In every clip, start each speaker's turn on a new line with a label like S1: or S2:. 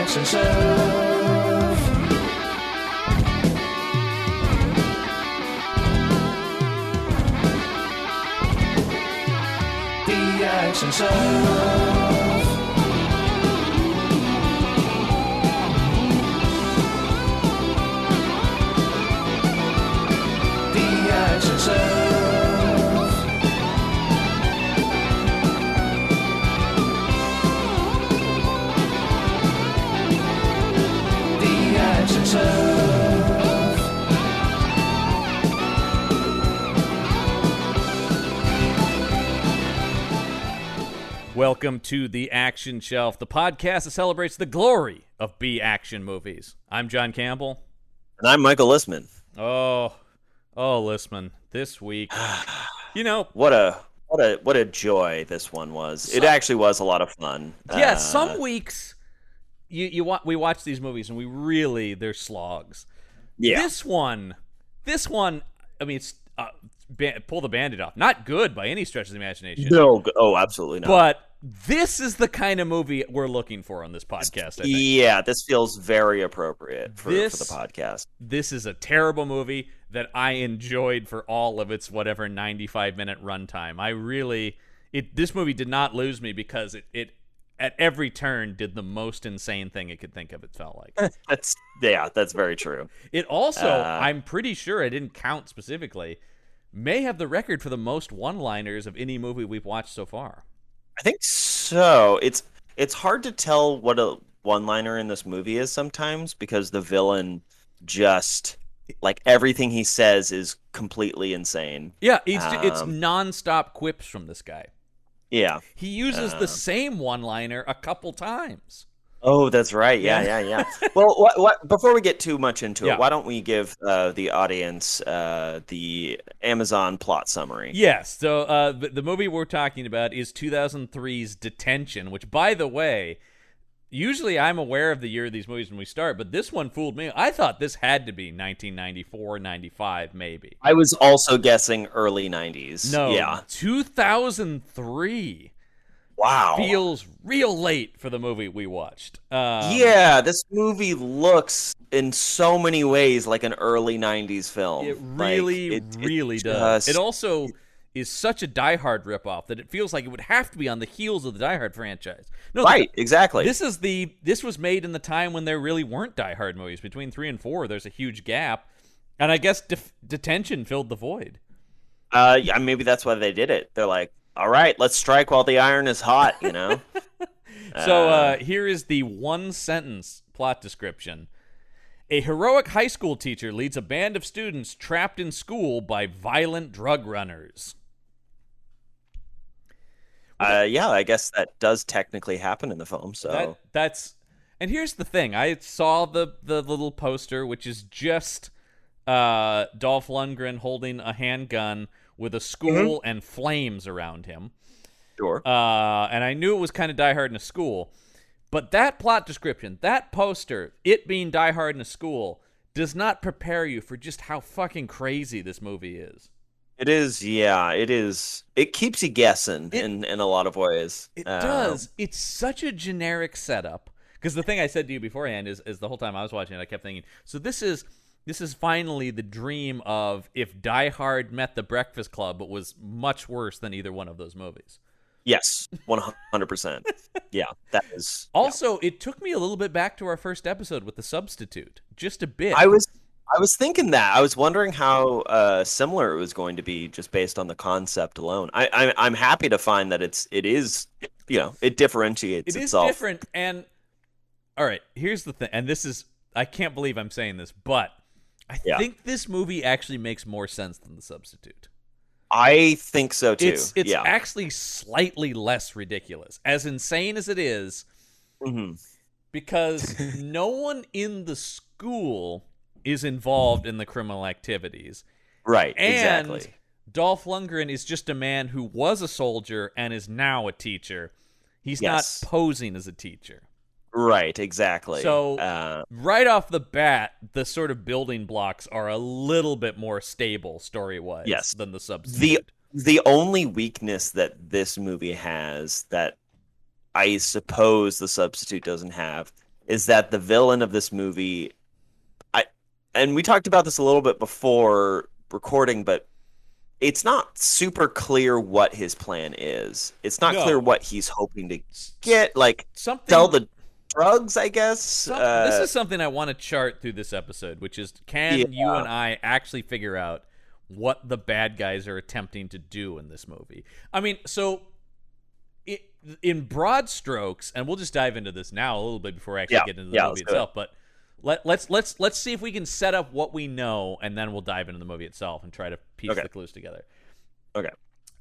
S1: Action Shelf. The Action Shelf. The Action Shelf.
S2: Welcome to The Action Shelf, the podcast that celebrates the glory of B-action movies. I'm John Campbell.
S3: And I'm Michael Listman.
S2: Oh, Listman, this week, you know...
S3: What a joy this one was. It actually was a lot of fun.
S2: Yeah, some weeks, we watch these movies and they're slogs.
S3: Yeah.
S2: This one, I mean, it's... pull the Band-Aid off. Not good by any stretch of the imagination.
S3: No, absolutely not.
S2: But this is the kind of movie we're looking for on this podcast, I think.
S3: Yeah, this feels very appropriate for the podcast.
S2: This is a terrible movie that I enjoyed for all of its whatever 95-minute runtime. This movie did not lose me because it at every turn did the most insane thing it could think of, it felt like.
S3: That's very true.
S2: It also, I'm pretty sure I didn't count specifically, may have the record for the most one-liners of any movie we've watched so far.
S3: I think so. It's hard to tell what a one-liner in this movie is sometimes because the villain just, like, everything he says is completely insane.
S2: Yeah, it's non-stop quips from this guy.
S3: Yeah.
S2: He uses the same one-liner a couple times.
S3: Oh, that's right. Yeah. Well, what before we get too much into it, why don't we give the audience the Amazon plot summary?
S2: Yes. So the movie we're talking about is 2003's Detention, which, by the way, usually I'm aware of the year of these movies when we start, but this one fooled me. I thought this had to be 1994, 95, maybe.
S3: I was also guessing early 90s.
S2: No,
S3: yeah.
S2: 2003.
S3: Wow.
S2: Feels real late for the movie we watched.
S3: Yeah, this movie looks in so many ways like an early 90s film.
S2: It really does. It also is such a Die Hard ripoff that it feels like it would have to be on the heels of the Die Hard franchise. No,
S3: right, exactly.
S2: This was made in the time when there really weren't Die Hard movies. Between 3 and 4, there's a huge gap. And I guess Detention filled the void.
S3: Yeah, maybe that's why they did it. They're like, all right, let's strike while the iron is hot, you know?
S2: So here is the one-sentence plot description. A heroic high school teacher leads a band of students trapped in school by violent drug runners.
S3: Yeah, I guess that does technically happen in the film. So
S2: and here's the thing. I saw the little poster, which is just Dolph Lundgren holding a handgun with a school and flames around him.
S3: Sure.
S2: And I knew it was kind of Die Hard in a school. But that plot description, that poster, it being Die Hard in a school, does not prepare you for just how fucking crazy this movie is.
S3: It is, yeah, it is. It keeps you guessing in a lot of ways.
S2: It does. It's such a generic setup. Because the thing I said to you beforehand is the whole time I was watching it, I kept thinking, so this is finally the dream of if Die Hard met The Breakfast Club, but was much worse than either one of those movies.
S3: Yes, 100%. Yeah, that is.
S2: Also, It took me a little bit back to our first episode with The Substitute. Just a bit.
S3: I was thinking that. I was wondering how similar it was going to be just based on the concept alone. I'm happy to find that it is, it differentiates itself.
S2: It is different. And, all right, here's the thing. And this is, I can't believe I'm saying this, but I think this movie actually makes more sense than The Substitute.
S3: I think so too.
S2: It's actually slightly less ridiculous, as insane as it is, because no one in the school is involved in the criminal activities.
S3: Right,
S2: and
S3: exactly.
S2: Dolph Lundgren is just a man who was a soldier and is now a teacher. He's not posing as a teacher.
S3: Right, exactly.
S2: So right off the bat, the sort of building blocks are a little bit more stable story-wise than The Substitute.
S3: The only weakness that this movie has that I suppose The Substitute doesn't have is that the villain of this movie, and we talked about this a little bit before recording, but it's not super clear what his plan is. It's not clear what he's hoping to get, like sell the drugs, I guess.
S2: This is something I want to chart through this episode, which is, can you and I actually figure out what the bad guys are attempting to do in this movie? I mean, so in broad strokes, and we'll just dive into this now a little bit before I actually get into the movie itself, but let's see if we can set up what we know, and then we'll dive into the movie itself and try to piece the clues together.
S3: Okay.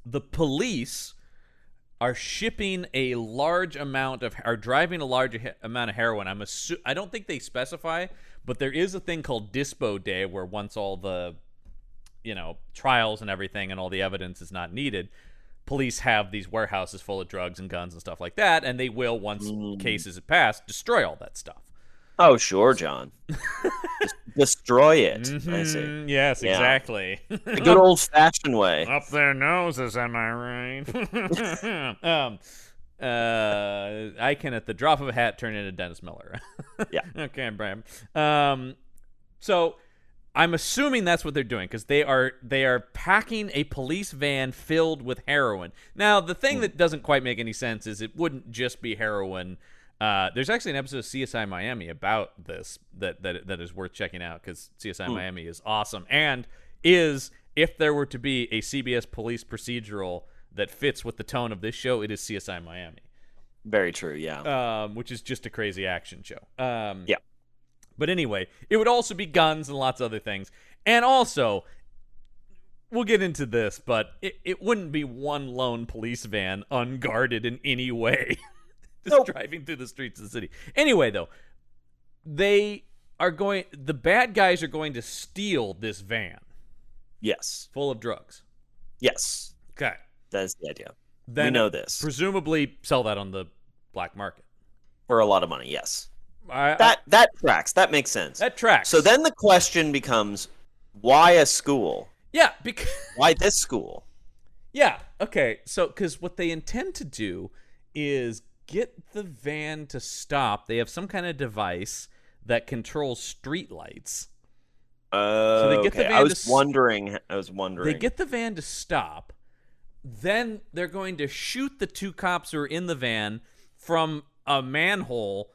S2: The police are shipping a large amount of, are driving a large amount of heroin. I don't think they specify, but there is a thing called Dispo Day, where once all the, trials and everything and all the evidence is not needed, police have these warehouses full of drugs and guns and stuff like that, and they will, once cases have passed, destroy all that stuff.
S3: Oh, sure, John. Destroy it. I see.
S2: Yes, exactly.
S3: The good old-fashioned way.
S2: Up their noses, am I right? I can, at the drop of a hat, turn into Dennis Miller.
S3: Yeah.
S2: Okay, Bram. So I'm assuming that's what they're doing, because they are packing a police van filled with heroin. Now, the thing that doesn't quite make any sense is it wouldn't just be heroin. There's actually an episode of CSI Miami about this that is worth checking out, because CSI Miami is awesome, and is, if there were to be a CBS police procedural that fits with the tone of this show, it is CSI Miami.
S3: Very true, yeah.
S2: Which is just a crazy action show.
S3: Yeah.
S2: But anyway, it would also be guns and lots of other things. And also, we'll get into this, but it wouldn't be one lone police van unguarded in any way. Just driving through the streets of the city. Anyway, though, the bad guys are going to steal this van.
S3: Yes.
S2: Full of drugs.
S3: Yes.
S2: Okay.
S3: That is the idea.
S2: Then
S3: we know this.
S2: Presumably sell that on the black market.
S3: For a lot of money, yes.
S2: That
S3: tracks. That makes sense.
S2: That tracks.
S3: So then the question becomes, why a school?
S2: Yeah, because...
S3: Why this school?
S2: Yeah, okay. So, because what they intend to do is get the van to stop. They have some kind of device that controls street lights. So they get the van
S3: I was wondering.
S2: They get the van to stop. Then they're going to shoot the two cops who are in the van from a manhole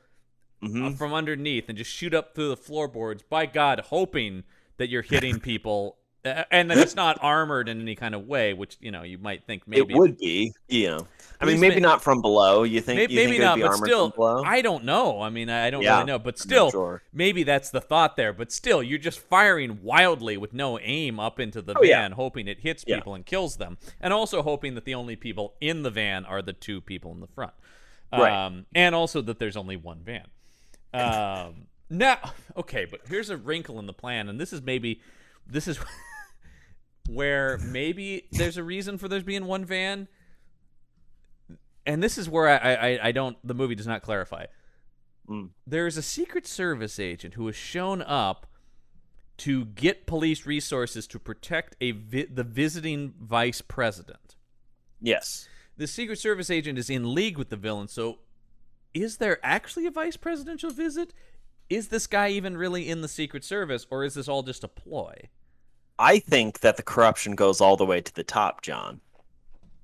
S2: from underneath, and just shoot up through the floorboards, by God, hoping that you're hitting people, and that it's not armored in any kind of way, which, you might think maybe...
S3: It would be, I mean, maybe not from below. You think
S2: maybe
S3: it
S2: not,
S3: would be
S2: but
S3: armored
S2: still,
S3: from below?
S2: I don't know. I mean, I don't really know. But still, maybe that's the thought there. But still, you're just firing wildly with no aim up into the van, hoping it hits people and kills them. And also hoping that the only people in the van are the two people in the front.
S3: Right.
S2: And also that there's only one van. Now, okay, but here's a wrinkle in the plan. And this is where maybe there's a reason for there being one van. And this is where I don't, the movie does not clarify. There is a Secret Service agent who has shown up to get police resources to protect the visiting vice president.
S3: Yes.
S2: The Secret Service agent is in league with the villain, so is there actually a vice presidential visit? Is this guy even really in the Secret Service, or is this all just a ploy?
S3: I think that the corruption goes all the way to the top, John.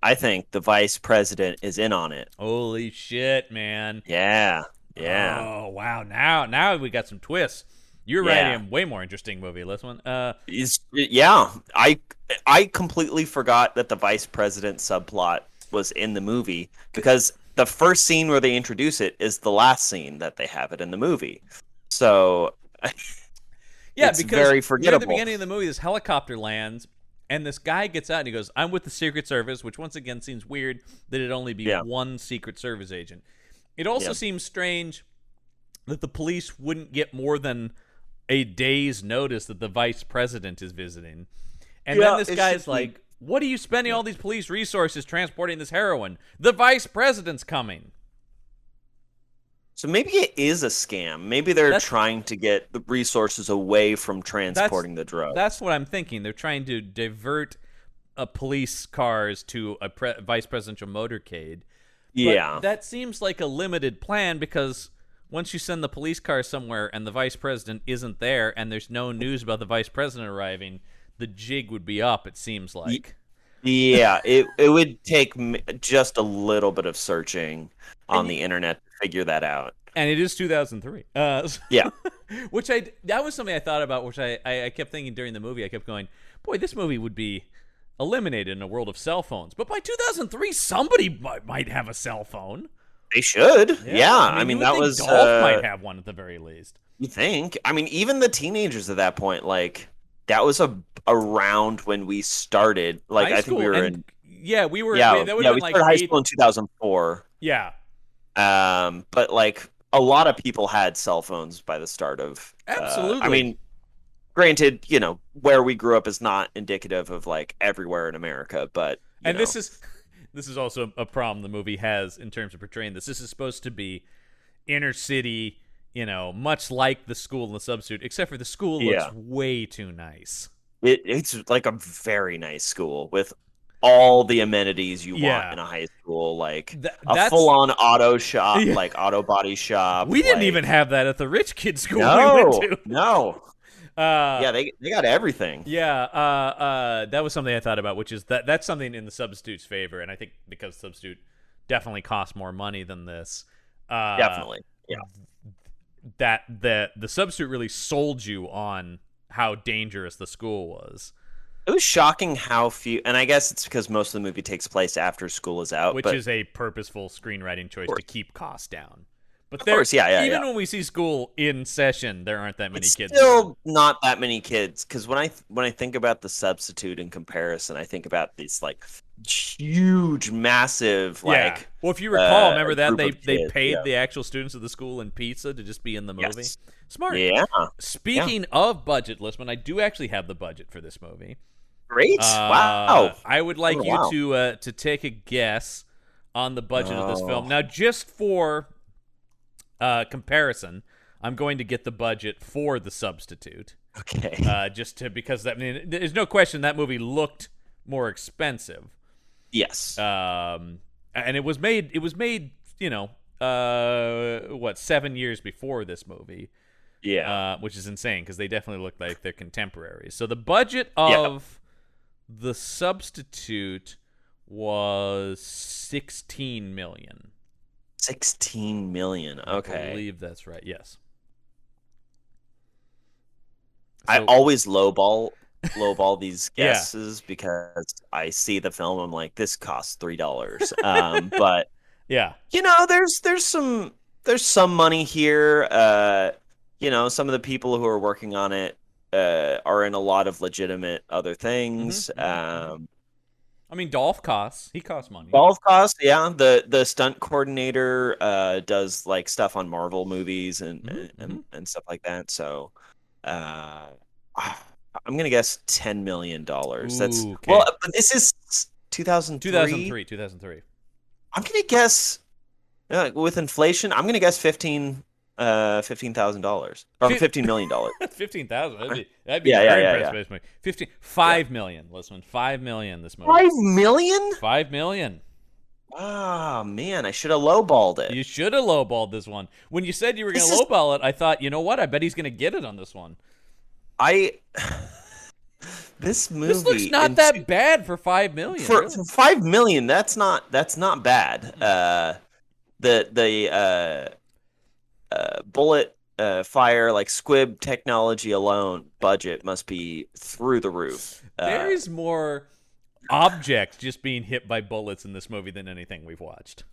S3: I think the vice president is in on it.
S2: Holy shit, man.
S3: Yeah.
S2: Oh, wow. Now we got some twists. You're writing a way more interesting movie, this one.
S3: I completely forgot that the vice president subplot was in the movie, because the first scene where they introduce it is the last scene that they have it in the movie. So it's
S2: because
S3: very forgettable.
S2: Near the beginning of the movie, this helicopter lands, and this guy gets out and he goes, "I'm with the Secret Service," which once again seems weird that it'd only be one Secret Service agent. It also seems strange that the police wouldn't get more than a day's notice that the vice president is visiting. And then this guy's like, "What are you spending all these police resources transporting this heroin? The vice president's coming."
S3: So maybe it is a scam. Maybe they're trying to get the resources away from transporting the drugs.
S2: That's what I'm thinking. They're trying to divert police cars to a vice presidential motorcade. But that seems like a limited plan, because once you send the police car somewhere and the vice president isn't there and there's no news about the vice president arriving, the jig would be up, it seems like.
S3: Yeah, it would take just a little bit of searching on the internet to figure that out.
S2: And it is 2003.
S3: Yeah.
S2: That was something I thought about, which I kept thinking during the movie. I kept going, boy, this movie would be eliminated in a world of cell phones. But by 2003, somebody might have a cell phone.
S3: They should. Yeah. I mean that was
S2: Dolph might have one at the very least.
S3: You think? I mean, even the teenagers at that point, like that was around when we started. Like I think we were in.
S2: Yeah, we were.
S3: Yeah,
S2: that would
S3: yeah.
S2: have
S3: We
S2: been
S3: started
S2: like
S3: high school in 2004.
S2: Yeah.
S3: But like a lot of people had cell phones by the start of.
S2: Absolutely.
S3: I mean, granted, where we grew up is not indicative of like everywhere in America, but
S2: this is also a problem the movie has in terms of portraying this. This is supposed to be inner city, much like the school and the substitute, except for the school looks way too nice.
S3: It's like a very nice school with all the amenities you want in a high school, like a full-on auto shop, like auto body shop.
S2: We didn't even have that at the rich kid school we went to.
S3: No. Yeah, they got everything.
S2: Yeah, that was something I thought about, which is that's something in the substitute's favor, and I think because substitute definitely costs more money than this.
S3: Definitely, yeah.
S2: That the substitute really sold you on how dangerous the school was.
S3: It was shocking how few, and I guess it's because most of the movie takes place after school is out,
S2: which is a purposeful screenwriting choice to keep costs down. But even when we see school in session, there aren't that many kids.
S3: Still not that many kids, because when I think about the substitute in comparison, I think about these like huge, massive like.
S2: Well, if you recall, remember that they paid
S3: the
S2: the actual students of the school in pizza to just be in the movie.
S3: Yes.
S2: Smart.
S3: Yeah.
S2: Speaking of budget, Listman, I do actually have the budget for this movie.
S3: Great! Wow.
S2: I would like you to take a guess on the budget of this film. Now, just for comparison, I'm going to get the budget for The Substitute.
S3: Okay.
S2: Because there's no question that movie looked more expensive.
S3: Yes.
S2: And it was made. 7 years before this movie.
S3: Yeah.
S2: Which is insane because they definitely look like they're contemporaries. So the budget of The Substitute was $16 million.
S3: 16 million. Okay.
S2: I believe that's right. Yes.
S3: I always lowball these guesses because I see the film. I'm like, this costs $3. But
S2: yeah,
S3: there's some money here. Some of the people who are working on it are in a lot of legitimate other things.
S2: Mm-hmm. I mean, Dolph costs. He costs money.
S3: Dolph costs, yeah. The stunt coordinator does like stuff on Marvel movies and stuff like that. So, I'm gonna guess $10 million. That's
S2: okay.
S3: Well, but this is 2003.
S2: 2003.
S3: I'm gonna guess with inflation. I'm gonna guess $15,000 or $15 million.
S2: $15,000. That'd be very impressive. $5 million. Listen, $5 million. This movie.
S3: $5 million.
S2: $5 million.
S3: Ah, man, I should have lowballed it.
S2: You should have lowballed this one. When you said you were going to lowball it, I thought, you know what? I bet he's going to get it on this one.
S3: This movie.
S2: This looks not that bad for $5 million.
S3: For $5 million, that's not bad. The bullet fire like squib technology alone budget must be through the roof.
S2: There is more objects just being hit by bullets in this movie than anything we've watched.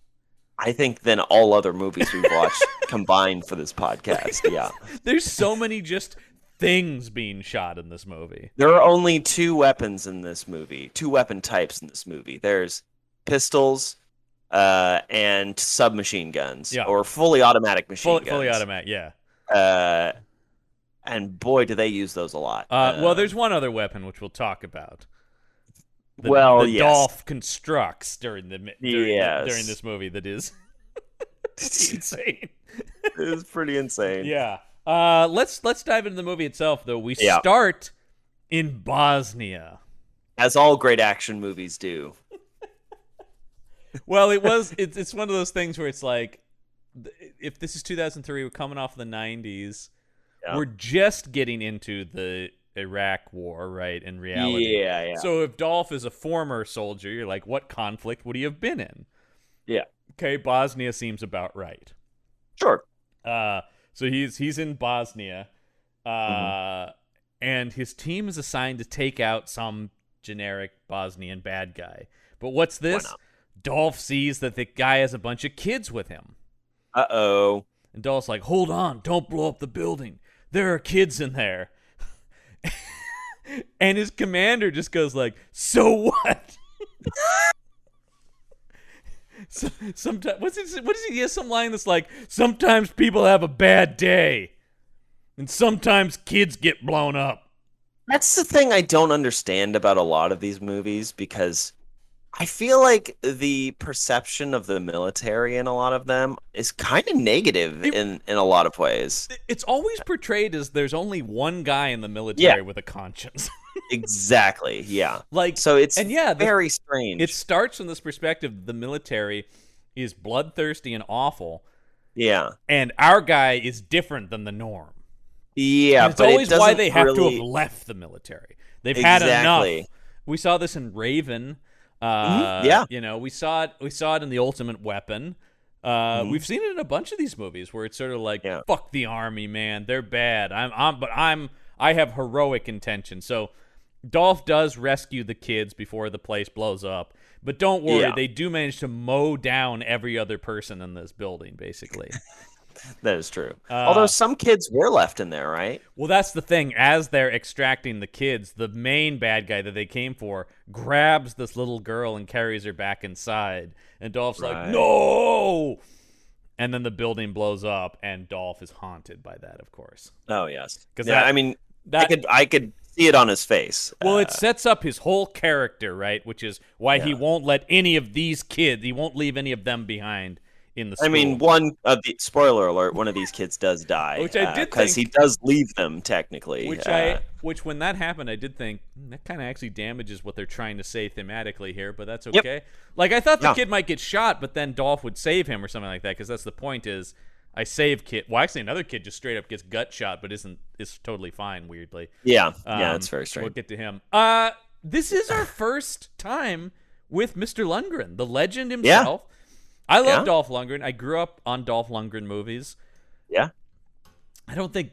S3: I think than all other movies we've watched combined for this podcast. Yeah,
S2: there's so many just things being shot in this movie.
S3: There are only two weapons in this movie, two weapon types in this movie. There's pistols and submachine guns, or fully automatic machine guns.
S2: Fully automatic, yeah.
S3: And boy, do they use those a lot.
S2: Well, there's one other weapon which we'll talk about.
S3: Yes.
S2: Dolph constructs during this movie that is insane.
S3: It is pretty insane.
S2: Yeah. Let's dive into the movie itself, though. We start in Bosnia,
S3: as all great action movies do.
S2: Well, it's one of those things where it's like, if this is 2003, we're coming off the 90s.
S3: Yeah.
S2: We're just getting into the Iraq War, right? In reality.
S3: Yeah.
S2: So if Dolph is a former soldier, you're like, what conflict would he have been in?
S3: Yeah.
S2: Okay, Bosnia seems about right.
S3: Sure.
S2: So he's in Bosnia, and his team is assigned to take out some generic Bosnian bad guy. But what's this? Dolph sees that the guy has a bunch of kids with him.
S3: Uh-oh.
S2: And Dolph's like, hold on, don't blow up the building. There are kids in there. And his commander just goes like, so what? Sometimes, what does he get? Some line that's like, sometimes people have a bad day, and sometimes kids get blown up.
S3: That's the thing I don't understand about a lot of these movies, because I feel like the perception of the military in a lot of them is kind of negative in a lot of ways.
S2: It's always portrayed as there's only one guy in the military with a conscience.
S3: Exactly. Yeah.
S2: Like,
S3: so it's
S2: very
S3: strange.
S2: It starts from this perspective: the military is bloodthirsty and awful.
S3: Yeah.
S2: And our guy is different than the norm.
S3: Yeah,
S2: and it's always why they have to have left the military. They've had enough. We saw this in Raven. You know, we saw it in The Ultimate Weapon. We've seen it in a bunch of these movies where it's sort of like, fuck the army, man, they're bad. I have heroic intention. So Dolph does rescue the kids before the place blows up, but don't worry, they do manage to mow down every other person in this building, basically.
S3: That is true. Although some kids were left in there, right?
S2: Well, that's the thing. As they're extracting the kids, the main bad guy that they came for grabs this little girl and carries her back inside. And Dolph's like, no! And then the building blows up, and Dolph is haunted by that, of course.
S3: Oh, yes.
S2: Because
S3: I mean, I could see it on his face.
S2: Well, it sets up his whole character, right? Which is why he won't let any of these kids, he won't leave any of them behind. In the school.
S3: I mean, one of the spoiler alert, one of these kids does die,
S2: which I did
S3: because he does leave them technically.
S2: Which when that happened, I did think that kind of actually damages what they're trying to say thematically here, but that's okay. Yep. Like I thought the kid might get shot, but then Dolph would save him or something like that, because that's the point. Is I save kid. Well, actually, another kid just straight up gets gut shot, but is totally fine. Weirdly,
S3: it's very strange.
S2: We'll get to him. This is our first time with Mr. Lundgren, the legend himself. Yeah. I love Dolph Lundgren. I grew up on Dolph Lundgren movies.
S3: Yeah.
S2: I don't think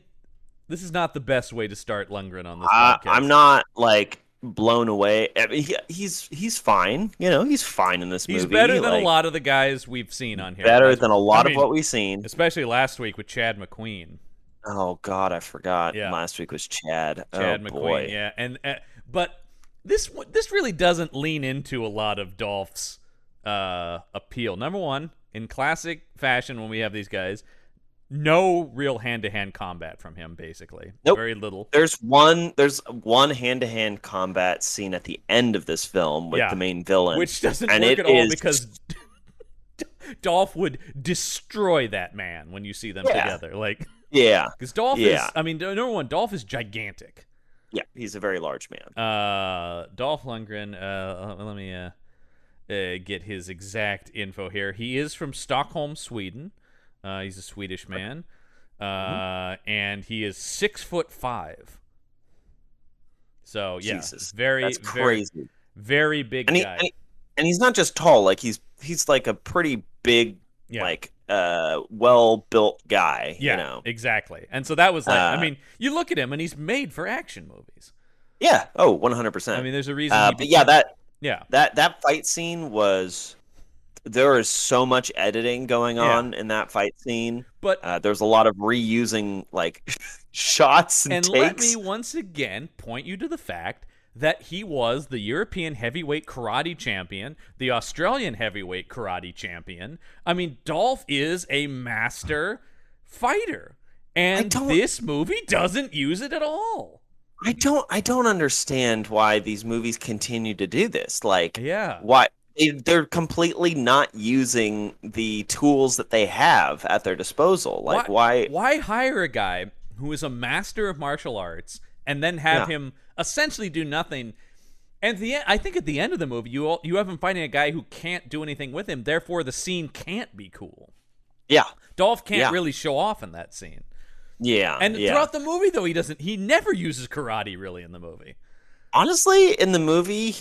S2: this is not the best way to start Lundgren on this podcast.
S3: I'm not like blown away. I mean, he's fine. You know, he's fine in this movie.
S2: He's better than a lot of the guys we've seen on here.
S3: Better than a lot of what we've seen,
S2: especially last week with Chad McQueen.
S3: Oh God, I forgot. Yeah. Last week was Chad.
S2: Chad McQueen. Boy. Yeah, and but this really doesn't lean into a lot of Dolph's appeal. Number one, in classic fashion, when we have these guys, no real hand-to-hand combat from him. Basically, very little.
S3: There's one hand-to-hand combat scene at the end of this film with the main villain,
S2: which doesn't work at all because Dolph would destroy that man when you see them together. Like, because Dolph is. I mean, number one, Dolph is gigantic.
S3: Yeah, he's a very large man.
S2: Dolph Lundgren. Let me get his exact info here. He is from Stockholm, Sweden. He's a Swedish man, and he is 6'5". So
S3: Jesus,
S2: that's
S3: crazy.
S2: Very big guy.
S3: And he's not just tall; like he's like a pretty big, like well-built guy.
S2: Yeah,
S3: you know?
S2: Exactly. And so that was like, I mean, you look at him, and he's made for action movies.
S3: Yeah. Oh, 100%.
S2: I mean, there's a reason.
S3: That fight scene was. There is so much editing going on in that fight scene, but there's a lot of reusing like shots and takes.
S2: Let me once again point you to the fact that he was the European heavyweight karate champion, the Australian heavyweight karate champion. I mean, Dolph is a master fighter, and this movie doesn't use it at all.
S3: I don't understand why these movies continue to do this. Like, why? They're completely not using the tools that they have at their disposal. Like,
S2: why hire a guy who is a master of martial arts and then have him essentially do nothing? And I think at the end of the movie, you have him fighting a guy who can't do anything with him. Therefore, the scene can't be cool.
S3: Yeah.
S2: Dolph can't
S3: Yeah.
S2: really show off in that scene.
S3: Yeah.
S2: And
S3: yeah.
S2: throughout the movie, though, he never uses karate really in the movie.
S3: Honestly, in the movie,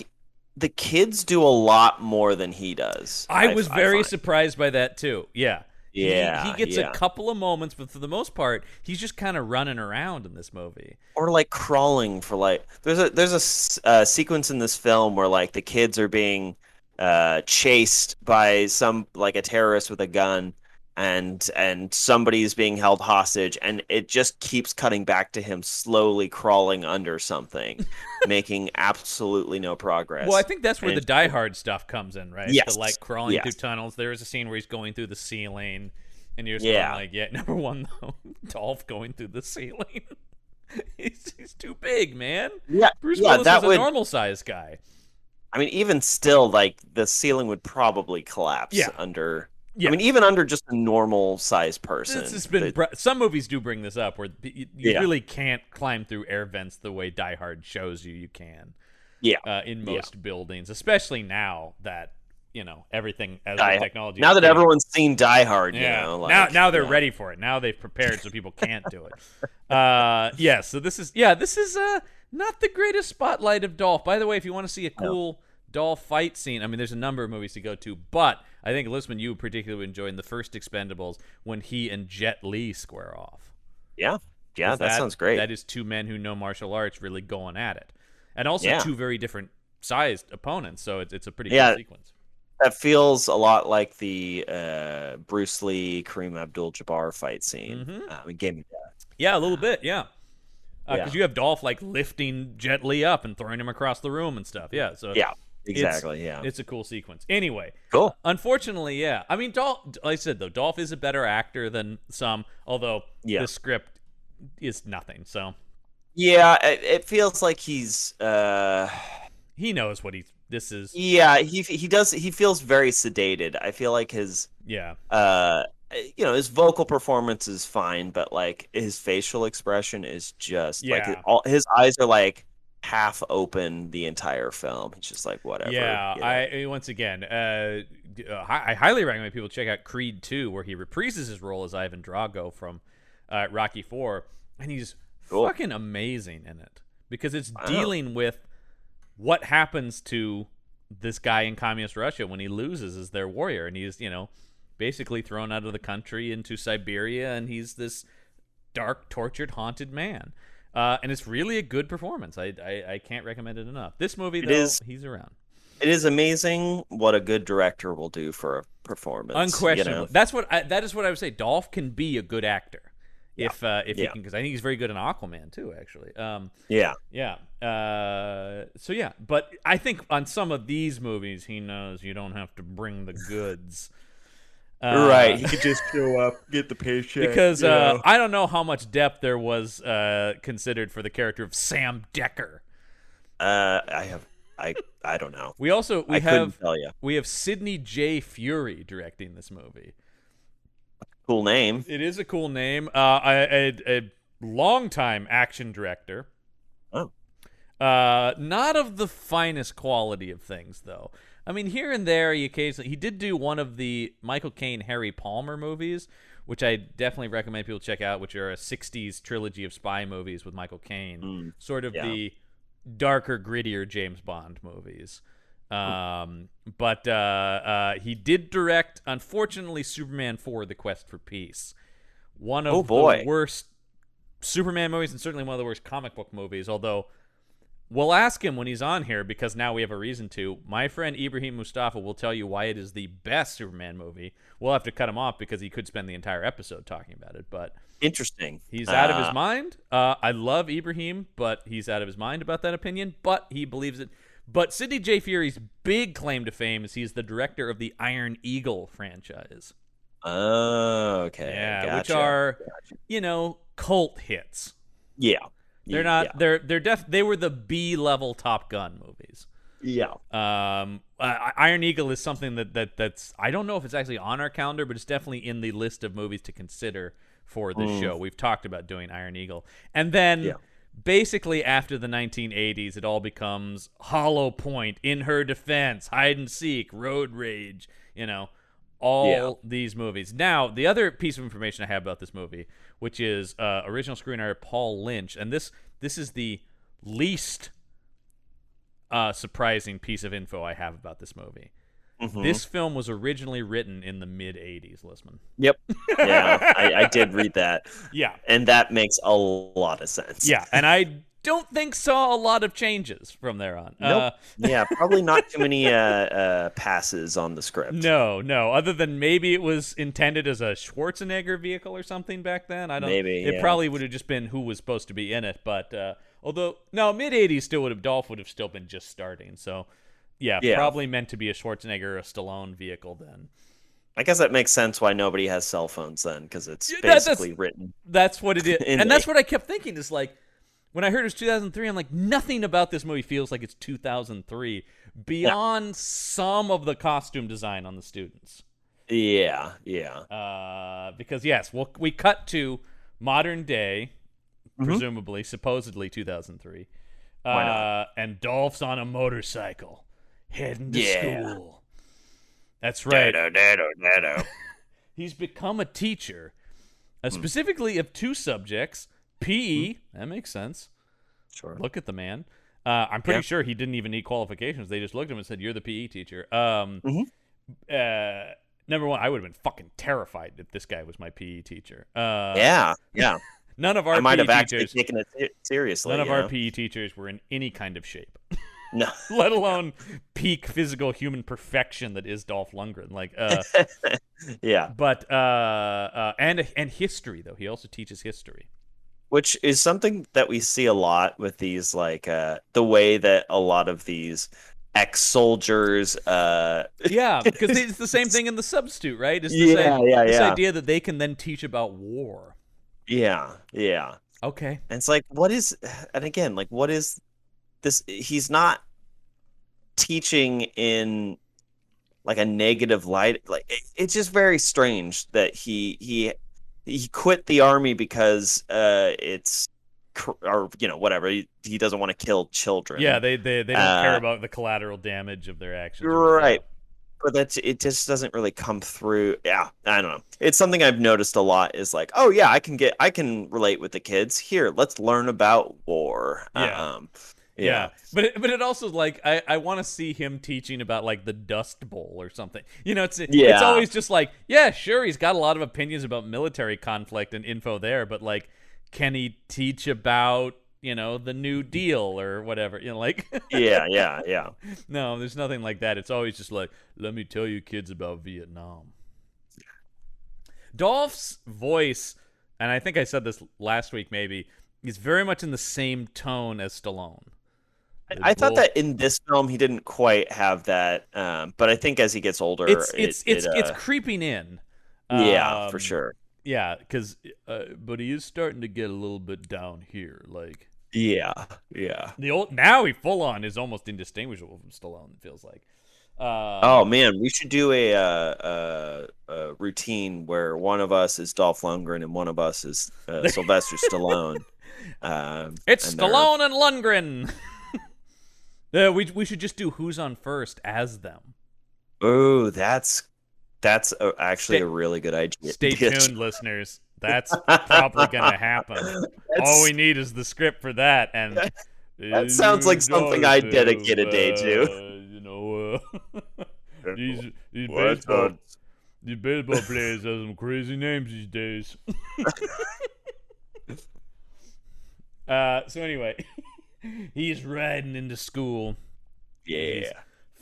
S3: the kids do a lot more than he does.
S2: I was very
S3: find.
S2: surprised by that too. Yeah.
S3: Yeah,
S2: He gets
S3: yeah.
S2: a couple of moments, but for the most part, he's just kind of running around in this movie.
S3: Or like crawling for like there's a sequence in this film where like the kids are being chased by some like a terrorist with a gun, and somebody's being held hostage, and it just keeps cutting back to him slowly crawling under something, making absolutely no progress.
S2: Well, I think that's where
S3: And
S2: the Die Hard stuff comes in, right?
S3: Yes.
S2: The like crawling
S3: Yes.
S2: through tunnels. There is a scene where he's going through the ceiling, and you're just
S3: Yeah.
S2: going like, yeah, number one though, Dolph going through the ceiling. he's too big, man.
S3: Yeah,
S2: Bruce
S3: yeah,
S2: Willis
S3: that
S2: is a
S3: would.
S2: normal sized guy.
S3: I mean, even still, like the ceiling would probably collapse
S2: Yeah.
S3: under.
S2: Yeah.
S3: I mean, even under just a normal sized person.
S2: This has been some movies do bring this up where you
S3: Yeah.
S2: really can't climb through air vents the way Die Hard shows you can.
S3: Yeah.
S2: In most buildings, especially now that everything as
S3: Die-
S2: technology.
S3: Now
S2: is
S3: that
S2: getting-
S3: everyone's seen Die Hard,
S2: yeah,
S3: like,
S2: now they're ready for it. Now they've prepared so people can't do it. So this is not the greatest spotlight of Dolph. By the way, if you want to see a cool Dolph fight scene, I mean, there's a number of movies to go to, but I think Lisman, you particularly enjoyed the first Expendables when he and Jet Li square off.
S3: Yeah, that sounds great.
S2: That is two men who know martial arts really going at it, and also
S3: Yeah.
S2: two very different sized opponents. So it's a pretty cool sequence.
S3: That feels a lot like the Bruce Lee Kareem Abdul-Jabbar fight scene. It gave me that.
S2: Yeah, a little bit. Yeah. Because
S3: Yeah.
S2: you have Dolph like lifting Jet Li up and throwing him across the room and stuff. Yeah, so
S3: Yeah, exactly.
S2: it's a cool sequence. Anyway,
S3: Cool.
S2: unfortunately, yeah. I mean, Dolph. Like I said though, Dolph is a better actor than some. Although
S3: Yeah.
S2: the script is nothing. So
S3: Yeah, it feels like he's.
S2: he knows what this is.
S3: Yeah, he does. He feels very sedated. I feel like his.
S2: Yeah.
S3: His vocal performance is fine, but like his facial expression is just like his eyes are like half open the entire film. It's just like whatever.
S2: Yeah, I once again, I highly recommend people check out Creed 2, where he reprises his role as Ivan Drago from Rocky 4, and he's fucking amazing in it because it's dealing with what happens to this guy in communist Russia when he loses as their warrior, and he's basically thrown out of the country into Siberia, and he's this dark, tortured, haunted man. And it's really a good performance. I can't recommend it enough. This movie, though, he's around.
S3: It is amazing what a good director will do for a performance.
S2: Unquestionably, that is what I would say. Dolph can be a good actor if he can, because I think he's very good in Aquaman too. Actually, So yeah, but I think on some of these movies, he knows you don't have to bring the goods.
S3: Right, he could just show up, get the paycheck.
S2: Because I don't know how much depth there was considered for the character of Sam Decker.
S3: I don't know.
S2: We
S3: couldn't tell you.
S2: We have Sidney J. Fury directing this movie.
S3: Cool name.
S2: It is a cool name. A longtime action director.
S3: Oh.
S2: Not of the finest quality of things, though. I mean, here and there, he did do one of the Michael Caine Harry Palmer movies, which I definitely recommend people check out, which are a 60s trilogy of spy movies with Michael Caine. Sort of the darker, grittier James Bond movies. But he did direct, unfortunately, Superman 4: The Quest for Peace. One of the worst Superman movies, and certainly one of the worst comic book movies, although we'll ask him when he's on here, because now we have a reason to. My friend Ibrahim Mustafa will tell you why it is the best Superman movie. We'll have to cut him off because he could spend the entire episode talking about it. But
S3: interesting.
S2: He's out of his mind. I love Ibrahim, but he's out of his mind about that opinion. But he believes it. But Sidney J. Fury's big claim to fame is he's the director of the Iron Eagle franchise.
S3: Oh, okay.
S2: Yeah,
S3: gotcha.
S2: which are, cult hits.
S3: Yeah.
S2: They're not. Yeah. They were the B-level Top Gun movies.
S3: Yeah.
S2: Iron Eagle is something that's I don't know if it's actually on our calendar, but it's definitely in the list of movies to consider for the show. We've talked about doing Iron Eagle, and then basically after the 1980s, it all becomes Hollow Point, In Her Defense, Hide and Seek, Road Rage. all these movies. Now, the other piece of information I have about this movie, which is original screenwriter Paul Lynch, and this is the least surprising piece of info I have about this movie. Mm-hmm. This film was originally written in the mid-'80s, Lisman.
S3: Yep. Yeah, I did read that.
S2: Yeah.
S3: And that makes a lot of sense.
S2: Yeah, and I don't think saw a lot of changes from there on.
S3: Nope. Yeah, probably not too many passes on the script.
S2: No, other than maybe it was intended as a Schwarzenegger vehicle or something back then. I don't.
S3: Maybe
S2: it probably would have just been who was supposed to be in it. But although no, mid-'80s still would have Dolph would have still been just starting. So yeah, probably meant to be a Schwarzenegger or a Stallone vehicle then.
S3: I guess that makes sense why nobody has cell phones then, because it's basically written.
S2: That's what it is, and that's what I kept thinking. Is like. When I heard it was 2003, I'm like, nothing about this movie feels like it's 2003 beyond some of the costume design on the students.
S3: Yeah.
S2: Because, yes, we cut to modern day, presumably, supposedly 2003.
S3: Why not?
S2: And Dolph's on a motorcycle heading to school. That's right. He's become a teacher, specifically of two subjects. PE, that makes sense.
S3: Sure.
S2: Look at the man. I'm pretty sure he didn't even need qualifications. They just looked at him and said, "You're the PE teacher." Number one, I would have been fucking terrified if this guy was my PE teacher.
S3: Yeah.
S2: None of our
S3: I might
S2: PE
S3: have actually
S2: teachers
S3: taken it seriously.
S2: None of our PE teachers were in any kind of shape.
S3: No.
S2: Let alone peak physical human perfection that is Dolph Lundgren. Like,
S3: yeah.
S2: But and history though. He also teaches history.
S3: Which is something that we see a lot with these, like the way that a lot of these ex-soldiers.
S2: Yeah, because it's the same thing in The Substitute, right? It's
S3: this
S2: idea that they can then teach about war.
S3: Yeah.
S2: Okay.
S3: And it's like, what is this? He's not teaching in like a negative light. Like it's just very strange that he quit the army because it's or whatever he doesn't want to kill children.
S2: Yeah, they don't care about the collateral damage of their actions.
S3: Right. But it just doesn't really come through. Yeah, I don't know. It's something I've noticed a lot is like, oh yeah, I can relate with the kids. Here, let's learn about war.
S2: Yeah. But it also like I want to see him teaching about like the Dust Bowl or something. It's always just like, yeah, sure, he's got a lot of opinions about military conflict and info there, but like, can he teach about the New Deal or whatever?
S3: Yeah.
S2: No, there's nothing like that. It's always just like, let me tell you kids about Vietnam. Dolph's voice, and I think I said this last week maybe, is very much in the same tone as Stallone.
S3: I thought that in this film he didn't quite have that, but I think as he gets older,
S2: it's creeping in.
S3: For sure.
S2: Yeah, because but he is starting to get a little bit down here, like.
S3: Yeah.
S2: Now he full on is almost indistinguishable from Stallone. It feels like.
S3: Oh man, we should do a routine where one of us is Dolph Lundgren and one of us is Sylvester Stallone.
S2: It's Stallone and Lundgren. We should just do Who's on First as them.
S3: Oh, that's actually a really good idea.
S2: Stay tuned, listeners. That's probably going to happen. All we need is the script for that, and
S3: that sounds like something I'd dedicate a day to.
S2: These baseball players have some crazy names these days. So anyway, he's riding into school.
S3: Yeah.
S2: He's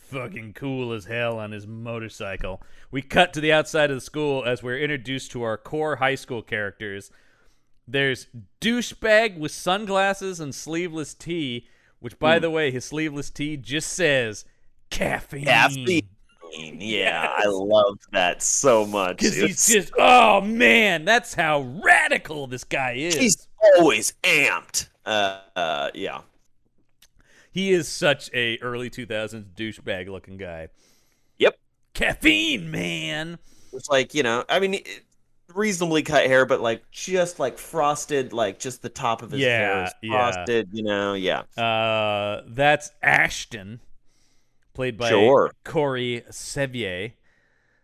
S2: fucking cool as hell on his motorcycle. We cut to the outside of the school as we're introduced to our core high school characters. There's douchebag with sunglasses and sleeveless tee, which, by the way, his sleeveless tee just says caffeine.
S3: Yeah, I love that so much.
S2: Because he's just, oh man, that's how radical this guy is.
S3: He's always amped. Yeah.
S2: He is such a early 2000s douchebag looking guy.
S3: Yep.
S2: Caffeine, man.
S3: It's like, reasonably cut hair, but like just like frosted, like just the top of his hair is frosted,
S2: That's Ashton, played by Corey Sevier.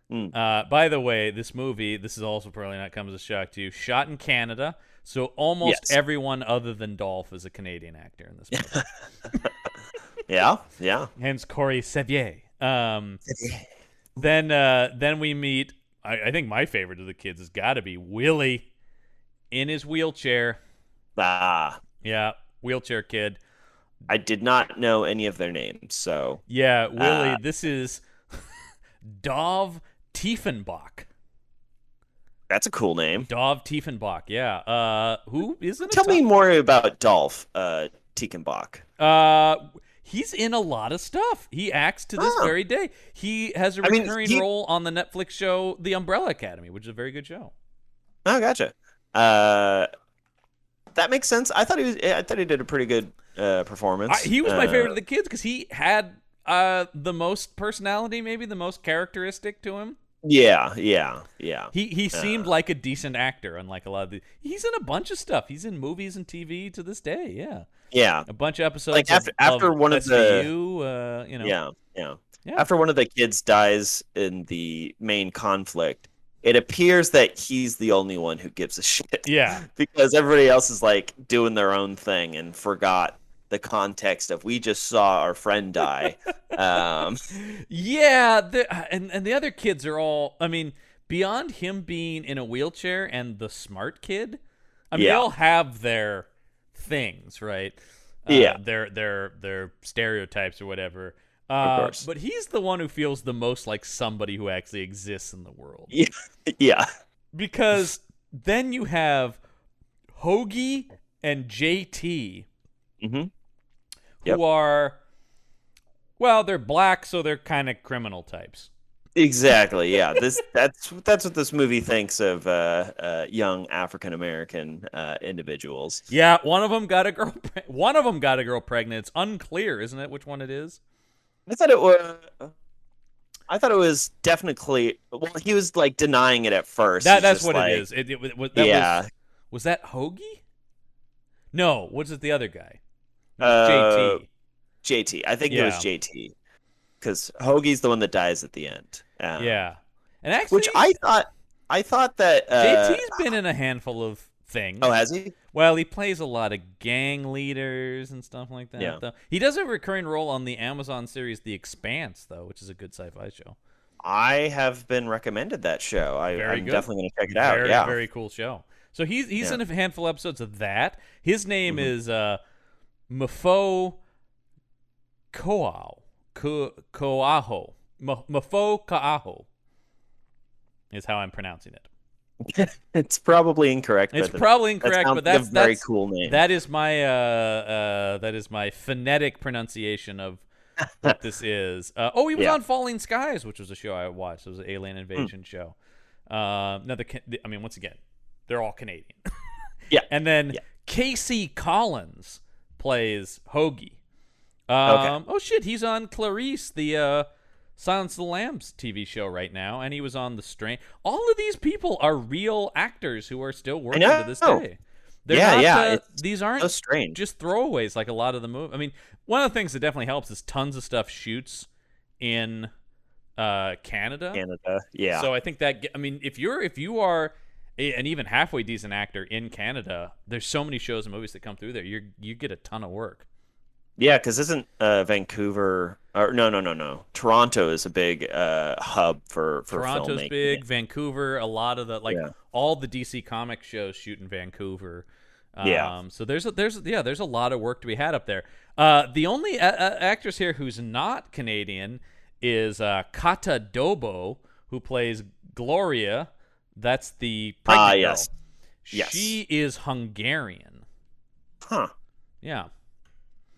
S2: By the way, this movie, this is also probably not come as a shock to you, shot in Canada, so almost
S3: Yes.
S2: everyone other than Dolph is a Canadian actor in this movie.
S3: Yeah.
S2: Hence Corey Sevier. Then we meet, I think my favorite of the kids has got to be Willie in his wheelchair.
S3: Ah,
S2: Yeah, wheelchair kid.
S3: I did not know any of their names, so
S2: Yeah, Willie, this is Dov Tiefenbach.
S3: that's a cool name.
S2: Dov Tiefenbach, yeah. Who isn't it?
S3: Tell me more about Dolph Tiefenbach.
S2: He's in a lot of stuff. He acts to this very day. He has a recurring role on the Netflix show The Umbrella Academy, which is a very good show.
S3: Oh, gotcha. That makes sense. I thought he did a pretty good performance.
S2: He was my favorite of the kids because he had the most personality, maybe the most characteristic to him.
S3: Yeah.
S2: He seemed like a decent actor, unlike a lot of the. He's in a bunch of stuff. He's in movies and TV to this day. Yeah. A bunch of episodes.
S3: Like after
S2: of
S3: one of
S2: SVU,
S3: Yeah. After one of the kids dies in the main conflict, it appears that he's the only one who gives a shit.
S2: Yeah.
S3: Because everybody else is like doing their own thing and forgot the context of we just saw our friend die.
S2: Yeah, and the other kids are all, I mean, beyond him being in a wheelchair and the smart kid, I mean, they all have their things, right? Their stereotypes or whatever.
S3: Of course.
S2: But he's the one who feels the most like somebody who actually exists in the world.
S3: Yeah.
S2: Because then you have Hoagie and JT, who are, well, they're black, so they're kind of criminal types.
S3: Exactly. Yeah. That's what this movie thinks of young African American individuals.
S2: Yeah, one of them got a girl. One of them got a girl pregnant. It's unclear, isn't it, which one it is?
S3: I thought it was definitely. Well, he was like denying it at first.
S2: That's what it is. Was that Hoagie? No. Was it the other guy? JT.
S3: JT. I think it was JT. Because Hoagie's the one that dies at the end.
S2: Yeah, and actually,
S3: which I thought that
S2: JT's been in a handful of things.
S3: Oh, has he?
S2: Well, he plays a lot of gang leaders and stuff like that.
S3: Yeah.
S2: Though. He does have a recurring role on the Amazon series The Expanse, though, which is a good sci-fi show.
S3: I have been recommended that show. I'm definitely going to check it out.
S2: Very, very cool show. So he's in a handful of episodes of that. His name is Mafo Koaho. Mafo Ka'aho is how I'm pronouncing it.
S3: It's probably incorrect.
S2: It's probably incorrect, but that's
S3: a very cool name.
S2: That is my phonetic pronunciation of what this is. He was on Falling Skies, which was a show I watched. It was an alien invasion show. Once again, they're all Canadian.
S3: Yeah.
S2: And then Casey Collins plays Hoagie. Oh shit, he's on Clarice, the Silence of the Lambs TV show right now, and he was on The Strain. All of these people are real actors who are still working to this day. These aren't
S3: so strange.
S2: Just throwaways like a lot of the movies. I mean, one of the things that definitely helps is tons of stuff shoots in Canada.
S3: Yeah.
S2: So I think that, I mean, if you are an even halfway decent actor in Canada, there's so many shows and movies that come through there. You get a ton of work.
S3: Yeah, because isn't Vancouver? Or no. Toronto is a big hub for
S2: Toronto's
S3: filmmaking.
S2: big. Vancouver, a lot of the all the DC comic shows shoot in Vancouver. So there's a lot of work to be had up there. The only actress here who's not Canadian is Kata Dobo, who plays Gloria. That's the pregnant girl.
S3: Yes.
S2: She is Hungarian.
S3: Huh.
S2: Yeah.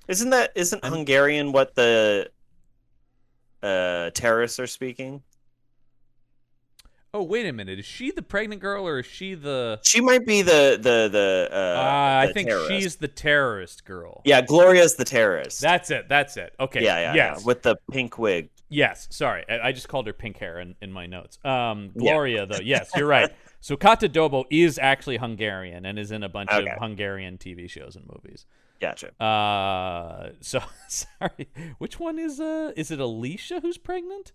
S3: Isn't Hungarian what the terrorists are speaking?
S2: Oh, wait a minute. Is she the pregnant girl or is she the?
S3: She might be the
S2: I think
S3: terrorist.
S2: she's the terrorist girl.
S3: Yeah, Gloria's the terrorist.
S2: That's it. Okay.
S3: Yeah. With the pink wig.
S2: Yes. Sorry, I just called her pink hair in my notes. Gloria, though. Yes, you're right. So Kata Dobo is actually Hungarian and is in a bunch of Hungarian TV shows and movies.
S3: Gotcha.
S2: So sorry. Which one is it Alicia who's pregnant?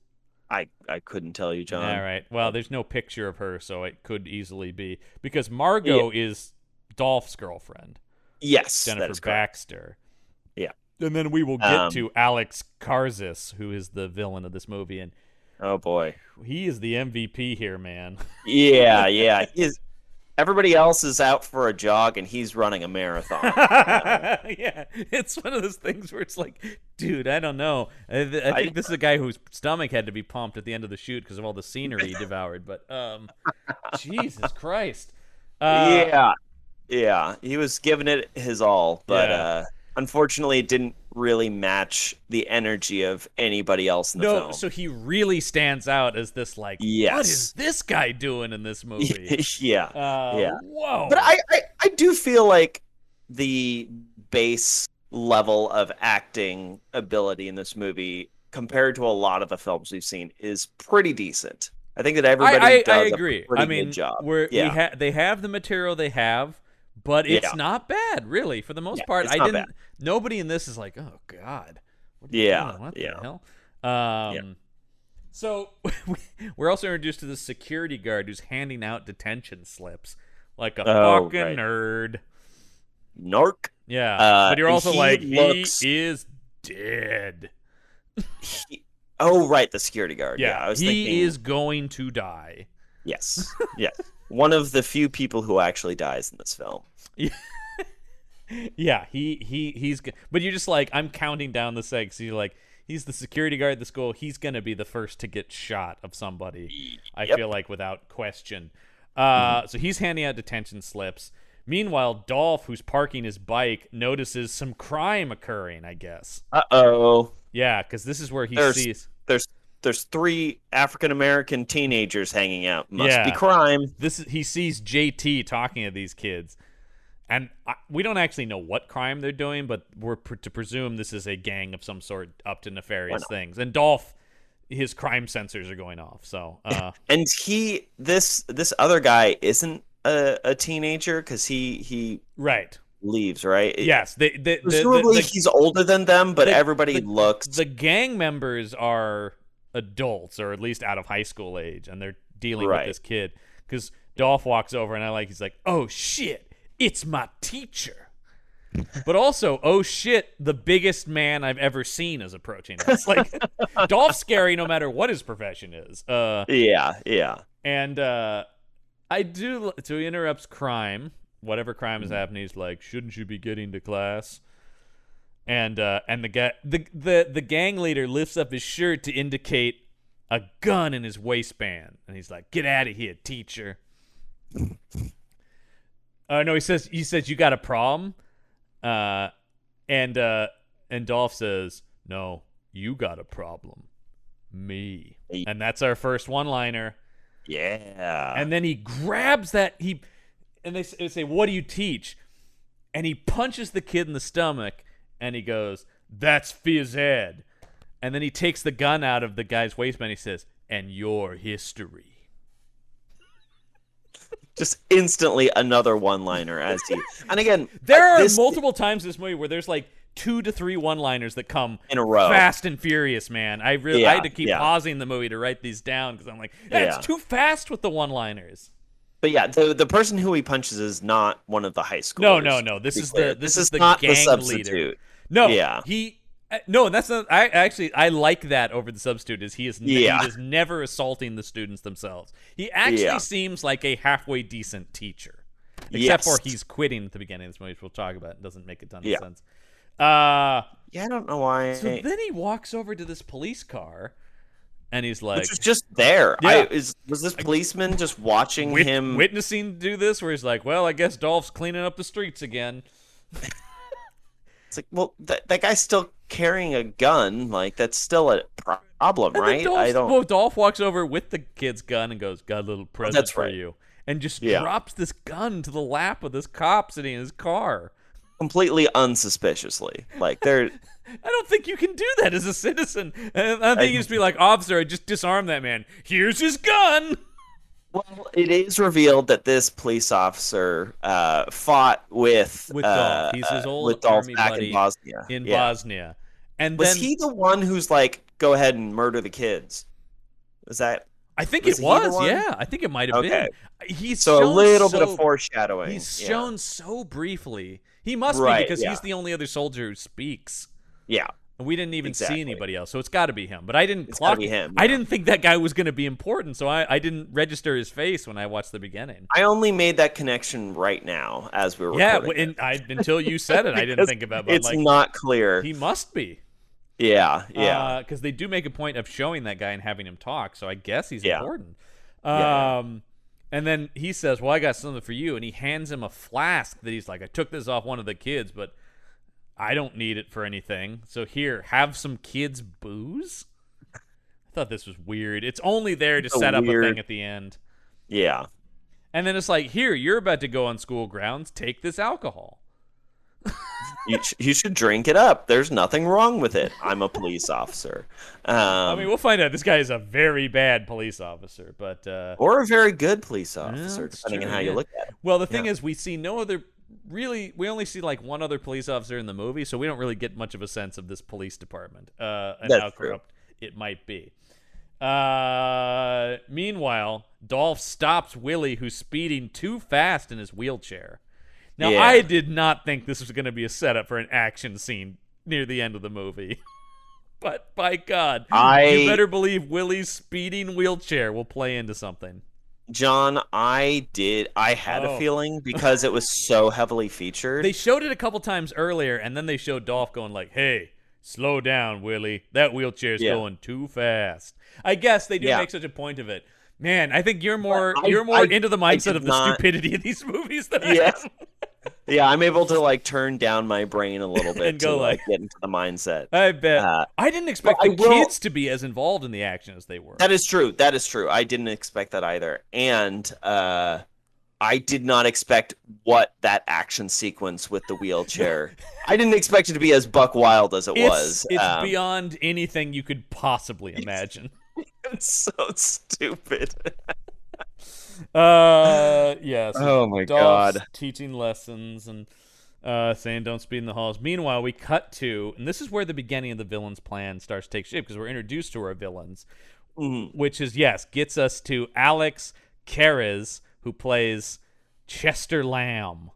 S3: I couldn't tell you, John.
S2: All right. Well, there's no picture of her, so it could easily be because Margot is Dolph's girlfriend.
S3: Yes,
S2: Jennifer
S3: that is correct.
S2: Baxter.
S3: Yeah.
S2: And then we will get to Alex Karzis, who is the villain of this movie, and
S3: Oh boy.
S2: he is the MVP here, man.
S3: Yeah, yeah. Everybody else is out for a jog, and he's running a marathon.
S2: Yeah, it's one of those things where it's like, dude, I don't know. I think this is a guy whose stomach had to be pumped at the end of the shoot because of all the scenery he devoured. But Jesus Christ.
S3: Yeah, he was giving it his all, but
S2: Yeah.
S3: unfortunately, it didn't really match the energy of anybody else in the film.
S2: So he really stands out as this like,
S3: Yes.
S2: what is this guy doing in this movie?
S3: Yeah.
S2: Whoa.
S3: But I do feel like the base level of acting ability in this movie, compared to a lot of the films we've seen, is pretty decent. I think that everybody does
S2: I agree.
S3: a pretty good job.
S2: They have the material they have, but it's not bad, really. For the most part,
S3: it's not bad.
S2: Nobody in this is like, oh God, what are you doing? What the hell? So we're also introduced to the security guard who's handing out detention slips like a fucking nerd.
S3: Narc.
S2: Yeah, but you're also like, he is dead.
S3: Oh, right, the security guard.
S2: Yeah,
S3: I was
S2: he
S3: thinking,
S2: is going to die.
S3: Yes, yes. One of the few people who actually dies in this film.
S2: Yeah, he's. But you're just like, I'm counting down the segs. So you're like, he's the security guard at the school. He's gonna be the first to get shot of somebody. I feel like without question. So he's handing out detention slips. Meanwhile, Dolph, who's parking his bike, notices some crime occurring. I guess.
S3: Uh-oh.
S2: Yeah, because this is where he sees.
S3: There's 3 African American teenagers hanging out. Must be crime.
S2: He sees JT talking to these kids, and we don't actually know what crime they're doing, but we're to presume this is a gang of some sort up to nefarious things. And Dolph, his crime sensors are going off. So,
S3: and this other guy isn't a teenager because he leaves, right?
S2: Yes,
S3: presumably he's older than them, but everybody looks.
S2: The gang members are adults, or at least out of high school age, and they're dealing with this kid. Because Dolph walks over, and he's like, "Oh shit, it's my teacher." But also, oh shit, the biggest man I've ever seen is approaching us. Like, Dolph's scary no matter what his profession is.
S3: Yeah.
S2: And I do. So he interrupts crime. Whatever crime is happening, he's like, "Shouldn't you be getting to class?" And the gang leader lifts up his shirt to indicate a gun in his waistband, and he's like, "Get out of here, teacher." No, he says, "You got a problem?" And Dolph says, "No, you got a problem, me." And that's our first one-liner.
S3: Yeah.
S2: And then he grabs that and they say, "What do you teach?" And he punches the kid in the stomach, and he goes, "That's phys ed." And then he takes the gun out of the guy's waistband. He says, "And your history."
S3: Just instantly another one-liner and again,
S2: there are multiple times in this movie where there's like 2 to 3 one-liners that come
S3: in a row,
S2: fast and furious. Man, I had to keep pausing the movie to write these down because I'm like, it's too fast with the one-liners.
S3: But yeah, the person who he punches is not one of the high schoolers.
S2: No. This is the
S3: not
S2: gang
S3: the substitute.
S2: leader. No, no, that's not. I like that over the substitute. He is never assaulting the students themselves. He actually seems like a halfway decent teacher, except for he's quitting at the beginning of this movie, which we'll talk about. It doesn't make a ton of sense.
S3: I don't know why.
S2: So then he walks over to this police car. And he's like,
S3: which was just there.
S2: Yeah.
S3: Was this policeman just watching him
S2: witnessing do this? Where he's like, "Well, I guess Dolph's cleaning up the streets again."
S3: It's like, well, that guy's still carrying a gun. Like, that's still a problem, right?
S2: Dolph walks over with the kid's gun and goes, "Got a little present for you," and just drops this gun to the lap of this cop sitting in his car,
S3: completely unsuspiciously. Like, they're.
S2: I don't think you can do that as a citizen. I think you just be like, "Officer, I just disarmed that man. Here's his gun."
S3: Well, it is revealed that this police officer fought with
S2: Dolph. He's his old
S3: with Dolph
S2: army
S3: back
S2: buddy
S3: in Bosnia.
S2: And
S3: was he the one who's like, "Go ahead and murder the kids"? Is that
S2: I think
S3: Was
S2: it
S3: he the
S2: was,
S3: one?
S2: yeah. I think it might have
S3: Okay.
S2: been. He's
S3: so a
S2: shown
S3: little bit
S2: so-
S3: of foreshadowing?
S2: He's
S3: Yeah.
S2: shown so briefly. He must be
S3: Right,
S2: because
S3: yeah.
S2: he's the only other soldier who speaks.
S3: Yeah.
S2: And we didn't even see
S3: Exactly.
S2: anybody else, so it's got to be him. But I didn't
S3: It's gotta
S2: clock
S3: be him,
S2: I
S3: yeah.
S2: didn't think that guy was going to be important, so I didn't register his face when I watched the beginning.
S3: I only made that connection right now as we were
S2: Yeah,
S3: recording.
S2: until you said it, I didn't
S3: Because
S2: think about it. But
S3: It's
S2: I'm like,
S3: not clear.
S2: he must be.
S3: Yeah.
S2: Because they do make a point of showing that guy and having him talk, so I guess he's
S3: Yeah.
S2: important.
S3: Yeah.
S2: And then he says, well, I got something for you, and he hands him a flask that he's like, I took this off one of the kids, but I don't need it for anything. So here, have some kids' booze? I thought this was weird. It's only there to
S3: It's a
S2: set up a
S3: weird-
S2: thing at the end.
S3: Yeah.
S2: And then it's like, here, you're about to go on school grounds. Take this alcohol.
S3: You should drink it up. There's nothing wrong with it. I'm a police officer.
S2: I mean, we'll find out. This guy is a very bad police officer, but
S3: or a very good police officer,
S2: that's
S3: depending
S2: true,
S3: on how you
S2: yeah.
S3: look at it.
S2: Well, the thing is, we see no other. Really, we only see like one other police officer in the movie, so we don't really get much of a sense of this police department and
S3: That's
S2: how
S3: true.
S2: corrupt it might be. Meanwhile, Dolph stops Willie, who's speeding too fast in his wheelchair. Now,
S3: Yeah.
S2: I did not think this was going to be a setup for an action scene near the end of the movie. But by God, you better believe Willie's speeding wheelchair will play into something.
S3: John, I had
S2: Oh.
S3: a feeling because it was so heavily featured.
S2: They showed it a couple times earlier, and then they showed Dolph going like, hey, slow down, Willie. That wheelchair's
S3: Yeah.
S2: going too fast. I guess they do
S3: Yeah.
S2: make such a point of it. Man, I think you're more
S3: I-
S2: you're more
S3: I-
S2: into the
S3: I
S2: mindset
S3: did
S2: of the
S3: not-
S2: stupidity of these movies than I
S3: Yeah.
S2: am.
S3: Yeah, I'm able to like turn down my brain a little bit
S2: And go
S3: to
S2: like-
S3: get into the mindset.
S2: I bet. I didn't expect
S3: but
S2: the
S3: I will-
S2: kids to be as involved in the action as they were.
S3: That is true. That is true. I didn't expect that either. And I did not expect what that action sequence with the wheelchair. I didn't expect it to be as buck wild as it was.
S2: It's beyond anything you could possibly imagine.
S3: It's so stupid.
S2: Yeah. So
S3: Oh my
S2: Dolph's
S3: God.
S2: teaching lessons and saying don't speed in the halls. Meanwhile, we cut to, and this is where the beginning of the villain's plan starts to take shape because we're introduced to our villains, which is gets us to Alex Kerez, who plays Chester Lamb,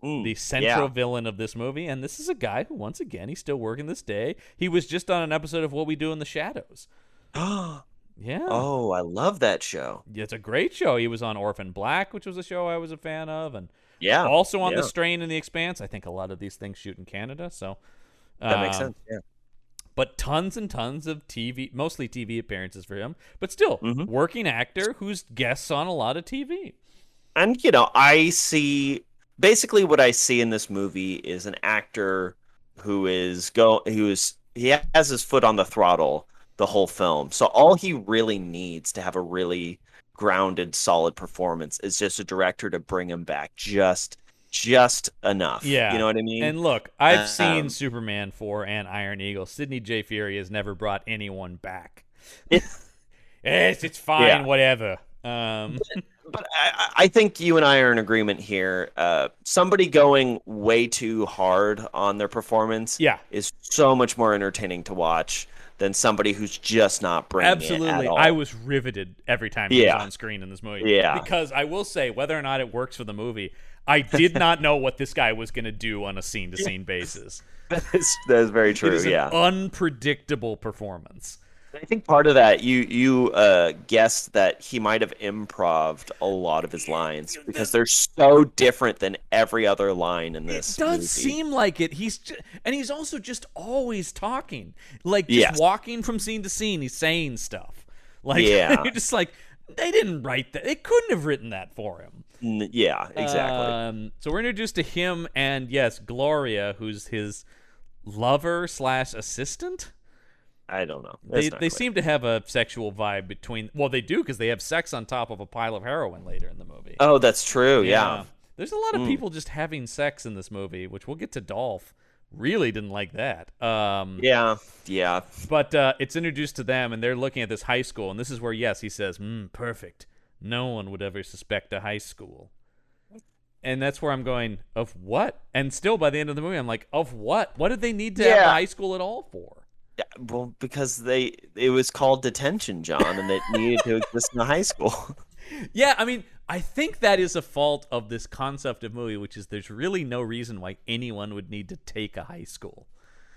S2: the central villain of this movie. And this is a guy who, once again, he's still working this day. He was just on an episode of What We Do in the Shadows. Yeah.
S3: Oh, I love that show.
S2: It's a great show. He was on Orphan Black, which was a show I was a fan of, and
S3: Yeah.
S2: also on The
S3: yeah.
S2: Strain and The Expanse. I think a lot of these things shoot in Canada, so
S3: That makes sense. Yeah.
S2: But tons and tons of TV, mostly TV appearances for him, but still working actor who's guests on a lot of TV.
S3: And I see basically what I see in this movie is an actor who he has his foot on the throttle the whole film. So all he really needs to have a really grounded, solid performance is just a director to bring him back just enough.
S2: Yeah.
S3: You know what I mean?
S2: And look, I've seen Superman 4 and Iron Eagle. Sidney J. Fury has never brought anyone back. It's fine,
S3: Yeah.
S2: whatever.
S3: But I think you and I are in agreement here. Somebody going way too hard on their performance is so much more entertaining to watch than somebody who's just not bringing it
S2: Absolutely.
S3: at all.
S2: I was riveted every time he was on screen in this movie.
S3: Yeah.
S2: Because I will say, whether or not it works for the movie, I did not know what this guy was going to do on a scene-to-scene basis.
S3: That is very true.
S2: It is
S3: Yeah.
S2: an unpredictable performance.
S3: I think part of that, you guessed that he might have improv'd a lot of his lines because they're so different than every other line in this
S2: It does
S3: movie.
S2: seem like it. And he's also just always talking. Like, just walking from scene to scene, he's saying stuff. Like, you're just like, they didn't write that. They couldn't have written that for him.
S3: Yeah, exactly.
S2: So we're introduced to him and, yes, Gloria, who's his lover/assistant.
S3: I don't know.
S2: They seem to have a sexual vibe between. Well, they do because they have sex on top of a pile of heroin later in the movie.
S3: Oh, that's true. Yeah.
S2: There's a lot of people just having sex in this movie, which we'll get to. Dolph really didn't like that.
S3: Yeah.
S2: But it's introduced to them, and they're looking at this high school, and this is where, yes, he says, perfect. No one would ever suspect a high school. And that's where I'm going, of what? And still, by the end of the movie, I'm like, of what? What did they need to have a high school at all for?
S3: Well, because it was called Detention, John, and it needed to exist in a high school.
S2: Yeah, I mean, I think that is a fault of this concept of movie, which is there's really no reason why anyone would need to take a high school.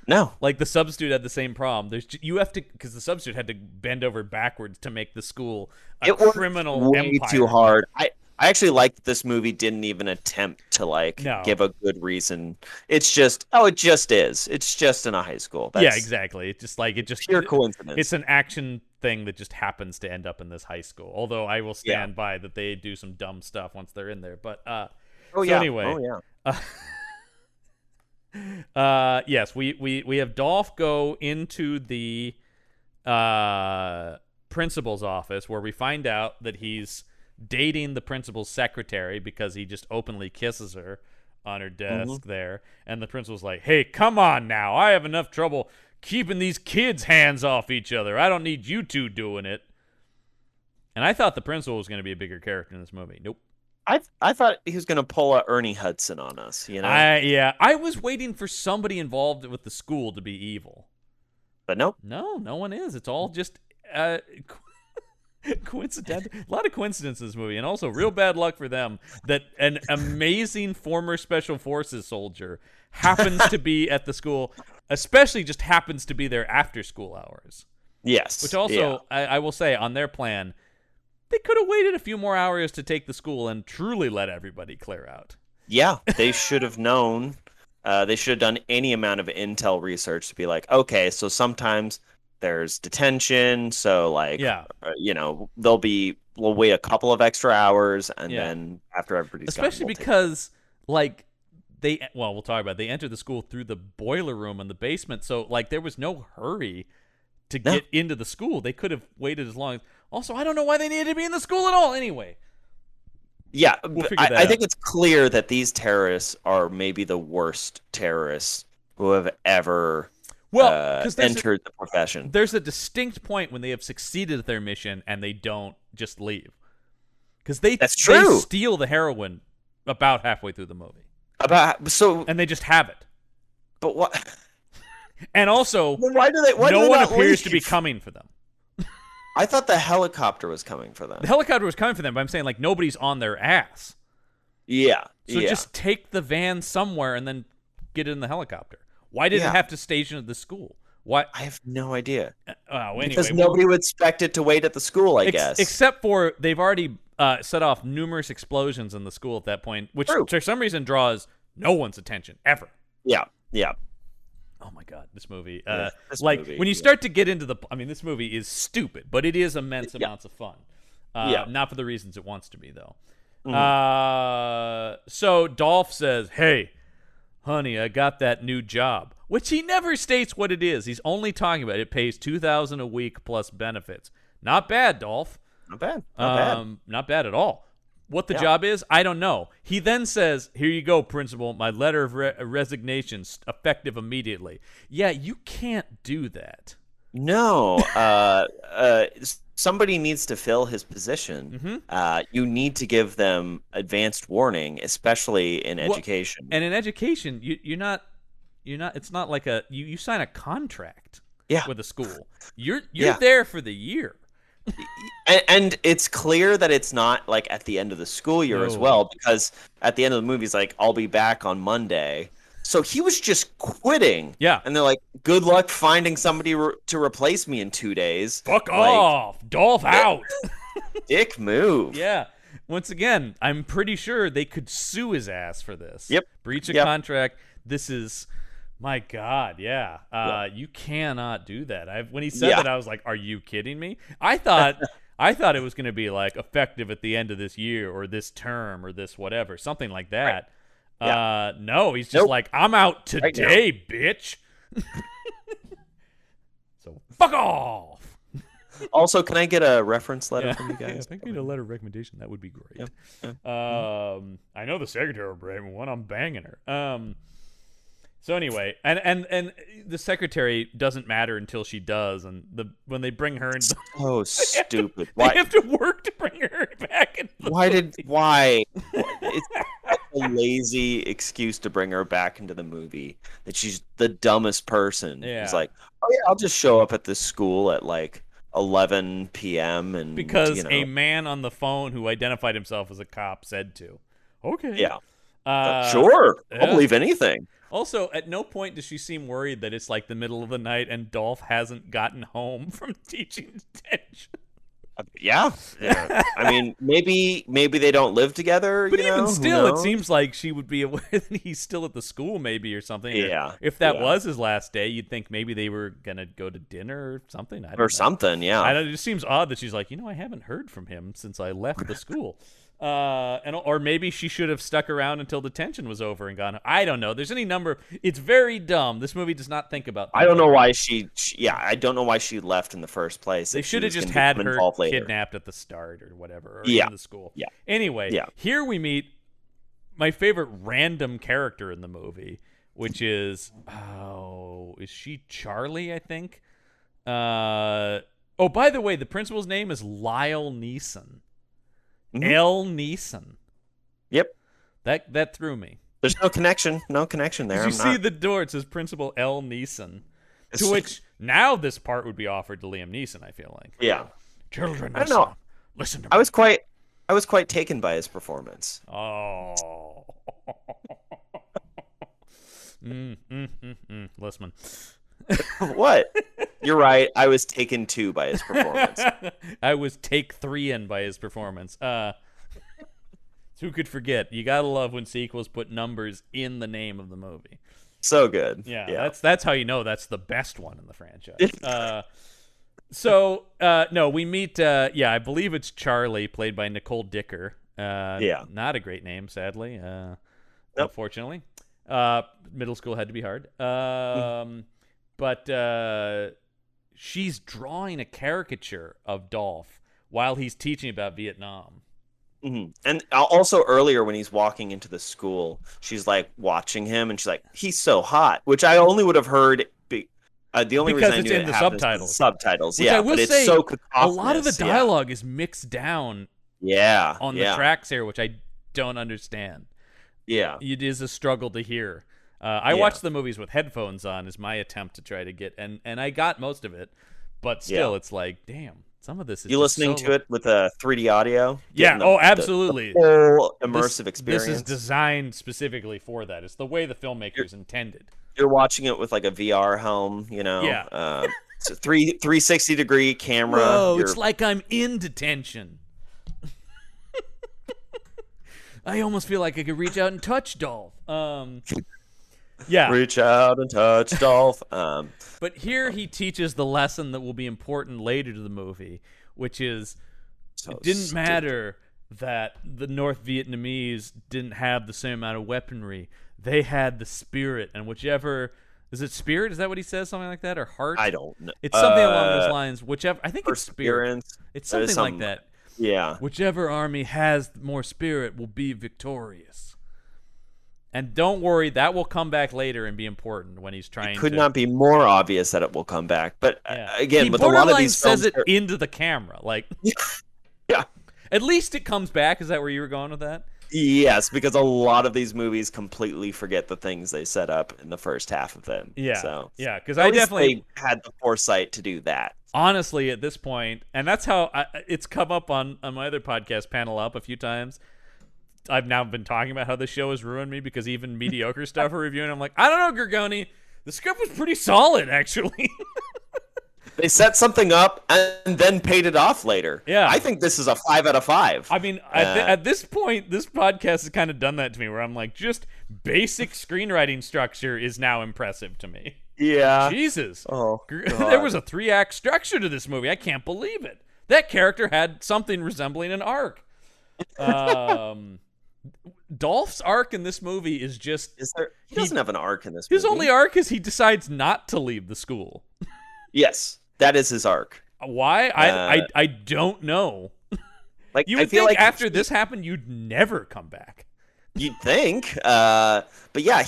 S3: No.
S2: Like the substitute had the same problem. You have to, because the substitute had to bend over backwards to make the school a criminal
S3: way
S2: empire.
S3: too hard. I actually like that this movie didn't even attempt to
S2: No.
S3: give a good reason. It's just it just is. It's just in a high school. That's
S2: Yeah, exactly. It's just
S3: pure coincidence.
S2: It's an action thing that just happens to end up in this high school. Although I will stand by that they do some dumb stuff once they're in there. But anyway, yes, we have Dolph go into the principal's office where we find out that he's dating the principal's secretary because he just openly kisses her on her desk there. And the principal's like, hey, come on now. I have enough trouble keeping these kids' hands off each other. I don't need you two doing it. And I thought the principal was going to be a bigger character in this movie. Nope.
S3: I thought he was going to pull a Ernie Hudson on us, you know?
S2: I was waiting for somebody involved with the school to be evil.
S3: But nope.
S2: No one is. It's all just coincidental. A lot of coincidences in this movie, and also real bad luck for them that an amazing former special forces soldier happens to be at the school, especially just happens to be there after school hours.
S3: Yes.
S2: Which also, I will say, on their plan, they could have waited a few more hours to take the school and truly let everybody clear out.
S3: Yeah, they should have known. They should have done any amount of intel research to be like, okay, so sometimes there's detention, so we'll wait a couple of extra hours, and then after everybody's
S2: especially
S3: gone,
S2: because we'll talk about it. They entered the school through the boiler room in the basement, so there was no hurry to get into the school. They could have waited as long as. Also, I don't know why they needed to be in the school at all. Anyway.
S3: Yeah, I think it's clear that these terrorists are maybe the worst terrorists who have ever entered the profession.
S2: There's a distinct point when they have succeeded at their mission and they don't just leave. Because they steal the heroin about halfway through the movie. And they just have it.
S3: But what?
S2: And also,
S3: why
S2: no one appears to be coming for them.
S3: I thought the helicopter was coming for them.
S2: The helicopter was coming for them, but I'm saying nobody's on their ass.
S3: Yeah.
S2: So just take the van somewhere and then get in the helicopter. Why did it have to station at the school? Why?
S3: I have no idea.
S2: Anyway,
S3: because nobody would expect it to wait at the school, I guess.
S2: Except for they've already set off numerous explosions in the school at that point, which for some reason draws no one's attention ever.
S3: Yeah.
S2: Oh my God, this movie.
S3: Movie,
S2: when you start to get into this movie is stupid, but it is immense amounts of fun. Not for the reasons it wants to be, though. So Dolph says, hey, honey, I got that new job, which he never states what it is. He's only talking about it pays $2,000 a week plus benefits. Not bad, Dolph.
S3: Not bad.
S2: Not bad at all. What the job is, I don't know. He then says, here you go, principal, my letter of resignation, effective immediately. Yeah, you can't do that.
S3: No. Somebody needs to fill his position. You need to give them advanced warning, especially in education.
S2: And in education, you're not. It's not like you sign a contract with a school. You're there for the year.
S3: And it's clear that it's not at the end of the school year as well, because at the end of the movie, he's like, I'll be back on Monday. So he was just quitting.
S2: Yeah.
S3: And they're like, good luck finding somebody to replace me in 2 days.
S2: Fuck off. Dolph out.
S3: Dick move.
S2: Yeah. Once again, I'm pretty sure they could sue his ass for this.
S3: Yep.
S2: Breach of contract. This is... My God, yeah. You cannot do that. When he said that, I was like, "Are you kidding me?" I thought it was going to be effective at the end of this year or this term or this whatever, something like that. Right. No, he's just like, "I'm out today, bitch." So fuck off.
S3: Also, can I get a reference letter from you guys?
S2: If I could get a letter of recommendation, that would be great.
S3: Yeah.
S2: I know the secretary will bring one. I'm banging her. So anyway, and the secretary doesn't matter until she does, and when they bring her in,
S3: so stupid.
S2: They have to work to bring her back.
S3: Why? a lazy excuse to bring her back into the movie. That she's the dumbest person.
S2: Yeah.
S3: It's like, oh yeah, I'll just show up at this school at like 11 p.m. and
S2: Because a man on the phone who identified himself as a cop said to. Okay.
S3: Yeah.
S2: Yeah.
S3: Sure. I'll believe anything.
S2: Also, at no point does she seem worried that it's like the middle of the night and Dolph hasn't gotten home from teaching detention.
S3: Yeah. I mean, maybe they don't live together.
S2: But
S3: you
S2: even
S3: know?
S2: still, it seems like she would be aware that he's still at the school, maybe, or something.
S3: Yeah.
S2: Or if that was his last day, you'd think maybe they were gonna go to dinner or something. I don't know.
S3: Something. Yeah.
S2: It just seems odd that she's like, I haven't heard from him since I left the school. Or maybe she should have stuck around until detention was over and gone. I don't know. There's any number. It's very dumb. This movie does not think about.
S3: I don't know why I don't know why she left in the first place.
S2: They should have just had her kidnapped at the start or whatever, or in the school.
S3: Yeah.
S2: Anyway, here we meet my favorite random character in the movie, which is is she Charlie? I think. Oh, by the way, the principal's name is Lyle Neeson.
S3: Mm-hmm.
S2: L. Neeson.
S3: Yep.
S2: That threw me.
S3: There's no connection. No connection there.
S2: You see the door. It says Principal L. Neeson. To which now this part would be offered to Liam Neeson, I feel like.
S3: Yeah.
S2: Children,
S3: I don't know.
S2: Listen to me.
S3: I was quite taken by his performance.
S2: Oh. Listman.
S3: What? You're right. I was taken too by his performance.
S2: I was take 3 in by his performance. Who could forget? You gotta love when sequels put numbers in the name of the movie.
S3: So good.
S2: Yeah. That's how you know that's the best one in the franchise. No, we meet. I believe it's Charlie, played by Nicole Dicker. Not a great name, sadly. Unfortunately, middle school had to be hard. But she's drawing a caricature of Dolph while he's teaching about Vietnam.
S3: Mm-hmm. And also earlier when he's walking into the school, she's like watching him, and she's like, "He's so hot," which I only would have heard. The only
S2: because
S3: reason I
S2: it's
S3: knew
S2: in
S3: it
S2: the
S3: subtitles. Subtitles,
S2: which
S3: yeah.
S2: I will
S3: but it's
S2: say,
S3: so cacophonous.
S2: a lot of the dialogue is mixed down. On the tracks here, which I don't understand.
S3: Yeah,
S2: it is a struggle to hear. I watched the movies with headphones on is my attempt to try to get, and I got most of it, but still, it's like, damn, some of this is.
S3: You listening to it with a 3D audio?
S2: Yeah. Absolutely.
S3: The whole immersive experience.
S2: This is designed specifically for that. It's the way the filmmakers intended.
S3: You're watching it with like a VR helm, Yeah. It's a 360 degree camera.
S2: Whoa, it's like I'm in detention. I almost feel like I could reach out and touch Dolph. Yeah.
S3: Reach out and touch Dolph.
S2: But here he teaches the lesson that will be important later to the movie, which is it didn't matter that the North Vietnamese didn't have the same amount of weaponry. They had the spirit, and whichever... Is it spirit? Is that what he says? Something like that? Or heart?
S3: I don't know.
S2: It's something along those lines. Whichever... I think it's spirit. It's something like that.
S3: Yeah.
S2: Whichever army has more spirit will be victorious. And don't worry, that will come back later and be important when he's trying to...
S3: It could not be more obvious that it will come back. But again, with a lot of these films...
S2: He says it into the camera. Like,
S3: yeah.
S2: At least it comes back. Is that where you were going with that?
S3: Yes, because a lot of these movies completely forget the things they set up in the first half of them.
S2: Yeah,
S3: so,
S2: yeah, because I definitely
S3: had the foresight to do that.
S2: Honestly, at this point, and that's how it's come up on my other podcast, Panel Up, a few times. I've now been talking about how the show has ruined me because even mediocre stuff we're reviewing, I'm like, I don't know, Gorgoni, the script was pretty solid, actually.
S3: They set something up and then paid it off later.
S2: Yeah.
S3: I think this is a 5 out of 5.
S2: I mean, at this point, this podcast has kind of done that to me where I'm like, just basic screenwriting structure is now impressive to me.
S3: Yeah.
S2: Jesus.
S3: Oh,
S2: there was a 3-act structure to this movie. I can't believe it. That character had something resembling an arc. Dolph's arc in this movie is just...
S3: He doesn't have an arc in this movie.
S2: His only arc is he decides not to leave the school.
S3: Yes. That is his arc.
S2: Why? I don't know.
S3: Like
S2: you would think like after this happened, you'd never come back.
S3: You'd think. But yeah,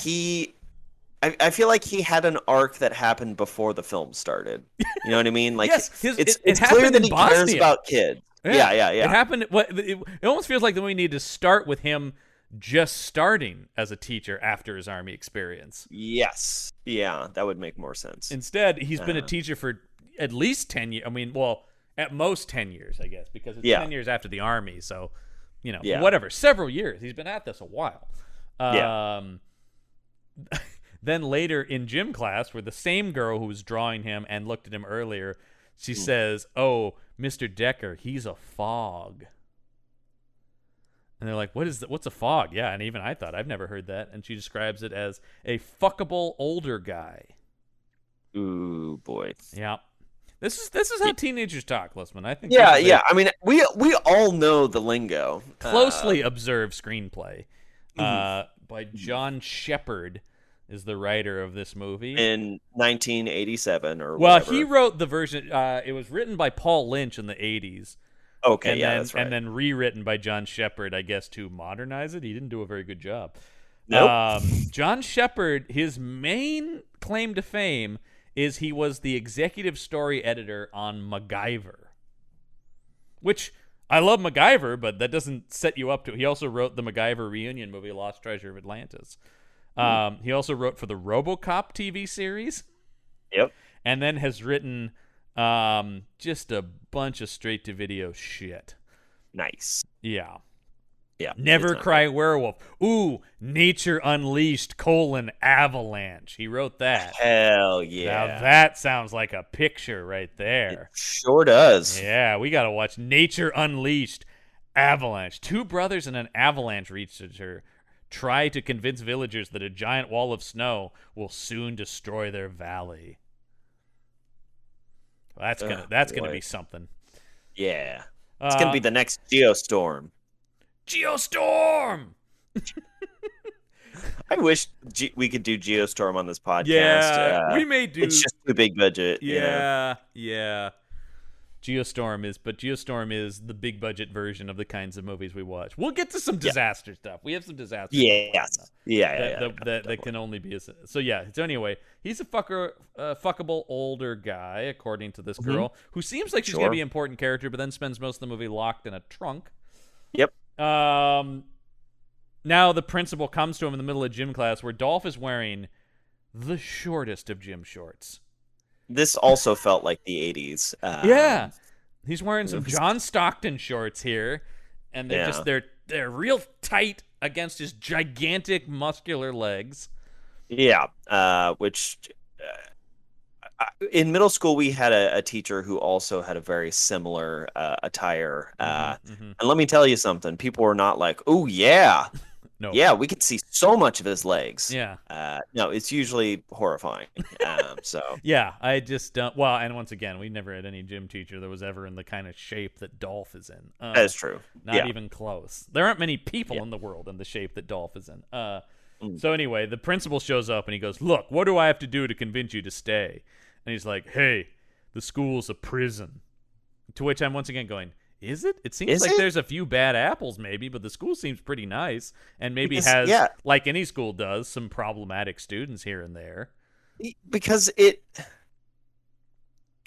S3: I feel like he had an arc that happened before the film started. You know what I mean? Like
S2: yes,
S3: it's clear that he cares about kids. Yeah.
S2: It happened. It almost feels like the movie needed to start with him just starting as a teacher after his Army experience.
S3: Yes. Yeah, that would make more sense.
S2: Instead, he's been a teacher for at least 10 years. I mean, well, at most 10 years, I guess, because it's 10 years after the Army. So, whatever, several years. He's been at this a while. Then later in gym class, where the same girl who was drawing him and looked at him earlier, she says, "Oh, Mr. Decker, he's a fog." And they're like, what's a fog? Yeah, and even I thought, I've never heard that. And she describes it as a fuckable older guy.
S3: Ooh, boy.
S2: Yeah. This is how teenagers talk, Listman. I think.
S3: Yeah. I mean, we all know the lingo.
S2: Closely observed screenplay by John Shepard is the writer of this movie.
S3: In 1987 or
S2: well,
S3: whatever.
S2: he wrote the version. It was written by Paul Lynch in the 80s.
S3: Okay, that's right.
S2: And then rewritten by John Shepard, I guess, to modernize it. He didn't do a very good job.
S3: Nope.
S2: John Shepard, his main claim to fame is he was the executive story editor on MacGyver. Which, I love MacGyver, but that doesn't set you up to... He also wrote the MacGyver reunion movie, Lost Treasure of Atlantis. He also wrote for the RoboCop TV series.
S3: Yep.
S2: And then has written... just a bunch of straight-to-video shit.
S3: Nice.
S2: Yeah.
S3: Yeah.
S2: Never Cry Werewolf. Ooh, Nature Unleashed, Avalanche. He wrote that.
S3: Hell yeah.
S2: Now that sounds like a picture right there.
S3: It sure does.
S2: Yeah, we gotta watch Nature Unleashed, Avalanche. Two brothers and an avalanche researcher try to convince villagers that a giant wall of snow will soon destroy their valley. That's gonna be something.
S3: Yeah, it's gonna be the next Geostorm.
S2: Geostorm.
S3: I wish we could do Geostorm on this podcast.
S2: Yeah, we may do.
S3: It's just too big budget.
S2: Yeah. Geostorm is the big budget version of the kinds of movies we watch. We'll get to some disaster stuff. We have some disaster.
S3: Yes.
S2: That can only be so. Yeah. So anyway, he's a fuckable older guy, according to this girl, who seems like she's gonna be an important character, but then spends most of the movie locked in a trunk.
S3: Yep.
S2: Now the principal comes to him in the middle of gym class, where Dolph is wearing the shortest of gym shorts.
S3: This also felt like the 80s.
S2: Yeah. He's wearing some John Stockton shorts here, and they're they're real tight against his gigantic muscular legs.
S3: Yeah, which in middle school we had a teacher who also had a very similar attire. And let me tell you something. People were not like, "Oh yeah."
S2: No.
S3: Yeah, we could see so much of his legs.
S2: Yeah.
S3: No, it's usually horrifying. So.
S2: Yeah, I just don't. Well, and once again, we never had any gym teacher that was ever in the kind of shape that Dolph is in.
S3: That is true.
S2: Not even close. There aren't many people in the world in the shape that Dolph is in. So anyway, the principal shows up and he goes, "Look, what do I have to do to convince you to stay?" And he's like, "Hey, the school's a prison." To which I'm once again going, is it? It seems like there's a few bad apples, maybe, but the school seems pretty nice, and maybe has, like any school does, some problematic students here and there.
S3: Because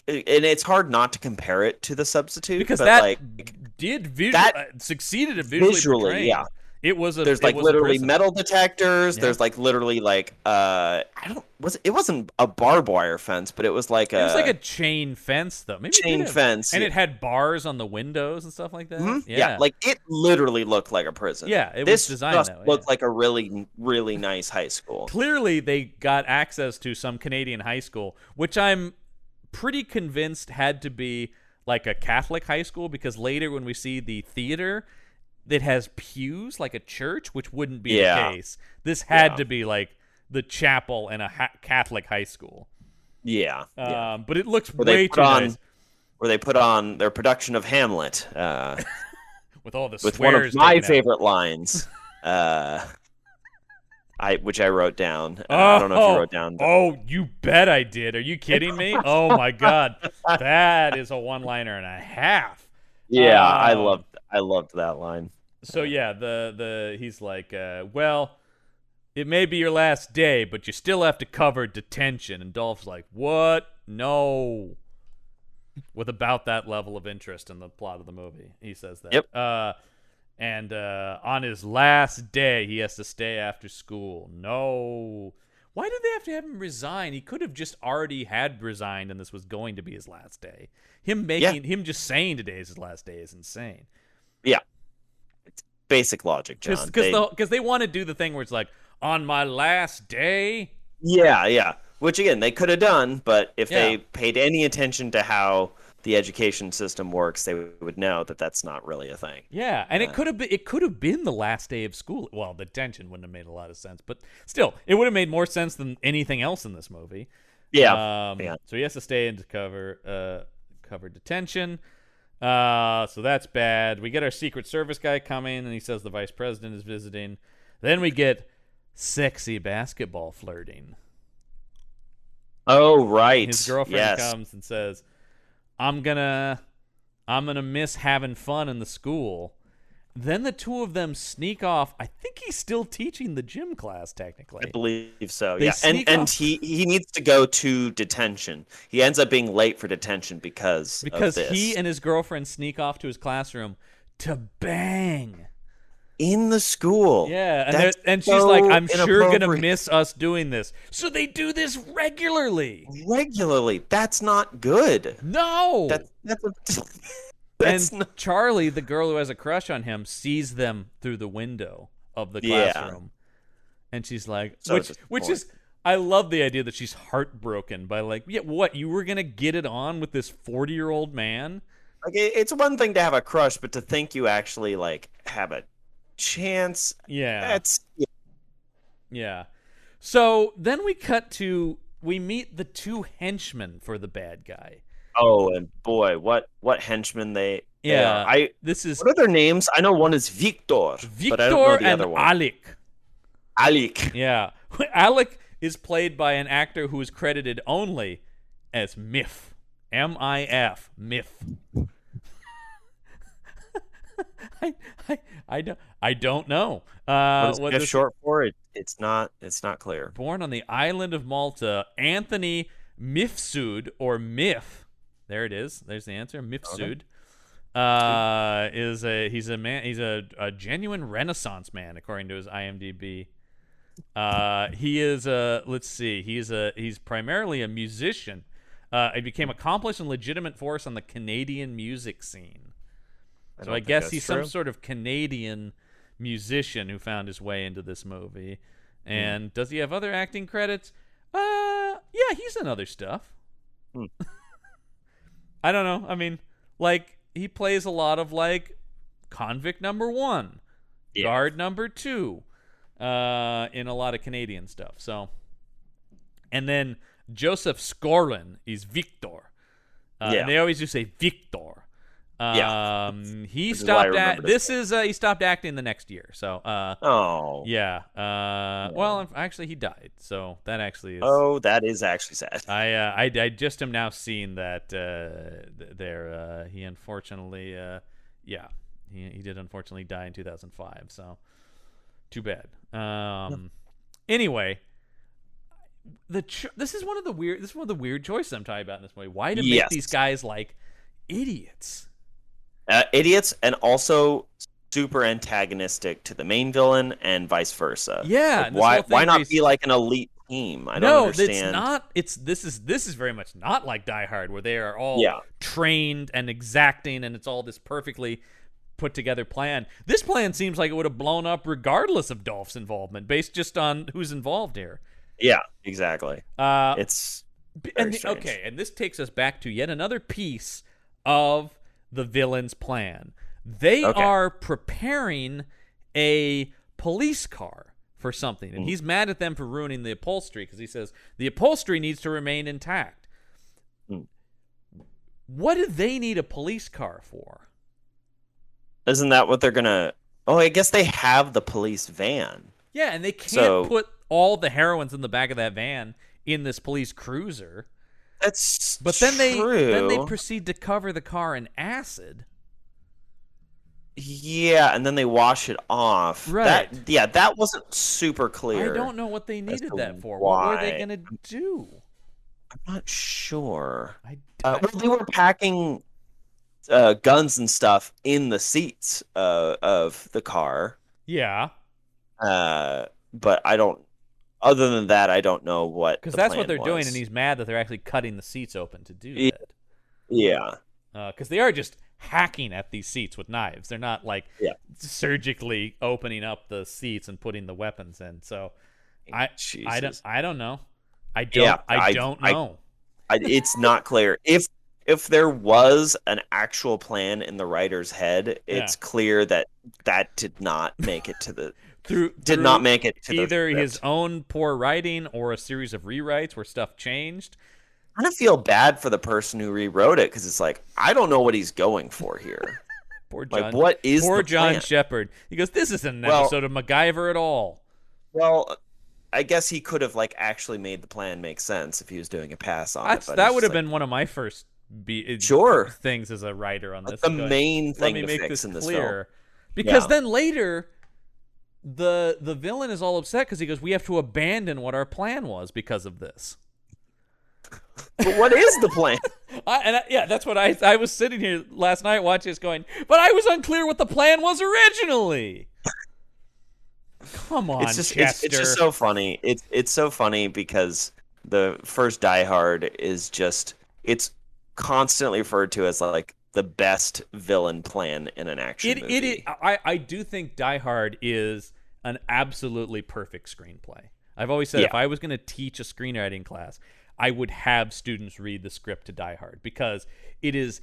S3: it's hard not to compare it to The Substitute,
S2: because succeeded at visually portraying.
S3: Yeah. There's literally metal detectors. Yeah. There's literally it wasn't a barbed wire fence, but it was like a
S2: chain fence though. Maybe
S3: chain fence.
S2: And it had bars on the windows and stuff like that.
S3: Mm-hmm. Yeah, it literally looked like a prison.
S2: Yeah, it was designed that way.
S3: Looked like a really, really nice high school.
S2: Clearly they got access to some Canadian high school, which I'm pretty convinced had to be like a Catholic high school, because later when we see the theater, that has pews like a church, which wouldn't be the case. This had to be like the chapel in a Catholic high school.
S3: Yeah.
S2: But it looks way too nice.
S3: Where they put on their production of Hamlet.
S2: with all the swears.
S3: With one of my favorite lines. Which I wrote down. I don't know if you wrote down.
S2: Oh, you bet I did. Are you kidding me? Oh my God. That is a one-liner and a half.
S3: Yeah, I loved that line.
S2: So yeah, he's like, well, it may be your last day, but you still have to cover detention. And Dolph's like, what? No. With about that level of interest in the plot of the movie, he says that.
S3: Yep.
S2: And on his last day, he has to stay after school. No. Why did they have to have him resign? He could have just already had resigned, and this was going to be his last day. Him just saying today is his last day is insane.
S3: Yeah. It's basic logic, John.
S2: Because they want to do the thing where it's like, on my last day?
S3: Yeah. Which, again, they could have done, but if they paid any attention to how the education system works, they would know that that's not really a thing.
S2: Yeah, and it could have been the last day of school. Well, the detention wouldn't have made a lot of sense, but still, it would have made more sense than anything else in this movie.
S3: Yeah.
S2: So he has to stay and cover detention. So that's bad. We get our Secret Service guy coming, and he says the vice president is visiting. Then we get sexy basketball flirting.
S3: Oh, right.
S2: His girlfriend comes and says, I'm gonna miss having fun in the school. Then the two of them sneak off. I think he's still teaching the gym class, technically.
S3: I believe so.
S2: They
S3: And he needs to go to detention. He ends up being late for detention because of this.
S2: He and his girlfriend sneak off to his classroom to bang.
S3: In the school.
S2: Yeah, and she's like, I'm sure gonna miss us doing this. So they do this regularly.
S3: That's not good.
S2: No.
S3: That's
S2: and Charlie, the girl who has a crush on him, sees them through the window of the classroom. And she's like, which is, I love the idea that she's heartbroken by like, yeah, what, you were going to get it on with this 40-year-old man?
S3: Like, it's one thing to have a crush, but to think you actually like have a chance.
S2: Yeah. Yeah. So then we meet the two henchmen for the bad guy.
S3: Oh, and boy, what henchmen they are.
S2: What
S3: are their names? I know one is Victor, but I don't know the
S2: and
S3: other one.
S2: Alec. Yeah. Alec is played by an actor who is credited only as Miff. M-I-F. Miff. I don't know.
S3: What is Miff short for? It's not clear.
S2: Born on the island of Malta, Anthony Mifsud, or Miff. There it is. There's the answer. Mifsud. He's a genuine Renaissance man, according to his IMDb. He is he's primarily a musician. He became accomplished and legitimate force on the Canadian music scene. So I guess he's some sort of Canadian musician who found his way into this movie. And does he have other acting credits? Yeah, he's in other stuff. I don't know. I mean, like, he plays a lot of, like, convict number 1, guard number 2, in a lot of Canadian stuff. So, and then Joseph Skorlin is Victor. And they always just say Victor. He stopped he stopped acting the next year. So well, actually he died. So that actually is
S3: that is actually sad.
S2: I just am now seeing that he unfortunately he did unfortunately die in 2005. So too bad. Anyway, this is one of the weird choices I'm talking about in this movie. Why to make these guys like idiots?
S3: Idiots, and also super antagonistic to the main villain, and vice versa.
S2: Yeah,
S3: like, why not be like an elite team? I don't understand.
S2: No, it's not. This is very much not like Die Hard, where they are all trained and exacting, and it's all this perfectly put together plan. This plan seems like it would have blown up regardless of Dolph's involvement, based just on who's involved here.
S3: Yeah, exactly. It's very strange.
S2: Okay, and this takes us back to yet another piece of the villain's plan. They are preparing a police car for something, and he's mad at them for ruining the upholstery because he says the upholstery needs to remain intact. What do they need a police car for?
S3: Isn't that what they're gonna... Oh, I guess they have the police van.
S2: Yeah, and they can't put all the heroines in the back of that van in this police cruiser.
S3: But then
S2: they proceed to cover the car in acid.
S3: Yeah, and then they wash it off.
S2: Right.
S3: That wasn't super clear.
S2: I don't know what they needed that for. What were they going to do?
S3: I'm not sure. Well, they were packing guns and stuff in the seats of the car.
S2: Yeah.
S3: But I don't. Other than that, I don't know what.
S2: Because
S3: the
S2: that's what
S3: plan
S2: they're doing,
S3: was.
S2: and he's mad that they're actually cutting the seats open to do
S3: Yeah.
S2: that.
S3: Yeah.
S2: Because they are just hacking at these seats with knives. They're not like
S3: Yeah.
S2: surgically opening up the seats and putting the weapons in. So I
S3: Jesus.
S2: don't know. I don't
S3: I-
S2: know.
S3: It's not clear if there was an actual plan in the writer's head. It's clear that did not make it to the
S2: Through
S3: not make it to
S2: either
S3: the
S2: his
S3: script.
S2: own poor writing or a series of rewrites where stuff changed.
S3: I kind of feel bad for the person who rewrote it because it's like I don't know what he's going for here.
S2: Poor John.
S3: Like, what is
S2: poor
S3: the
S2: John
S3: plan?
S2: Shepard? He goes, "This isn't an
S3: Well-
S2: episode of MacGyver at all."
S3: Well, I guess he could have like actually made the plan make sense if he was doing a pass on it. But
S2: That
S3: it's
S2: would have
S3: like,
S2: been one of my first
S3: Sure.
S2: things as a writer on this.
S3: the
S2: Going,
S3: main
S2: Let
S3: thing
S2: me
S3: to
S2: make
S3: fix
S2: this
S3: in this
S2: clear,
S3: film.
S2: because
S3: Yeah.
S2: then later, the villain is all upset because he goes, "We have to abandon what our plan was because of this."
S3: But what is the plan?
S2: That's what I was sitting here last night watching this going, but I was unclear what the plan was originally. Come on,
S3: It's just
S2: Chester.
S3: it's just so funny. It's so funny because the first Die Hard is just it's constantly referred to as like the best villain plan in an action movie.
S2: I do think Die Hard is an absolutely perfect screenplay. I've always said if I was going to teach a screenwriting class, I would have students read the script to Die Hard because it is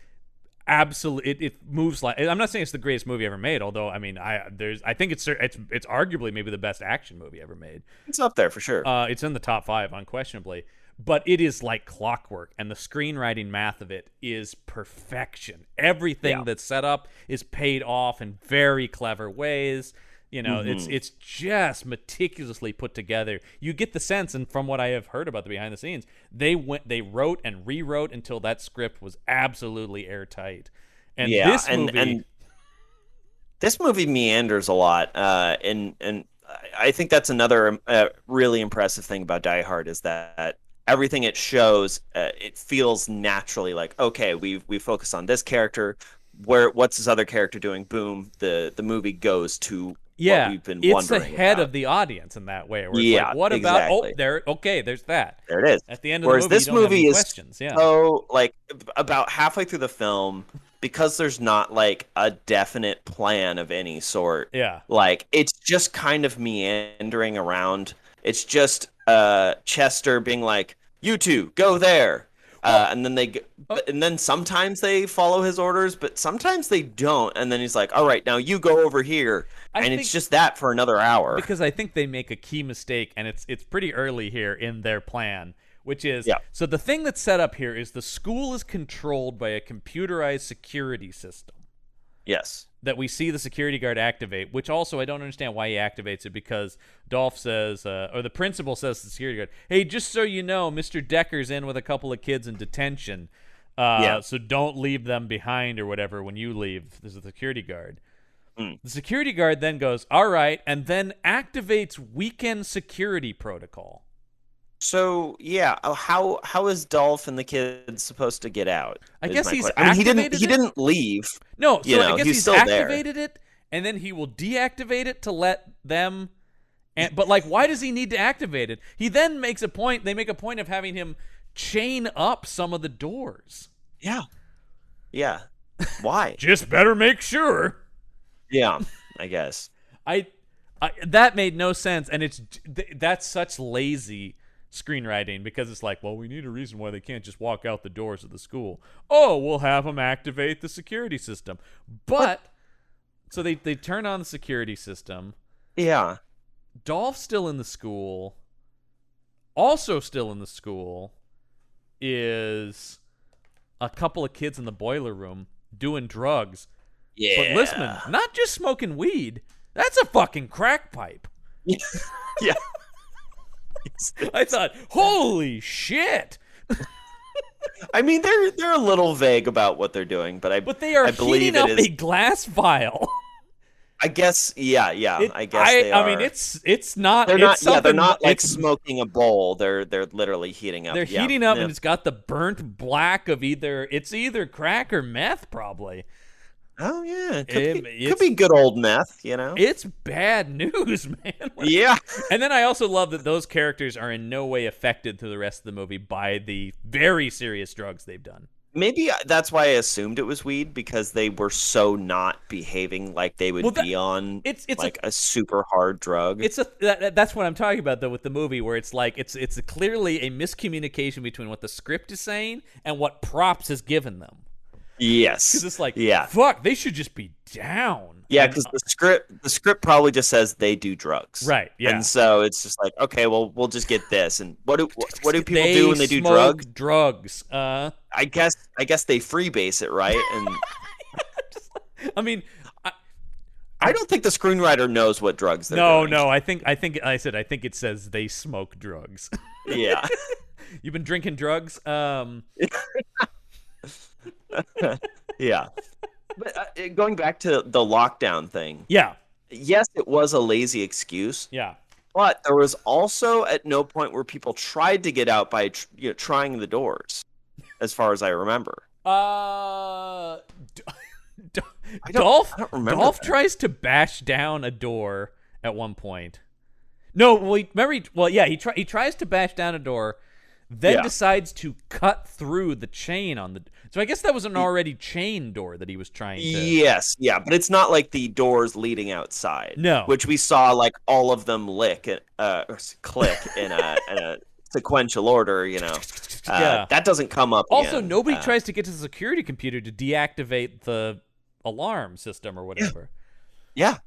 S2: absolutely it moves like. I'm not saying it's the greatest movie ever made, although I mean I think it's arguably maybe the best action movie ever made.
S3: It's up there for sure.
S2: It's in the top 5 unquestionably, but it is like clockwork, and the screenwriting math of it is perfection. Everything that's set up is paid off in very clever ways. You know, it's just meticulously put together. You get the sense, and from what I have heard about the behind the scenes, they wrote and rewrote until that script was absolutely airtight. And
S3: this movie meanders a lot, and I think that's another really impressive thing about Die Hard is that everything it shows, it feels naturally like, okay, we focus on this character. What's this other character doing? Boom, the movie goes to what we've been wondering.
S2: It's ahead
S3: about.
S2: of the audience in that way. Where it's like, what
S3: exactly.
S2: about? There's that.
S3: There it is.
S2: At the end of
S3: Whereas
S2: the movie,
S3: this
S2: you don't
S3: movie
S2: have any
S3: is
S2: questions. Yeah.
S3: so like about halfway through the film, because there's not like a definite plan of any sort.
S2: Yeah.
S3: Like it's just kind of meandering around. It's just Chester being like, "You two go there." And then sometimes they follow his orders, but sometimes they don't. And then he's like, "All right, now you go over here," it's just that for another hour.
S2: Because I think they make a key mistake, and it's pretty early here in their plan, which is so the thing that's set up here is the school is controlled by a computerized security system.
S3: Yes.
S2: That we see the security guard activate, which also I don't understand why he activates it, because Dolph says, or the principal says to the security guard, "Hey, just so you know, Mr. Decker's in with a couple of kids in detention, so don't leave them behind or whatever when you leave." This is the security guard. The security guard then goes, "All right," and then activates weekend security protocol.
S3: So how is Dolph and the kids supposed to get out?
S2: I guess he's
S3: activated.
S2: activated
S3: He didn't leave.
S2: No, so I guess
S3: he's
S2: he's
S3: still
S2: activated it, and then he will deactivate it to let them. But like, why does he need to activate it? He then makes a point. They make a point of having him chain up some of the doors.
S3: Yeah. Why?
S2: Just better make sure.
S3: Yeah, I guess.
S2: I that made no sense, and that's such lazy screenwriting, because it's like, well, we need a reason why they can't just walk out the doors of the school. Oh, we'll have them activate the security system. But so they turn on the security system.
S3: Yeah.
S2: Dolph's still in the school. Also still in the school is a couple of kids in the boiler room doing drugs.
S3: Yeah.
S2: But listen, not just smoking weed. That's a fucking crack pipe.
S3: Yeah.
S2: I thought, holy shit.
S3: I mean, they're a little vague about what they're doing, but
S2: they are
S3: I believe
S2: heating up
S3: it is.
S2: a glass vial.
S3: I guess, yeah. I guess they
S2: I
S3: are.
S2: mean, it's not.
S3: They're
S2: it's
S3: not. Yeah, they're
S2: something-
S3: not like
S2: it's-
S3: smoking a bowl. They're literally heating up.
S2: They're
S3: Yeah,
S2: heating up,
S3: yeah.
S2: and it's got the burnt black of either crack or meth, probably.
S3: Oh yeah,
S2: It's-
S3: could be good old meth. You know.
S2: It's bad news, man.
S3: Yeah.
S2: And then I also love that those characters are in no way affected through the rest of the movie by the very serious drugs they've done.
S3: Maybe that's why I assumed it was weed, because they were so not behaving like they would be on
S2: it's
S3: like a super hard drug.
S2: That's what I'm talking about though with the movie, where it's like it's clearly a miscommunication between what the script is saying and what props has given them.
S3: Yes.
S2: Because it's like,
S3: yeah,
S2: fuck, they should just be down.
S3: yeah, because the script probably just says they do drugs,
S2: Right? Yeah.
S3: and so it's just like, okay, well, we'll just get this. And what do people
S2: They
S3: do when they do
S2: smoke
S3: drugs?
S2: Drugs.
S3: I guess they freebase it, right? And
S2: I mean,
S3: I don't think the screenwriter knows what drugs they're doing.
S2: no. I think I think it says they smoke drugs.
S3: Yeah.
S2: You've been drinking drugs.
S3: Yeah. But going back to the lockdown thing,
S2: Yeah.
S3: yes, it was a lazy excuse,
S2: Yeah.
S3: but there was also at no point where people tried to get out by trying the doors, as far as I remember.
S2: Dolph
S3: I don't remember
S2: Dolph
S3: that.
S2: tries to bash down a door at one point. No, well, he tries to bash down a door, then
S3: Yeah.
S2: decides to cut through the chain on the. So I guess that was an already chain door that he was trying to.
S3: Yes, yeah, but it's not like the doors leading outside.
S2: No.
S3: Which we saw like all of them click in a sequential order, you know.
S2: Yeah.
S3: That doesn't come up
S2: Also,
S3: again.
S2: nobody tries to get to the security computer to deactivate the alarm system or whatever.
S3: Yeah.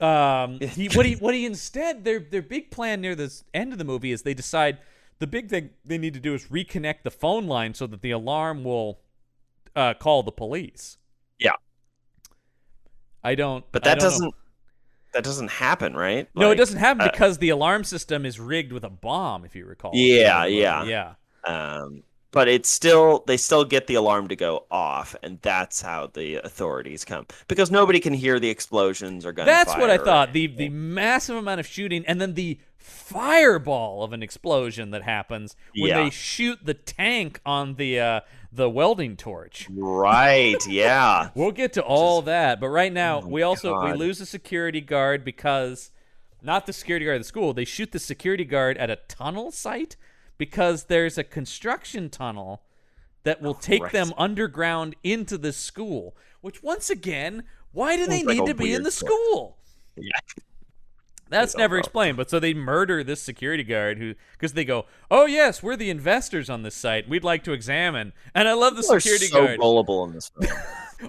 S2: What he instead their big plan near the end of the movie is they decide the big thing they need to do is reconnect the phone line so that the alarm will call the police.
S3: Yeah.
S2: I don't.
S3: But
S2: I
S3: that
S2: don't know.
S3: doesn't happen, right?
S2: No, it
S3: Like,
S2: doesn't happen because the alarm system is rigged with a bomb. If you recall.
S3: Yeah,
S2: Yeah.
S3: but they still get the alarm to go off, and that's how the authorities come, because nobody can hear the explosions or gunfire.
S2: That's what I
S3: or
S2: thought.
S3: anything.
S2: The massive amount of shooting, and then the fireball of an explosion that happens when
S3: Yeah.
S2: they shoot the tank on the welding torch.
S3: Right, yeah.
S2: We'll get to all that, but right now
S3: Oh,
S2: we
S3: God.
S2: lose a security guard because not the security guard of the school. They shoot the security guard at a tunnel site because there's a construction tunnel that will take
S3: Christ.
S2: them underground into the school. Which once again, why do they
S3: Sounds like
S2: need
S3: a
S2: to be in
S3: weird
S2: the
S3: story.
S2: school?
S3: Yeah.
S2: That's
S3: I don't
S2: never
S3: know.
S2: explained. But so they murder this security guard because they go, "Oh yes, we're the investors on this site. We'd like to examine." And I love the
S3: People are
S2: security
S3: so
S2: guard.
S3: gullible in this film.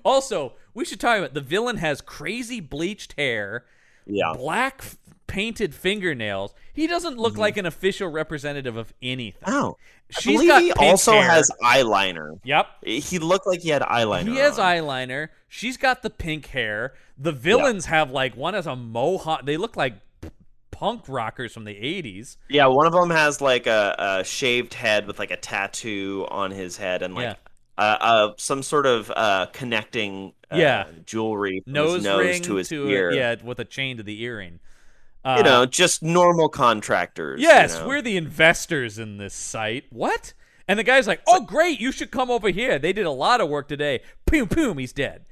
S2: Also, we should talk about the villain has crazy bleached hair,
S3: Yeah.
S2: black painted fingernails. He doesn't look like an official representative of anything.
S3: Oh. I
S2: She's
S3: believe
S2: got
S3: he
S2: pink
S3: also
S2: hair.
S3: has eyeliner.
S2: Yep.
S3: He looked like he had eyeliner.
S2: He has
S3: on.
S2: eyeliner. She's got the pink hair. The villains have like one has a mohawk. They look like punk rockers from the 80s.
S3: Yeah, one of them has like a shaved head with like a tattoo on his head and like some sort of connecting jewelry from
S2: Nose
S3: his nose
S2: ring
S3: to his ear.
S2: with a chain to the earring.
S3: Just normal contractors.
S2: Yes,
S3: you know?
S2: we're the investors in this site. What? And the guy's like, "Oh, great! You should come over here. They did a lot of work today." Boom, boom, he's dead.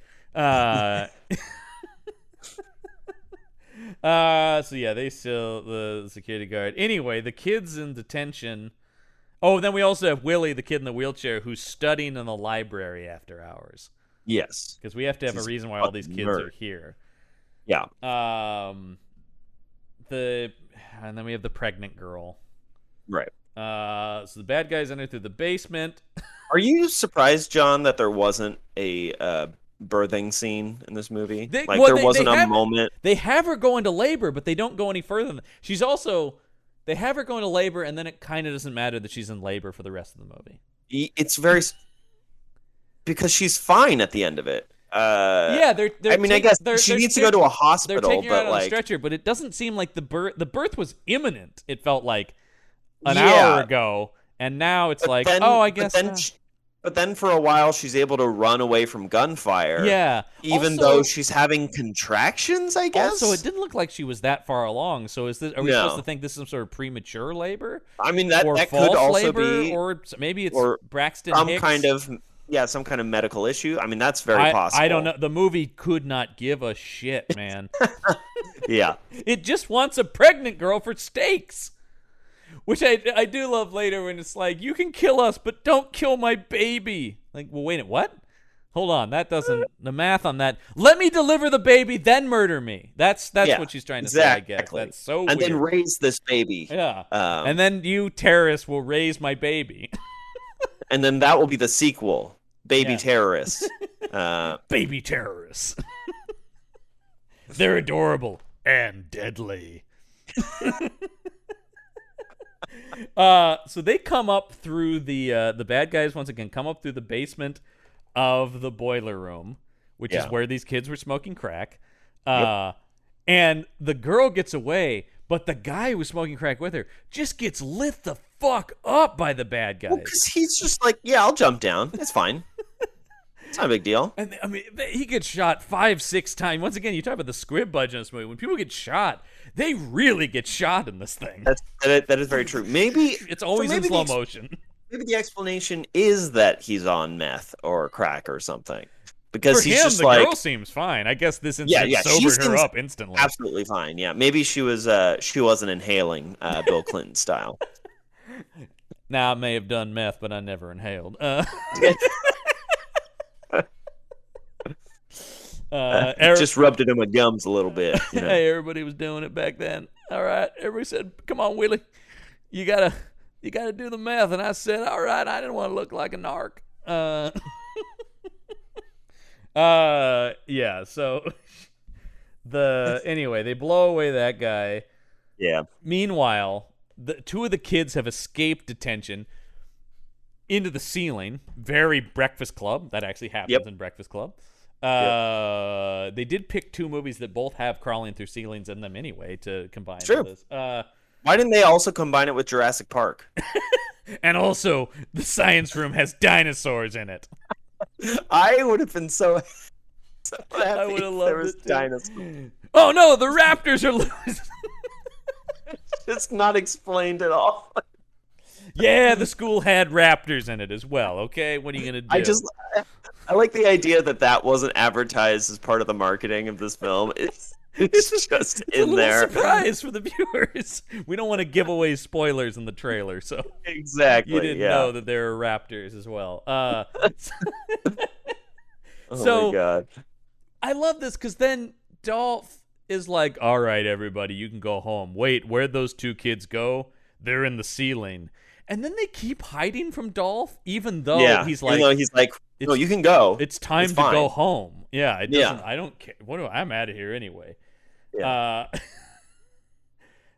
S2: So yeah, they still the security guard. Anyway, the kid's in detention. Oh, then we also have Willie, the kid in the wheelchair, who's studying in the library after hours.
S3: Yes.
S2: Because we have to have a
S3: He's
S2: reason why all these kids
S3: nerd.
S2: are here.
S3: Yeah.
S2: And then we have the pregnant girl.
S3: Right.
S2: So the bad guys enter through the basement.
S3: Are you surprised, John, that there wasn't a birthing scene in this movie? There wasn't a moment.
S2: They have her go into labor, but they don't go any further. She's also. They have her go into labor, and then it kind of doesn't matter that she's in labor for the rest of the movie.
S3: It's very because she's fine at the end of it.
S2: Yeah,
S3: I guess she needs to go to a hospital,
S2: they're taking her out
S3: but
S2: on a
S3: like
S2: stretcher, but it doesn't seem like the birth was imminent. It felt like an
S3: Yeah.
S2: hour ago, and now it's
S3: But
S2: like,
S3: then-
S2: oh, I
S3: but
S2: guess.
S3: then But then for a while, she's able to run away from gunfire.
S2: Yeah.
S3: Even
S2: Also-
S3: though she's having contractions, I guess.
S2: Also, it didn't look like she was that far along. So are we
S3: No.
S2: supposed to think this is some sort of premature labor?
S3: I mean, that
S2: Or
S3: could
S2: false
S3: also
S2: labor?
S3: be
S2: Or maybe it's
S3: or
S2: Braxton
S3: some
S2: Hicks?
S3: kind of some kind of medical issue. I mean, that's very possible.
S2: I don't know. The movie could not give a shit, man.
S3: Yeah.
S2: It just wants a pregnant girl for steaks. Which I do love later when it's like, you can kill us, but don't kill my baby. Like, well, wait, what? Hold on, that doesn't, the math on that. Let me deliver the baby, then murder me. That's
S3: Yeah,
S2: what she's trying to say, I guess.
S3: exactly.
S2: That's so
S3: And
S2: weird.
S3: then raise this baby.
S2: Yeah.
S3: Um,
S2: And then you terrorists will raise my baby.
S3: And then that will be the sequel, Baby
S2: Yeah.
S3: Terrorists.
S2: Baby terrorists. They're adorable and deadly. So they come up through the bad guys once again come up through the basement of the boiler room, which is
S3: Yeah.
S2: where these kids were smoking crack. And the girl gets away, but the guy who was smoking crack with her just gets lit the fuck up by the bad guys.
S3: Because he's just like, yeah, I'll jump down. It's fine. It's not a big deal.
S2: And I mean, he gets shot 5-6 times. Once again, you talk about the squib budget in this movie. When people get shot, they really get shot in this thing.
S3: That is very true. Maybe
S2: It's always
S3: so
S2: in
S3: maybe
S2: slow
S3: the
S2: motion.
S3: Maybe the explanation is that he's on meth or crack or something. Because
S2: For
S3: he's
S2: him,
S3: just
S2: the
S3: like
S2: girl seems fine. I guess this
S3: Yeah,
S2: incident
S3: yeah, she
S2: sobered her
S3: seems
S2: up instantly.
S3: absolutely fine. Yeah, maybe she wasn't inhaling Bill Clinton style.
S2: Now, I may have done meth, but I never inhaled.
S3: Just rubbed it in my gums a little bit. You know?
S2: Hey, everybody was doing it back then. All right, everybody said, "Come on, Willie, you gotta do the meth." And I said, "All right." I didn't want to look like a narc. Yeah. So anyway, they blow away that guy.
S3: Yeah.
S2: Meanwhile, the two of the kids have escaped detention into the ceiling. Very Breakfast Club. That actually happens in Breakfast Club. They did pick two movies that both have crawling through ceilings in them anyway to combine
S3: True.
S2: with this.
S3: Why didn't they also combine it with Jurassic Park?
S2: And also, the science room has dinosaurs in it.
S3: I would have been so happy
S2: I would have
S3: if there
S2: loved
S3: was
S2: it too.
S3: dinosaurs.
S2: Oh no, the raptors are loose.
S3: It's not explained at all.
S2: Yeah, the school had raptors in it as well. Okay, what are you gonna do?
S3: I like the idea that wasn't advertised as part of the marketing of this film. It's just
S2: It's
S3: in
S2: a
S3: there.
S2: little surprise for the viewers. We don't want to give away spoilers in the trailer, so
S3: Exactly.
S2: you didn't
S3: yeah.
S2: know that there are raptors as well.
S3: Oh
S2: so-
S3: my god.
S2: I love this because then Dolph is like, "All right, everybody, you can go home. Wait, where'd those two kids go? They're in the ceiling." And then they keep hiding from Dolph, even though he's like,
S3: no,
S2: it's-
S3: you can go.
S2: "It's time
S3: It's
S2: to go
S3: fine."
S2: home." Yeah, it
S3: Yeah.
S2: doesn't. I don't care. I'm out of here anyway.
S3: Yeah.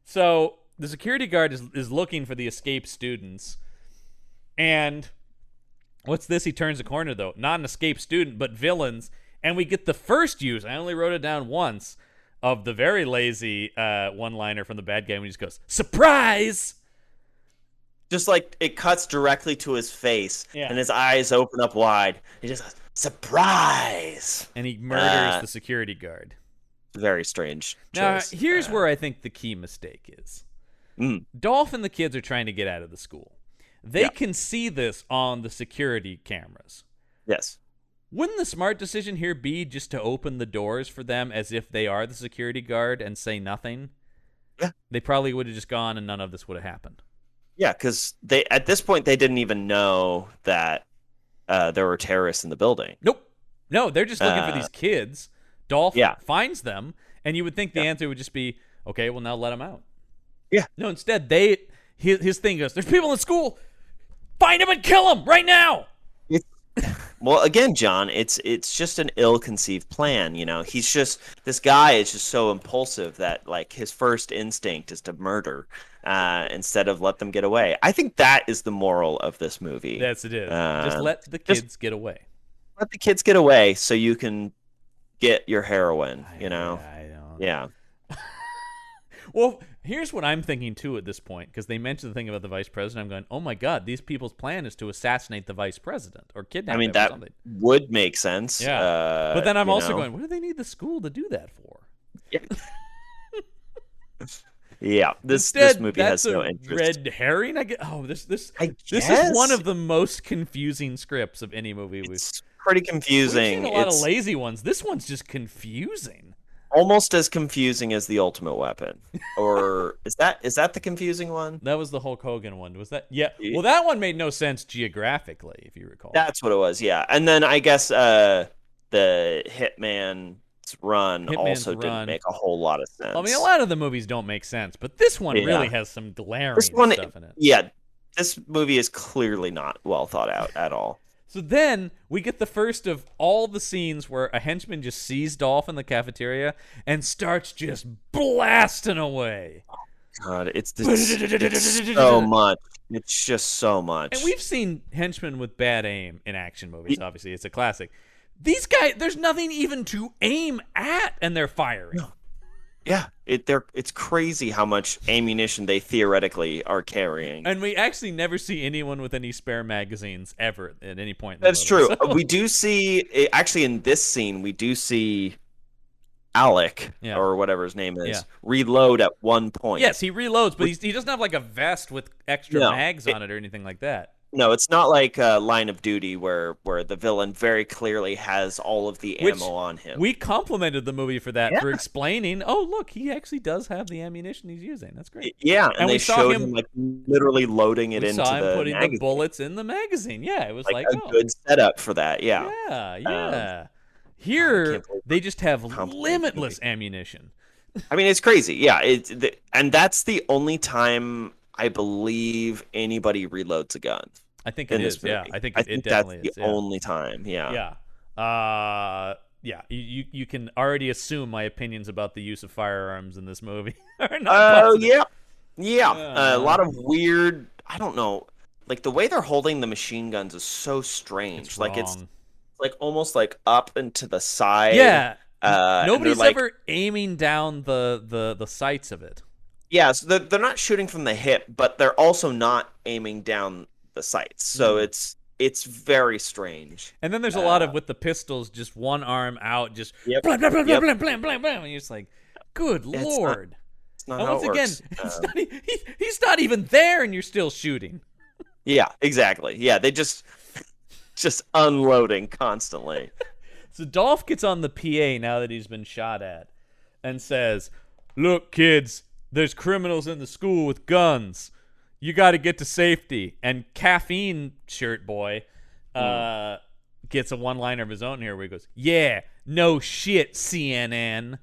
S2: So the security guard is looking for the escaped students, and what's this? He turns the corner though. Not an escaped student, but villains, and we get the first use. I only wrote it down once of the very lazy one-liner from the bad guy when he just goes, "Surprise!"
S3: Just like it cuts directly to his face,
S2: Yeah.
S3: and his eyes open up wide. He just goes, surprise!
S2: And he murders the security guard.
S3: Very strange
S2: Now,
S3: choice.
S2: here's where I think the key mistake is. Dolph and the kids are trying to get out of the school. They can see this on the security cameras.
S3: Yes.
S2: Wouldn't the smart decision here be just to open the doors for them as if they are the security guard and say nothing?
S3: Yeah.
S2: They probably would have just gone and none of this would have happened.
S3: Yeah, because at this point they didn't even know that there were terrorists in the building.
S2: Nope. No, they're just looking for these kids. Dolph finds them, and you would think the answer would just be, okay, well, now let them out.
S3: Yeah.
S2: No, instead, his thing goes, there's people in school. Find them and kill them right now.
S3: Well, again, John, it's just an ill-conceived plan. You know, this guy is just so impulsive that like his first instinct is to murder instead of let them get away. I think that is the moral of this movie.
S2: That's it. Just let the kids get away.
S3: Let the kids get away so you can get your heroin. You know.
S2: I don't.
S3: Yeah.
S2: Well, Here's what I'm thinking, too, at this point, because they mentioned the thing about the vice president. I'm going, oh, my God, these people's plan is to assassinate the vice president or kidnap
S3: I mean,
S2: him or
S3: that
S2: something.
S3: would make sense.
S2: Yeah. But then I'm also
S3: know.
S2: going, what do they need the school to do that for?
S3: Yeah, this
S2: Instead,
S3: movie has
S2: that's
S3: no
S2: a
S3: interest.
S2: red herring. This
S3: I
S2: is
S3: guess
S2: one of the most confusing scripts of any movie
S3: it's pretty
S2: we've
S3: confusing.
S2: seen. A lot
S3: It's
S2: of lazy ones. This one's just confusing.
S3: almost as confusing as the Ultimate Weapon, or is that the confusing one?
S2: That was the Hulk Hogan one. Was that? Yeah. Well, that one made no sense geographically, if you recall.
S3: That's what it was. Yeah, and then I guess the Hitman's Run also didn't make a whole lot of sense.
S2: I mean, a lot of the movies don't make sense, but this one really has some glaring stuff in it.
S3: Yeah, this movie is clearly not well thought out at all.
S2: So then we get the first of all the scenes where a henchman just sees Dolph in the cafeteria and starts just blasting away.
S3: God, it's so much. It's just so much.
S2: And we've seen henchmen with bad aim in action movies, obviously. It's a classic. These guys, there's nothing even to aim at, and they're firing.
S3: No. Yeah, it's crazy how much ammunition they theoretically are carrying.
S2: And we actually never see anyone with any spare magazines ever at any point.
S3: That's true. So. We do see, actually in this scene, we do see Alec, or whatever his name is, reload at one point.
S2: Yes, he reloads, but he doesn't have like a vest with extra mags on it or anything like that.
S3: No, it's not like Line of Duty where the villain very clearly has all of the ammo on him.
S2: We complimented the movie for that, for explaining, oh, look, he actually does have the ammunition he's using. That's great.
S3: Yeah, and they showed him like literally loading it into the magazine. We saw him putting
S2: the bullets in the magazine. Yeah, it was like
S3: a good setup for that, yeah.
S2: Yeah. Here, they just have limitless ammunition.
S3: I mean, it's crazy. Yeah, and that's the only time I believe anybody reloads a gun.
S2: I think it is. Yeah, I think it definitely
S3: that's the only time. Yeah.
S2: Yeah. You can already assume my opinions about the use of firearms in this movie are not positive.
S3: Yeah. A lot of weird. I don't know. Like the way they're holding the machine guns is so strange.
S2: It's
S3: like it's like almost like up and to the side.
S2: Yeah. Nobody's ever aiming down the sights of it.
S3: Yeah, so they're not shooting from the hip, but they're also not aiming down the sights. So it's very strange.
S2: And then there's a lot of with the pistols, just one arm out, just blam, blam, blam, blam, blam, blam, blam, blam, and you're just like, good Lord.
S3: It's not how it works.
S2: He's not even there, and you're still shooting.
S3: Yeah, exactly. Yeah, they just unloading constantly.
S2: So Dolph gets on the PA now that he's been shot at and says, look, kids, there's criminals in the school with guns. You got to get to safety. And Caffeine Shirt Boy gets a one-liner of his own here where he goes, yeah, no shit, CNN.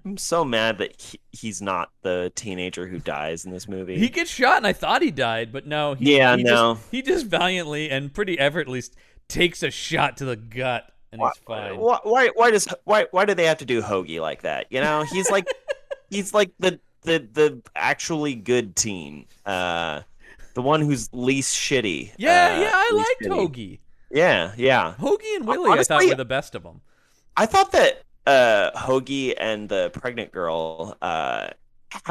S3: I'm so mad that he's not the teenager who dies in this movie.
S2: He gets shot, and I thought he died, but no. He just valiantly and pretty effortlessly takes a shot to the gut, and he's fine.
S3: Why do they have to do Hoagie like that? You know, he's like the actually good teen, the one who's least shitty.
S2: I liked Hoagie.
S3: Yeah.
S2: Hoagie and Willie, honestly, I thought were the best of them.
S3: I thought that Hoagie and the pregnant girl had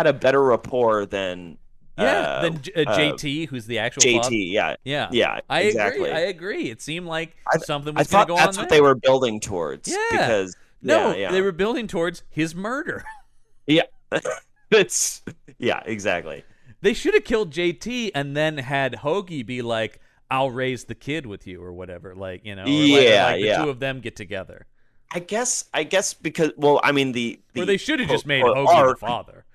S3: a better rapport than
S2: JT, who's the actual
S3: JT.
S2: father. Yeah.
S3: Exactly.
S2: I agree. It seemed like something was
S3: going to
S2: go on.
S3: That's what they were building towards.
S2: Yeah.
S3: Because
S2: they were building towards his murder.
S3: Yeah. Exactly.
S2: They should have killed JT and then had Hoagie be like, "I'll raise the kid with you" or whatever. Like, you know, the two of them get together.
S3: I guess because I mean
S2: or they should have just made Hoagie the father.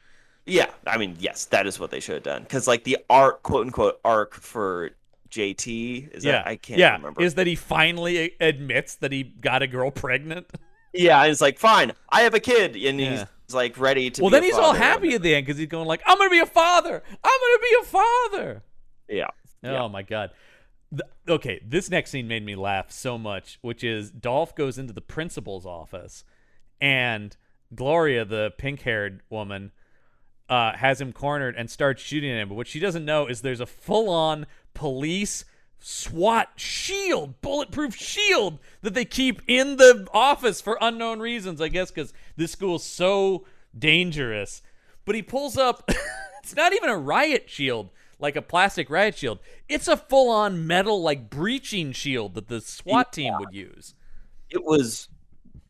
S3: Yeah, I mean, yes, that is what they should have done. Because like the quote unquote arc for JT is that I can't remember.
S2: Is that he finally admits that he got a girl pregnant?
S3: Yeah, and it's like, fine, I have a kid, and he's like ready to.
S2: Well, then he's all happy at the end because he's going like, I'm gonna be a father. I'm gonna be a father.
S3: Yeah.
S2: Oh my God. Okay, this next scene made me laugh so much, which is Dolph goes into the principal's office, and Gloria, the pink-haired woman, has him cornered and starts shooting at him. But what she doesn't know is there's a full-on police SWAT shield, bulletproof shield that they keep in the office for unknown reasons, I guess, because this school's so dangerous. But he pulls up. It's not even a riot shield, like a plastic riot shield. It's a full-on metal, like, breaching shield that the SWAT team would use.
S3: It was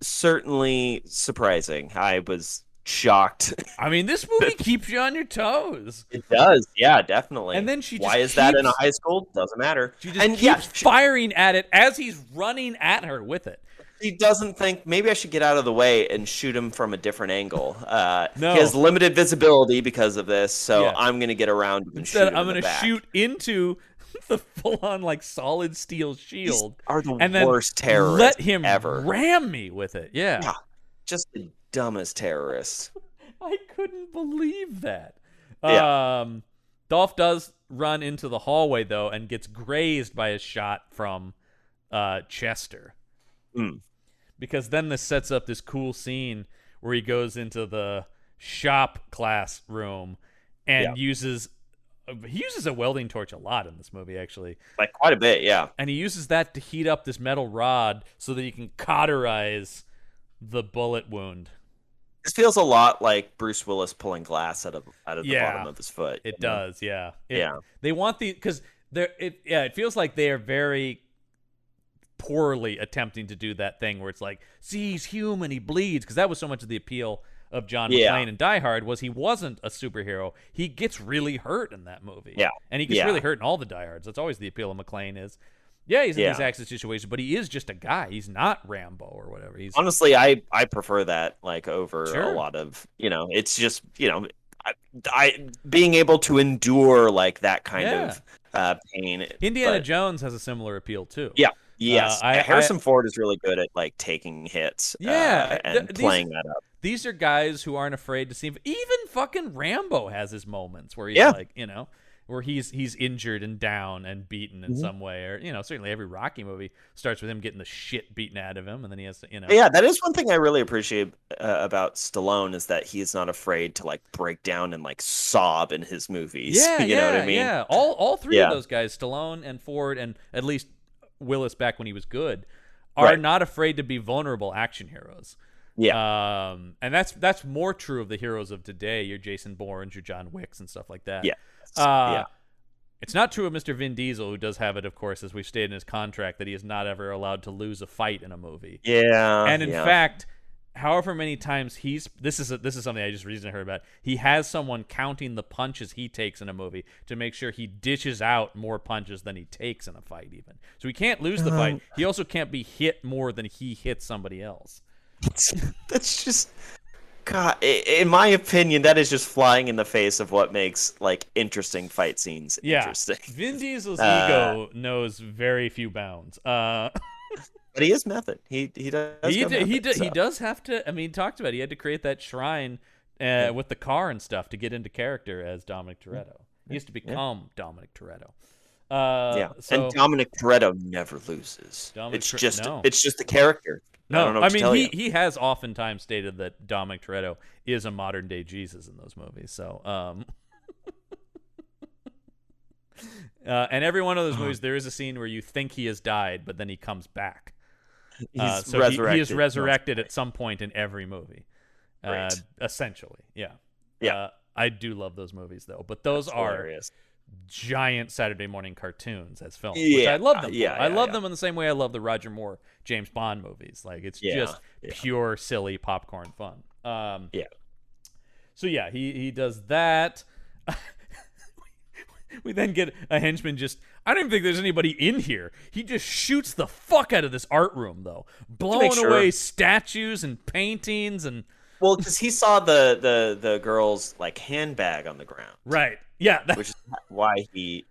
S3: certainly surprising. I was shocked.
S2: I mean, this movie keeps you on your toes.
S3: It does, yeah, definitely.
S2: And then she just
S3: why is that in a high school? Doesn't matter.
S2: She just keeps firing at it as he's running at her with it.
S3: He doesn't think, maybe I should get out of the way and shoot him from a different angle.
S2: No.
S3: He has limited visibility because of this, so
S2: Yeah.
S3: I'm going to get around him and
S2: Instead,
S3: shoot him
S2: I'm
S3: in the
S2: going to
S3: back.
S2: shoot into the full-on, like, solid steel shield.
S3: These are the
S2: and then
S3: worst terrorists
S2: let him
S3: ever.
S2: ram me with it.
S3: Yeah, just the dumbest terrorists.
S2: I couldn't believe that.
S3: Yeah.
S2: Dolph does run into the hallway, though, and gets grazed by a shot from Chester.
S3: Mm.
S2: Because then this sets up this cool scene where he goes into the shop class room and uses a welding torch a lot in this movie, actually.
S3: Like, quite a bit, yeah.
S2: And he uses that to heat up this metal rod so that he can cauterize the bullet wound.
S3: This feels a lot like Bruce Willis pulling glass out of the bottom of his foot.
S2: It does, yeah.
S3: Yeah.
S2: They want because it feels like they are very poorly attempting to do that thing where it's like, see, he's human, he bleeds, because that was so much of the appeal of John McClane in Die Hard was he wasn't a superhero. He gets really hurt in that movie.
S3: Yeah.
S2: And he gets really hurt in all the Die Hards. That's always the appeal of McClane is, he's in these accident situations, but he is just a guy. He's not Rambo or whatever. He's
S3: honestly, I prefer that, like, over
S2: Sure.
S3: a lot of, it's just, I being able to endure, like, that kind of pain.
S2: Indiana Jones has a similar appeal too.
S3: Yeah. Yes, Harrison Ford is really good at, like, taking hits and playing that up.
S2: These are guys who aren't afraid to see. Even fucking Rambo has his moments where he's like, where he's injured and down and beaten in some way, or certainly every Rocky movie starts with him getting the shit beaten out of him, and then he has to,
S3: Yeah, that is one thing I really appreciate about Stallone is that he is not afraid to, like, break down and, like, sob in his movies.
S2: Yeah,
S3: you know what I mean?
S2: Yeah, all three of those guys, Stallone and Ford, and at least Willis back when he was good, are not afraid to be vulnerable action heroes.
S3: Yeah.
S2: And that's more true of the heroes of today, your Jason Bournes, your John Wicks, and stuff like that.
S3: Yeah.
S2: It's not true of Mr. Vin Diesel, who does have it, of course, as we've stated in his contract, that he is not ever allowed to lose a fight in a movie.
S3: Yeah.
S2: And in fact, however many times this is something I just recently heard about. He has someone counting the punches he takes in a movie to make sure he dishes out more punches than he takes in a fight, even. So he can't lose the fight. He also can't be hit more than he hits somebody else.
S3: That's just, God, in my opinion, that is just flying in the face of what makes, like, interesting fight scenes interesting.
S2: Vin Diesel's ego knows very few bounds.
S3: But he is method. He does.
S2: He does have to. I mean, he talked about it. He had to create that shrine with the car and stuff to get into character as Dominic Toretto. He used to become Dominic Toretto.
S3: And Dominic Toretto never loses. It's just the character.
S2: No,
S3: I don't know what to tell you.
S2: he has oftentimes stated that Dominic Toretto is a modern day Jesus in those movies. So, and every one of those movies, there is a scene where you think he has died, but then he comes back.
S3: He's
S2: resurrected. He is
S3: resurrected
S2: at some point in every movie.
S3: Right.
S2: Essentially, yeah.
S3: Yeah.
S2: I do love those movies though, but those are
S3: hilarious.
S2: Giant Saturday morning cartoons as films,
S3: Yeah,
S2: which I love them.
S3: yeah,
S2: I love
S3: yeah.
S2: them in the same way I love the Roger Moore James Bond movies. Like it's just pure silly popcorn fun. So yeah, he does that. We then get a henchman I don't even think there's anybody in here. He just shoots the fuck out of this art room though, blowing away statues and paintings and.
S3: Well, because he saw the girl's, like, handbag on the ground.
S2: Right. Yeah.
S3: Which is why he...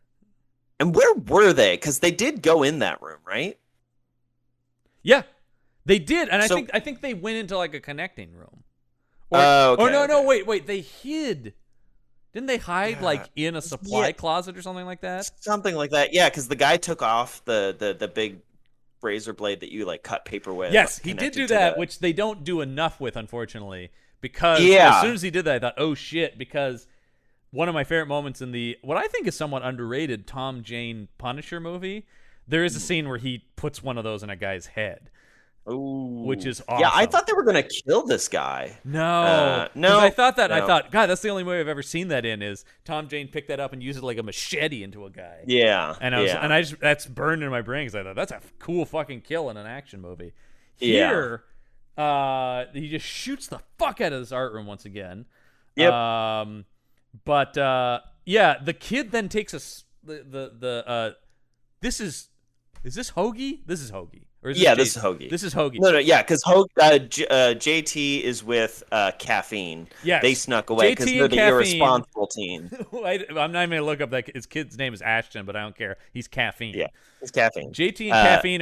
S3: And where were they? Because they did go in that room, right?
S2: Yeah. They did. And I think they went into, like, a connecting room. No, wait. They hid. Didn't they hide, like, in a supply closet or something like that?
S3: Something like that. Yeah, because the guy took off the big razor blade that you, like, cut paper with.
S2: Yes, he did do that, which they don't do enough with, unfortunately, because as soon as he did that, I thought, oh shit, because one of my favorite moments in what I think is somewhat underrated Tom Jane Punisher movie, there is a scene where he puts one of those in a guy's head.
S3: Ooh.
S2: which is awesome.
S3: Yeah, I thought they were gonna kill this guy.
S2: No,
S3: No.
S2: I thought that.
S3: No.
S2: I thought, God, that's the only movie I've ever seen that in. Is Tom Jane picked that up and used it like a machete into a guy.
S3: Yeah.
S2: And that's burned in my brain because I thought that's a cool fucking kill in an action movie.
S3: Yeah.
S2: Here, he just shoots the fuck out of this art room once again.
S3: Yep.
S2: Yeah, the kid then takes this is this Hoagie? This is Hoagie. Or is
S3: this is Hoagie.
S2: This is Hoagie.
S3: No, yeah, because JT is with Caffeine.
S2: Yes.
S3: They snuck away because
S2: JT
S3: they're
S2: and
S3: the
S2: Caffeine.
S3: irresponsible team.
S2: I'm not even gonna look up that his kid's name is Ashton, but I don't care. He's Caffeine.
S3: Yeah, it's Caffeine.
S2: JT and Caffeine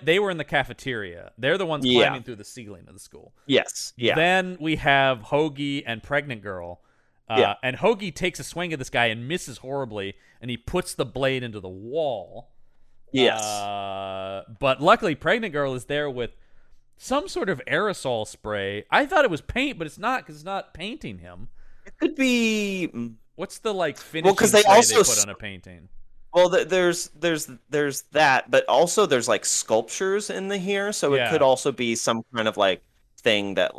S2: they were in the cafeteria. They're the ones climbing through the ceiling of the school.
S3: Yes. Yeah.
S2: Then we have Hoagie and Pregnant Girl. And Hoagie takes a swing at this guy and misses horribly, and he puts the blade into the wall.
S3: Yes.
S2: But luckily, Pregnant Girl is there with some sort of aerosol spray. I thought it was paint, but it's not because it's not painting him.
S3: It could be.
S2: What's the finishing
S3: because they
S2: spray
S3: also
S2: they put on a painting?
S3: Well, there's that, but also there's like sculptures in here, so it could also be some kind of like thing that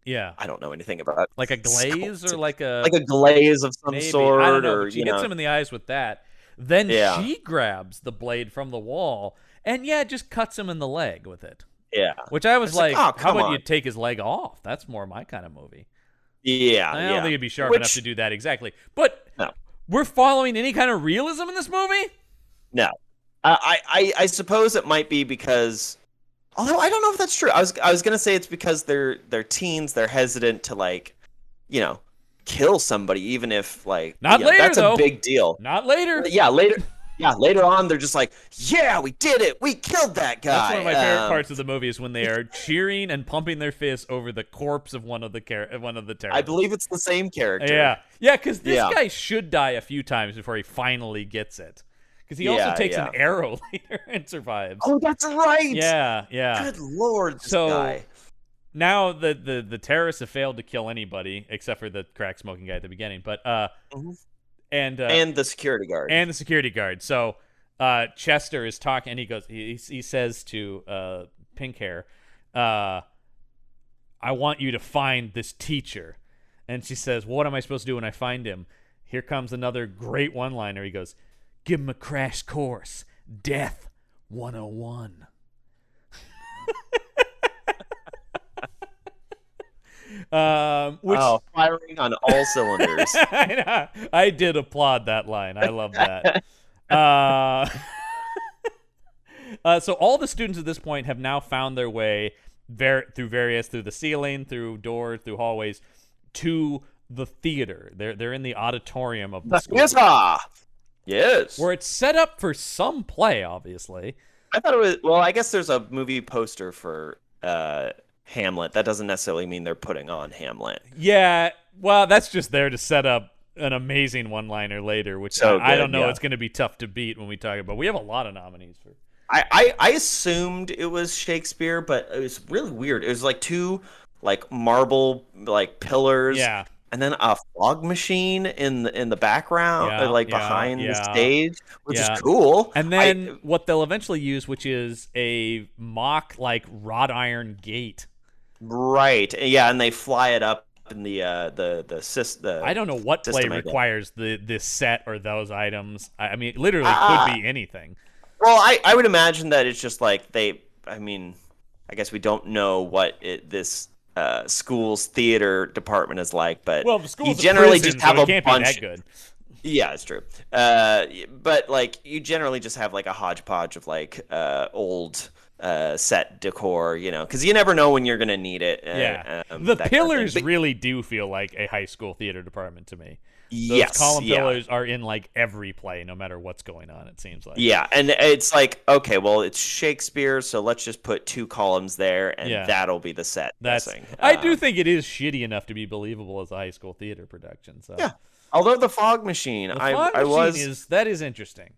S2: Yeah,
S3: I don't know anything about,
S2: like a glaze or like a
S3: glaze of some
S2: maybe.
S3: sort,
S2: I don't know,
S3: or
S2: but she hits him in the eyes with that. Then she grabs the blade from the wall and just cuts him in the leg with it.
S3: Yeah,
S2: which I was like,
S3: oh,
S2: how about
S3: on.
S2: you take his leg off? That's more my kind of movie.
S3: Yeah,
S2: I don't think it'd be sharp enough to do that exactly. But
S3: no.
S2: We're following any kind of realism in this movie?
S3: No, I suppose it might be because. Although I don't know if that's true. I was gonna say it's because they're teens. They're hesitant to kill somebody, even if
S2: not later.
S3: That's
S2: though.
S3: a big deal.
S2: Not later.
S3: Yeah, later. Yeah, later on they're just like, yeah, we did it. We killed that guy.
S2: That's one of my favorite parts of the movie is when they are cheering and pumping their fists over the corpse of one of the terrorists.
S3: I believe it's the same character.
S2: Yeah, because this guy should die a few times before he finally gets it. Because he also takes an arrow later and survives.
S3: Oh, that's right.
S2: Yeah.
S3: Good Lord, this guy.
S2: Now the terrorists have failed to kill anybody except for the crack smoking guy at the beginning, but and
S3: the security guard
S2: and the security guard. So Chester is talking, and he goes, he says to Pink Hair, "I want you to find this teacher," and she says, "What am I supposed to do when I find him?" Here comes another great one-liner. He goes, "Give him a crash course, Death 101."
S3: Firing on all cylinders.
S2: I did applaud that line. I love that. So all the students at this point have now found their way through the ceiling, through doors, through hallways, to the theater. They're in the auditorium of the school.
S3: Yes.
S2: Where it's set up for some play, obviously.
S3: I thought it was. Well, I guess there's a movie poster for Hamlet. That doesn't necessarily mean they're putting on Hamlet.
S2: Yeah, well, that's just there to set up an amazing one-liner later, which I don't know. It's going to be tough to beat when we talk about. We have a lot of nominees for.
S3: I assumed it was Shakespeare, but it was really weird. It was like two marble pillars.
S2: Yeah.
S3: And then a fog machine in the background, behind the stage, which is cool.
S2: And then what they'll eventually use, which is a mock wrought iron gate.
S3: Right. Yeah, and they fly it up in the
S2: I don't know what play requires this set or those items. I mean, it literally could be anything.
S3: Well, I would imagine that it's just I guess we don't know what this school's theater department is like, but
S2: the school's
S3: you generally
S2: prison,
S3: just have
S2: so
S3: a
S2: can't
S3: bunch.
S2: Be that good.
S3: Yeah, it's true. But you generally just have a hodgepodge of old set decor, because you never know when you're gonna need it.
S2: The pillars really do feel like a high school theater department to me. Those column pillars are in every play, no matter what's going on. It seems like.
S3: Yeah, and it's okay, well, it's Shakespeare, so let's just put two columns there, and that'll be the set.
S2: I do think it is shitty enough to be believable as a high school theater production. So
S3: yeah, although the fog machine,
S2: that is interesting.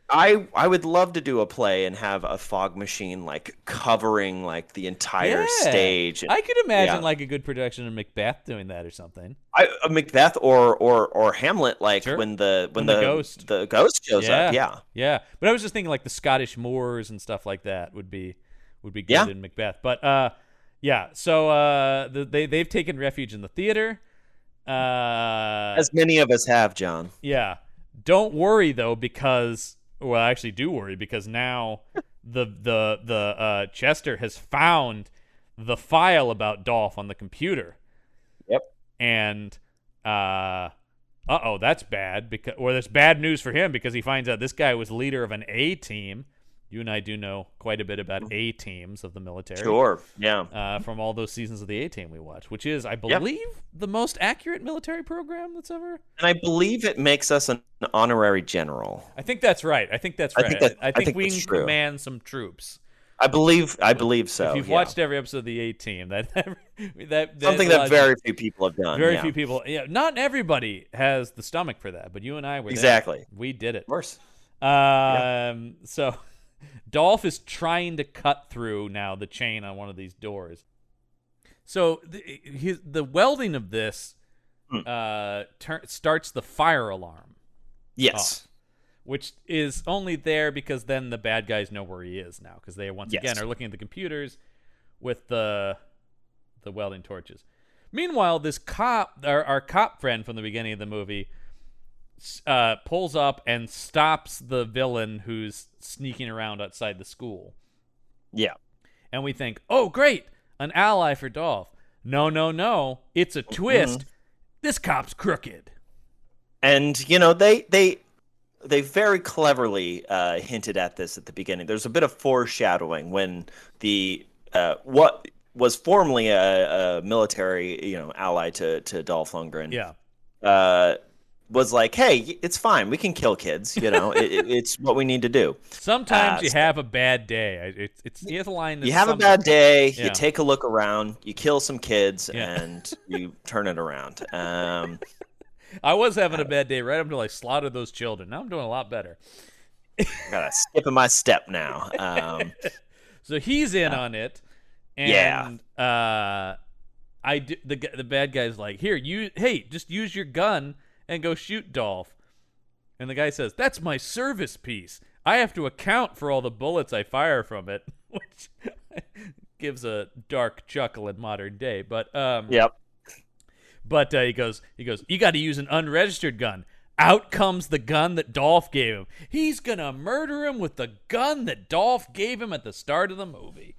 S3: I would love to do a play and have a fog machine covering the entire stage.
S2: I could imagine a good production of Macbeth doing that or something.
S3: Macbeth or Hamlet,
S2: sure.
S3: when the ghost shows up. Yeah.
S2: But I was just thinking the Scottish Moors and stuff like that would be would be good
S3: Yeah.
S2: in Macbeth. But yeah. So they've taken refuge in the theater.
S3: As many of us have, John.
S2: Yeah. Don't worry though, because I actually do worry because now the Chester has found the file about Dolph on the computer.
S3: Yep.
S2: And that's bad that's bad news for him because he finds out this guy was leader of an A team. You and I do know quite a bit about A teams of the military.
S3: Sure. Yeah.
S2: From all those seasons of the A Team we watched, which is, I believe, the most accurate military program that's ever.
S3: And I believe it makes us an honorary general.
S2: I think that's right. I think we can command some troops.
S3: I believe so.
S2: If you've watched every episode of the A Team, that
S3: something that very few people have done.
S2: Very few people. Yeah, not everybody has the stomach for that, but you and I were
S3: exactly.
S2: There. We did it.
S3: Of course.
S2: So. Dolph is trying to cut through now the chain on one of these doors. So the welding of this starts the fire alarm.
S3: Yes.
S2: Which is only there because then the bad guys know where he is now because they once again are looking at the computers with the welding torches. Meanwhile, this cop, our cop friend from the beginning of the movie, pulls up and stops the villain who's sneaking around outside the school. Yeah. And we think, oh, great, an ally for Dolph. No. It's a twist. Mm-hmm. This cop's crooked.
S3: And, they very cleverly hinted at this at the beginning. There's a bit of foreshadowing when the what was formerly a military, ally to Dolph Lundgren.
S2: Yeah.
S3: Was like, hey, it's fine. We can kill kids. It's what we need to do.
S2: Sometimes you have a bad day. He has a line.
S3: You have a bad day. Yeah. You take a look around. You kill some kids, and you turn it around.
S2: I was having a bad day right up until I slaughtered those children. Now I'm doing a lot better.
S3: Gotta skip in my step now.
S2: So he's in on it, and the bad guy's like, here, just use your gun and go shoot Dolph. And the guy says, that's my service piece. I have to account for all the bullets I fire from it, which gives a dark chuckle in modern day. But
S3: yep.
S2: But he goes, you got to use an unregistered gun. Out comes the gun that Dolph gave him. He's going to murder him with the gun that Dolph gave him at the start of the movie.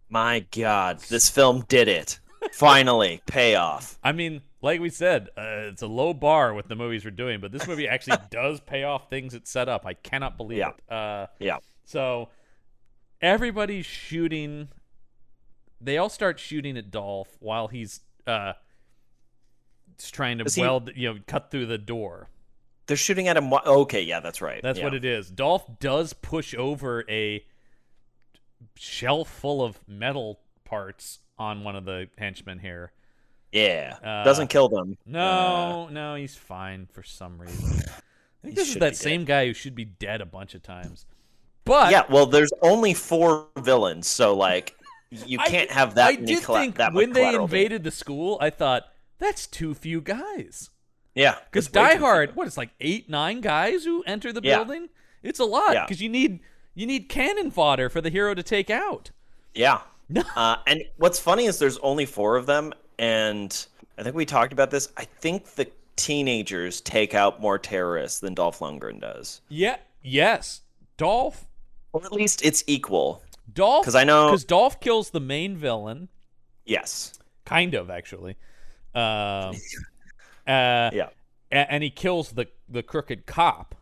S3: My God, this film did it. Finally, payoff.
S2: I mean, like we said, it's a low bar with the movies we're doing, but this movie actually does pay off things it set up. I cannot believe it. So everybody's shooting. They all start shooting at Dolph while he's trying to cut through the door.
S3: They're shooting at him. Okay, yeah, that's right.
S2: That's what it is. Dolph does push over a shelf full of metal parts on one of the henchmen here.
S3: Yeah. Doesn't kill them.
S2: No, he's fine for some reason. I think this is that same guy who should be dead a bunch of times. But
S3: yeah, well, there's only 4 villains, so you can't have that many. I did think
S2: when they invaded the school, I thought that's too few guys.
S3: Yeah,
S2: because Die Hard, it's like 8, 9 guys who enter the building. It's a lot because you need cannon fodder for the hero to take out.
S3: Yeah. And what's funny is there's only 4 of them, and I think we talked about this. I think the teenagers take out more terrorists than Dolph Lundgren does.
S2: Yeah. Yes. Dolph.
S3: Or at least it's equal.
S2: Dolph.
S3: Because
S2: Dolph kills the main villain.
S3: Yes.
S2: Kind of, actually.
S3: Yeah.
S2: And he kills the crooked cop.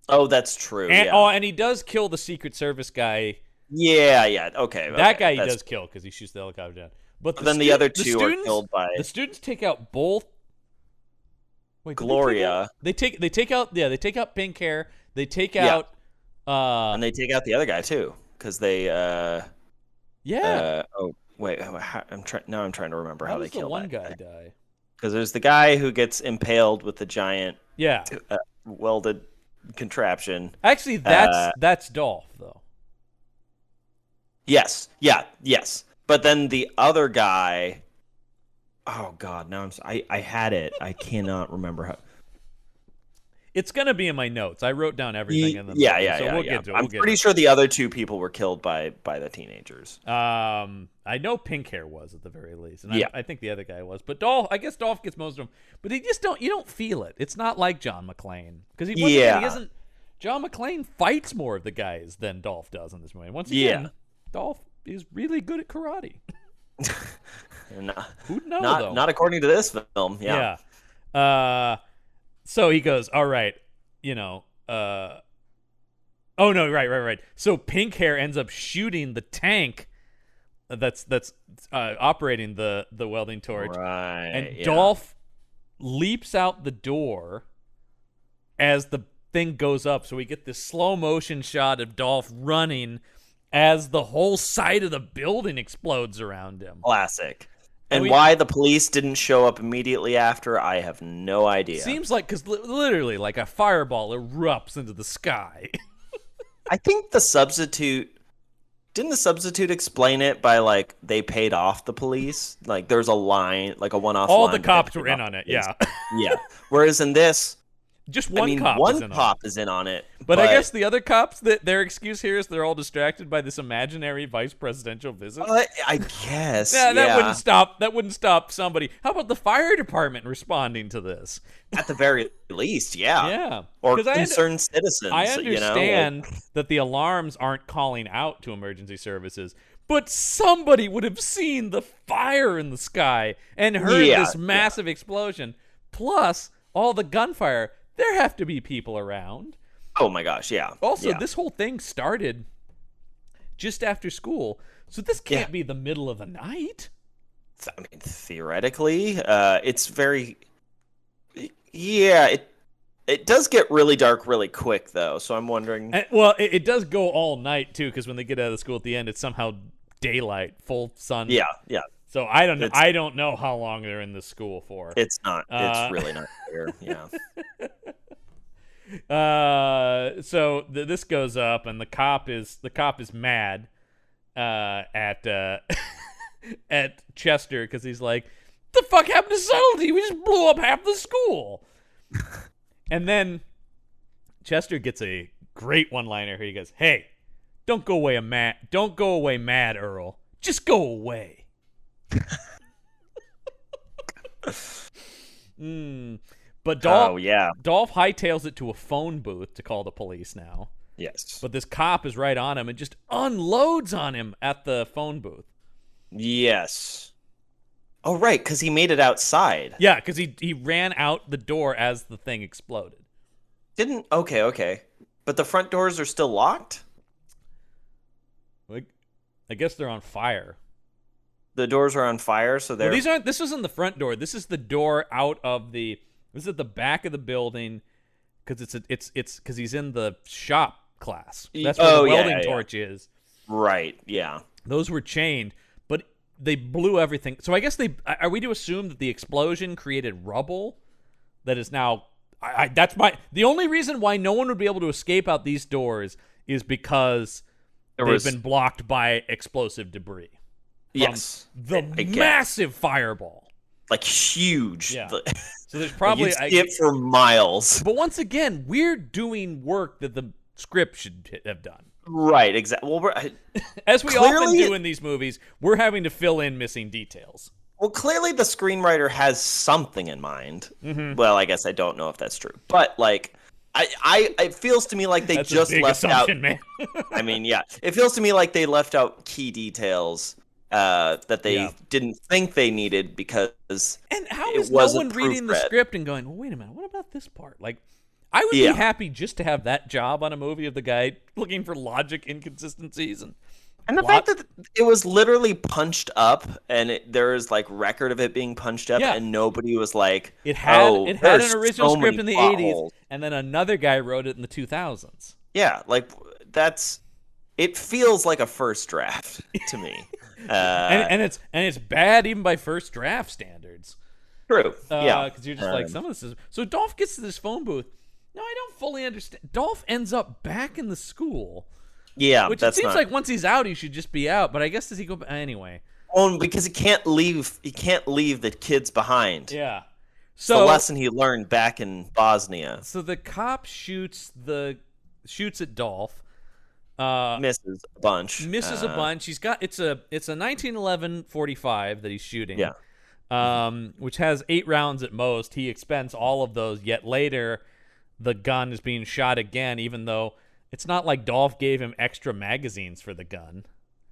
S3: Oh, that's true.
S2: And he does kill the Secret Service guy.
S3: Yeah. Okay.
S2: That guy he does kill because he shoots the helicopter down. But
S3: then the other 2 are killed by
S2: the students. Take out both. Wait,
S3: Gloria.
S2: They take out pink hair. They take out.
S3: And they take out the other guy too because they. Oh wait, I'm trying to remember how they kill
S2: one guy die.
S3: Because there's the guy who gets impaled with the giant.
S2: Yeah.
S3: Welded contraption.
S2: Actually, that's Dolph though.
S3: Yes. But then the other guy. Oh God! Now I had it. I cannot remember how.
S2: It's gonna be in my notes. I wrote down everything in the movie,
S3: Yeah.
S2: so we'll get to it.
S3: I'm pretty sure the other two people were killed by the teenagers.
S2: I know Pink Hair was at the very least, and
S3: Yeah.
S2: I think the other guy was. But I guess Dolph gets most of them. But you don't feel it. It's not like John McClane because he isn't. John McClane fights more of the guys than Dolph does in this movie. Once again, Dolph is really good at karate. Who'd know, though?
S3: Not according to this film. Yeah.
S2: So he goes, all right, oh no, right. So Pink Hair ends up shooting the tank that's operating the welding torch.
S3: Right.
S2: And Dolph leaps out the door as the thing goes up. So we get this slow motion shot of Dolph running as the whole side of the building explodes around him.
S3: Classic. And why the police didn't show up immediately after, I have no idea.
S2: Seems like, because literally, like a fireball erupts into the sky.
S3: I think the substitute... Didn't the substitute explain it by, like, they paid off the police? Like, there's a line, like a one-off line.
S2: All the cops were in on it, yeah.
S3: Yeah. Whereas in this...
S2: Just one cop
S3: is in on it.
S2: But I guess the other cops, their excuse here is they're all distracted by this imaginary vice presidential visit.
S3: I guess.
S2: That wouldn't stop somebody. How about the fire department responding to this?
S3: At the very least, yeah.
S2: Yeah.
S3: Or concerned citizens.
S2: I understand that the alarms aren't calling out to emergency services, but somebody would have seen the fire in the sky and heard this massive explosion. Plus, all the gunfire. There have to be people around.
S3: Oh my gosh, yeah.
S2: Also, this whole thing started just after school, so this can't be the middle of the night.
S3: I mean, theoretically, it's very... Yeah, it does get really dark really quick, though, so I'm wondering...
S2: It does go all night, too, because when they get out of the school at the end, it's somehow daylight, full sun.
S3: Yeah.
S2: So I don't know. I don't know how long they're in the school for.
S3: It's not. It's really not clear. Yeah.
S2: So this goes up, and the cop is mad at at Chester because he's like, "The fuck happened to subtlety? We just blew up half the school." And then Chester gets a great one-liner here. He goes, "Hey, don't go away mad, Earl. Just go away." But Dolph hightails it to a phone booth to call the police now.
S3: Yes.
S2: But this cop is right on him and just unloads on him at the phone booth.
S3: Yes. Oh, right, because he made it outside.
S2: Yeah, because he ran out the door as the thing exploded.
S3: Okay. But the front doors are still locked?
S2: I guess they're on fire.
S3: The doors are on fire, so they're...
S2: This isn't the front door. This is the door out of the... This is at the back of the building because it's because he's in the shop class. That's where the welding torch is.
S3: Right, yeah.
S2: Those were chained, but they blew everything. So I guess are we to assume that the explosion created rubble that is now... The only reason why no one would be able to escape out these doors is because they've been blocked by explosive debris.
S3: Yes.
S2: The massive fireball.
S3: Like huge.
S2: Yeah. So there's probably...
S3: you see it for miles.
S2: But once again, we're doing work that the script should have done.
S3: Right, exactly. Well,
S2: as we often do in these movies, we're having to fill in missing details.
S3: Well, clearly the screenwriter has something in mind.
S2: Mm-hmm.
S3: Well, I guess I don't know if that's true. But, like... it feels to me like they
S2: that's
S3: just
S2: a big
S3: left out...
S2: man.
S3: I mean, yeah. It feels to me like they left out key details that they didn't think they needed because
S2: and how is no one reading the script and going, well, wait a minute, what about this part? Like, I would be happy just to have that job on a movie of the guy looking for logic inconsistencies and
S3: the fact that it was literally punched up and there is like record of it being punched up and nobody was like,
S2: it had an original script in the 80s and then another guy wrote it in the 2000s.
S3: Yeah, like it feels like a first draft to me.
S2: And it's bad even by first draft standards.
S3: True.
S2: Because you're just like, some of this is... So Dolph gets to this phone booth. No, I don't fully understand. Dolph ends up back in the school.
S3: Yeah,
S2: which it seems like once he's out, he should just be out. But I guess does he go anyway?
S3: Well, because he can't leave the kids behind.
S2: Yeah.
S3: It's the lesson he learned back in Bosnia.
S2: So the cop shoots at Dolph.
S3: Misses a bunch.
S2: Misses a bunch. He's got it's a 1911 45 that he's shooting.
S3: Yeah.
S2: Which has 8 rounds at most. He expends all of those. Yet later, the gun is being shot again, even though it's not like Dolph gave him extra magazines for the gun.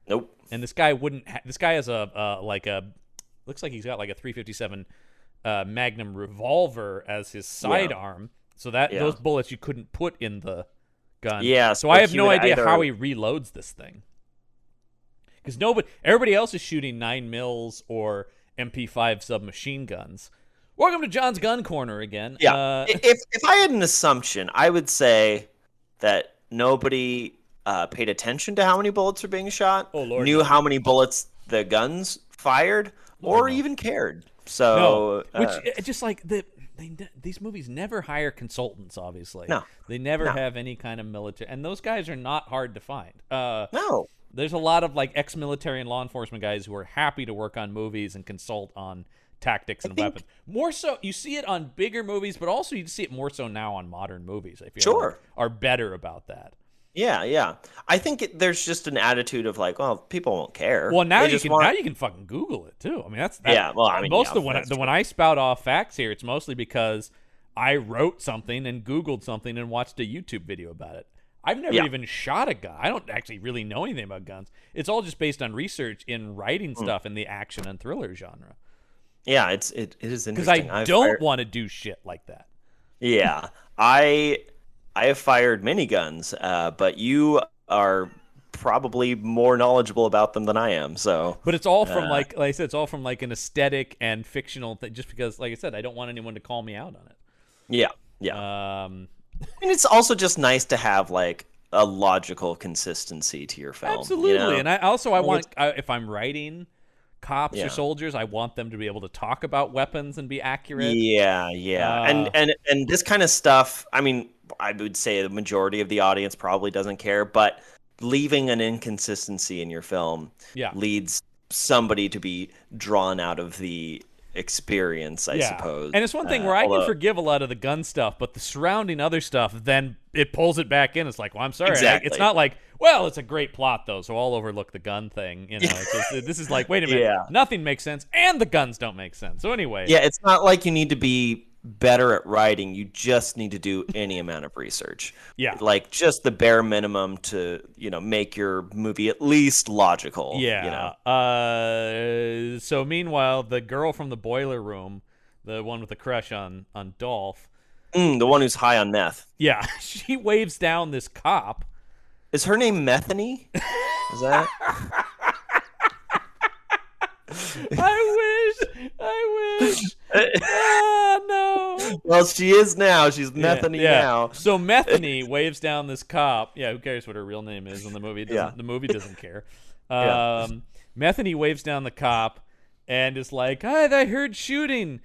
S3: Nope.
S2: And this guy wouldn't. This guy has looks like he's got like a 357 Magnum revolver as his sidearm. So those bullets you couldn't put in the gun.
S3: Yeah.
S2: So I have no idea how he reloads this thing. Because everybody else is shooting 9 mils or MP5 submachine guns. Welcome to John's Gun Corner again.
S3: Yeah. If I had an assumption, I would say that nobody paid attention to how many bullets are being shot, knew how many bullets the guns fired, or even cared. So,
S2: which just like these movies never hire consultants. Obviously,
S3: no,
S2: they never have any kind of military, and those guys are not hard to find.
S3: No,
S2: there's a lot of like ex-military and law enforcement guys who are happy to work on movies and consult on tactics and weapons. More so, you see it on bigger movies, but also you see it more so now on modern movies. I feel like are better about that.
S3: Yeah. I think there's just an attitude of like, well, people won't care.
S2: Well, now you can fucking Google it too. I mean, yeah. Well, I mean, most of when I spout off facts here, it's mostly because I wrote something and Googled something and watched a YouTube video about it. I've never even shot a gun. I don't actually really know anything about guns. It's all just based on research in writing stuff in the action and thriller genre.
S3: Yeah, it is interesting.
S2: Because I don't want to do shit like that.
S3: Yeah, I have fired miniguns, but you are probably more knowledgeable about them than I am. So,
S2: but it's all from like I said, it's all from like an aesthetic and fictional thing. Just because, like I said, I don't want anyone to call me out on it.
S3: Yeah. And it's also just nice to have like a logical consistency to your film.
S2: Absolutely,
S3: you know?
S2: And I want if I'm writing cops or soldiers, I want them to be able to talk about weapons and be accurate.
S3: Yeah. And this kind of stuff, I mean, I would say the majority of the audience probably doesn't care, but leaving an inconsistency in your film leads somebody to be drawn out of the experience, I suppose.
S2: And it's one thing where I can forgive a lot of the gun stuff, but the surrounding other stuff, then it pulls it back in. It's like, well, I'm sorry.
S3: Exactly.
S2: It's not like, well, it's a great plot, though, so I'll overlook the gun thing. You know, this is like, wait a minute, nothing makes sense, and the guns don't make sense. So anyway.
S3: Yeah, it's not like you need to be better at writing. You just need to do any amount of research.
S2: Yeah.
S3: Like just the bare minimum to, make your movie at least logical.
S2: Yeah. So meanwhile, the girl from the boiler room, the one with the crush on Dolph.
S3: The one who's high on meth.
S2: Yeah. She waves down this cop.
S3: Is her name Methany? Is that?
S2: I wish. No.
S3: Well, she is now. She's Methany now.
S2: So Methany waves down this cop. Yeah, who cares what her real name is in the movie? The movie doesn't care. Methany waves down the cop and is like, I heard shooting.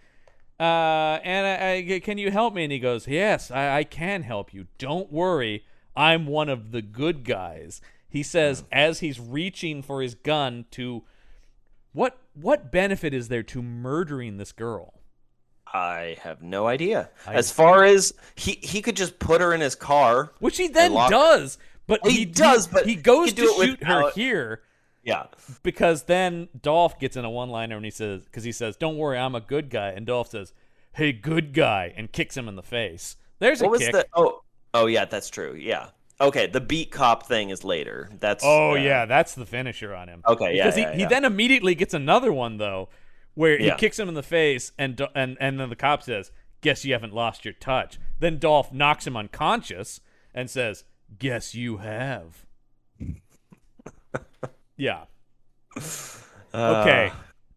S2: And I can you help me? And he goes, yes, I can help you. Don't worry. I'm one of the good guys. He says as he's reaching for his gun to... What benefit is there to murdering this girl?
S3: I have no idea. As far as he could just put her in his car,
S2: which he then does, but
S3: he does. But
S2: he goes to shoot her here.
S3: Yeah,
S2: because then Dolph gets in a one-liner and he says, "Don't worry, I'm a good guy." And Dolph says, "Hey, good guy," and kicks him in the face. There's a kick.
S3: Oh yeah, that's true. Yeah. Okay, the beat cop thing is later. That's
S2: that's the finisher on him.
S3: Okay,
S2: because he then immediately gets another one though, where he kicks him in the face, and then the cop says, "Guess you haven't lost your touch." Then Dolph knocks him unconscious and says, "Guess you have." Yeah. Okay.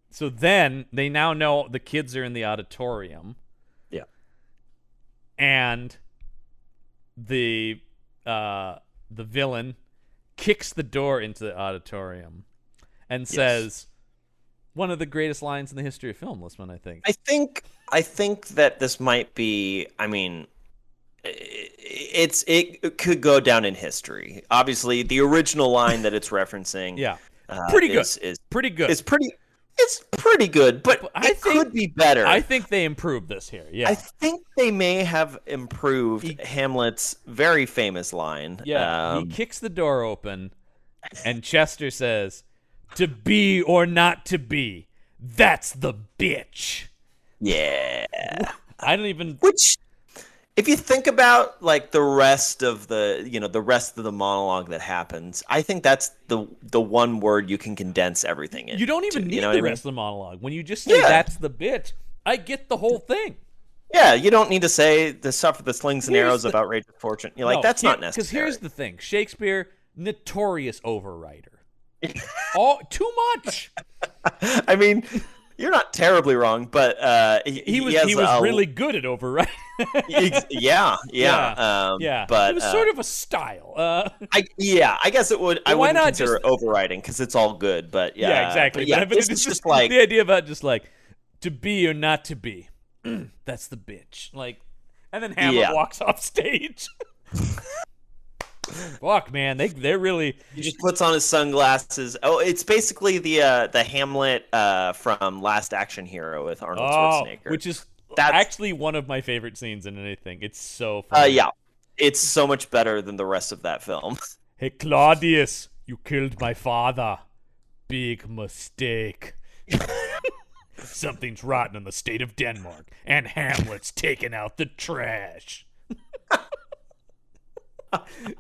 S2: So then they now know the kids are in the auditorium.
S3: Yeah.
S2: And the villain kicks the door into the auditorium and says one of the greatest lines in the history of film, Listman, I think.
S3: I think that this might be, I mean, it could go down in history. Obviously, the original line that it's referencing
S2: pretty good.
S3: is
S2: pretty good.
S3: It's It's pretty good, but
S2: I
S3: it
S2: think-
S3: could be better.
S2: I think they improved this here. Yeah.
S3: I think they may have improved Hamlet's very famous line.
S2: Yeah. He kicks the door open, and Chester says, "To be or not to be, that's the bitch."
S3: Yeah.
S2: I don't even.
S3: Which, if you think about like the rest of the monologue that happens, I think that's the one word you can condense everything in.
S2: You don't even need the rest of the monologue. When you just say that's the bitch, I get the whole thing.
S3: Yeah, you don't need to say the stuff with the slings and arrows of outrageous fortune. You're like, that's not necessary.
S2: Because here's the thing: Shakespeare, notorious overwriter. Too much.
S3: I mean, you're not terribly wrong, but
S2: he was really good at overwriting.
S3: yeah. But
S2: it was sort of a style.
S3: I guess it would. I wouldn't consider it overwriting because it's all good. But yeah,
S2: exactly.
S3: But
S2: it's just like the idea about just like to be or not to be. That's the bitch. Like, and then Hamlet walks off stage. Fuck, man, they're really.
S3: He just puts on his sunglasses. Oh, it's basically the Hamlet from Last Action Hero with Arnold Schwarzenegger,
S2: which is actually one of my favorite scenes in anything. It's so funny.
S3: Yeah, it's so much better than the rest of that film.
S2: Hey, Claudius, you killed my father. Big mistake. Something's rotten in the state of Denmark, and Hamlet's taking out the trash.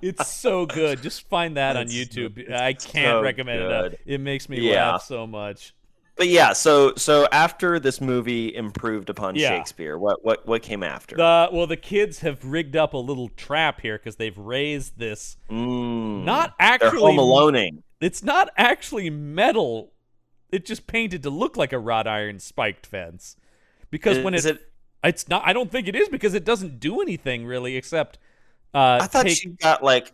S2: It's so good. Just find that on YouTube. I can't recommend it enough. It makes me laugh so much.
S3: But yeah, so after this movie improved upon Shakespeare, what came after?
S2: The kids have rigged up a little trap here because they've raised this. Not actually.
S3: They're Home Aloneing.
S2: It's not actually metal. It's just painted to look like a wrought iron spiked fence. Because it's not. I don't think it is because it doesn't do anything really except.
S3: I thought she got like.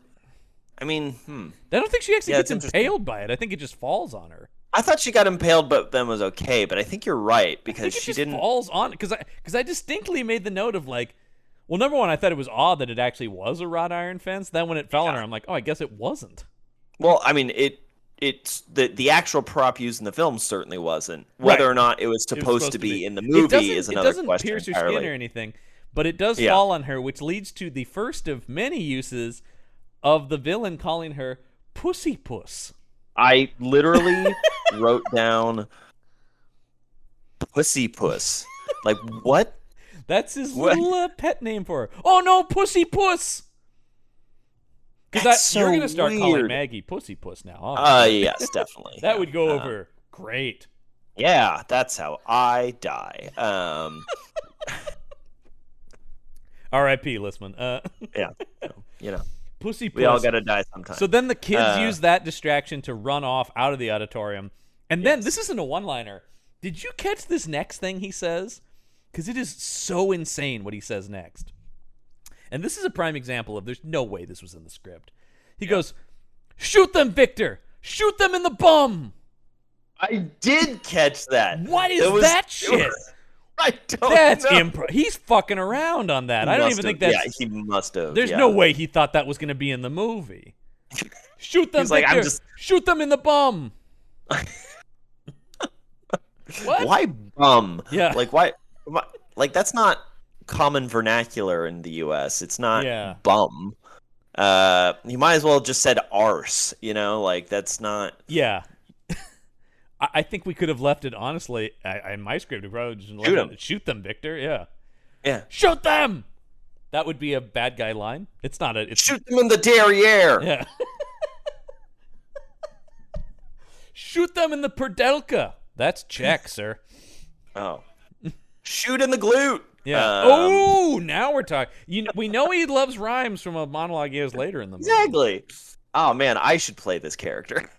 S3: I mean,
S2: I don't think she actually gets impaled by it. I think it just falls on her.
S3: I thought she got impaled, but then was okay. But I think you're right because she didn't.
S2: Falls on because I distinctly made the note of like, well, number one, I thought it was odd that it actually was a wrought iron fence. Then when it fell on her, I'm like, oh, I guess it wasn't.
S3: Well, I mean, it's the actual prop used in the film certainly wasn't. Whether or not it was supposed to be in the movie is another question.
S2: It doesn't pierce her skin or anything, but it does fall on her, which leads to the first of many uses of the villain calling her Pussy Puss.
S3: I literally wrote down Pussy Puss. Like, what?
S2: That's his little pet name for her. Oh, no, Pussy Puss! Because you're going to start calling Maggie Pussy Puss now.
S3: Yes, definitely.
S2: That would go over great.
S3: Yeah, that's how I die.
S2: R.I.P. Listman.
S3: Yeah, you know.
S2: Pussy Puss.
S3: We all gotta die sometime.
S2: So then the kids use that distraction to run off out of the auditorium. And then, this isn't a one-liner. Did you catch this next thing he says? Because it is so insane what he says next. And this is a prime example of there's no way this was in the script. He goes, "Shoot them, Victor! Shoot them in the bum!"
S3: I did catch that.
S2: What is that shit?
S3: I don't
S2: That's
S3: know.
S2: improv. He's fucking around on that. I don't even think that's.
S3: Yeah, he must have.
S2: There's no way he thought that was going to be in the movie. Shoot them, Victor.
S3: Like,
S2: Shoot them in the bum. What?
S3: Why bum?
S2: Yeah.
S3: Like, why? Like, that's not common vernacular in the U.S. It's not bum. You might as well have just said arse. You know, like that's not.
S2: Yeah. I think we could have left it honestly. In my script, we probably just shoot them, Victor. Yeah.
S3: Yeah.
S2: Shoot them. That would be a bad guy line. It's not a.
S3: Shoot them in the derriere.
S2: Yeah. Shoot them in the perdelka. That's check, sir.
S3: Oh. Shoot in the glute.
S2: Yeah. Now we're talking. We know he loves rhymes from a monologue he has later in the movie.
S3: Exactly. Oh man, I should play this character.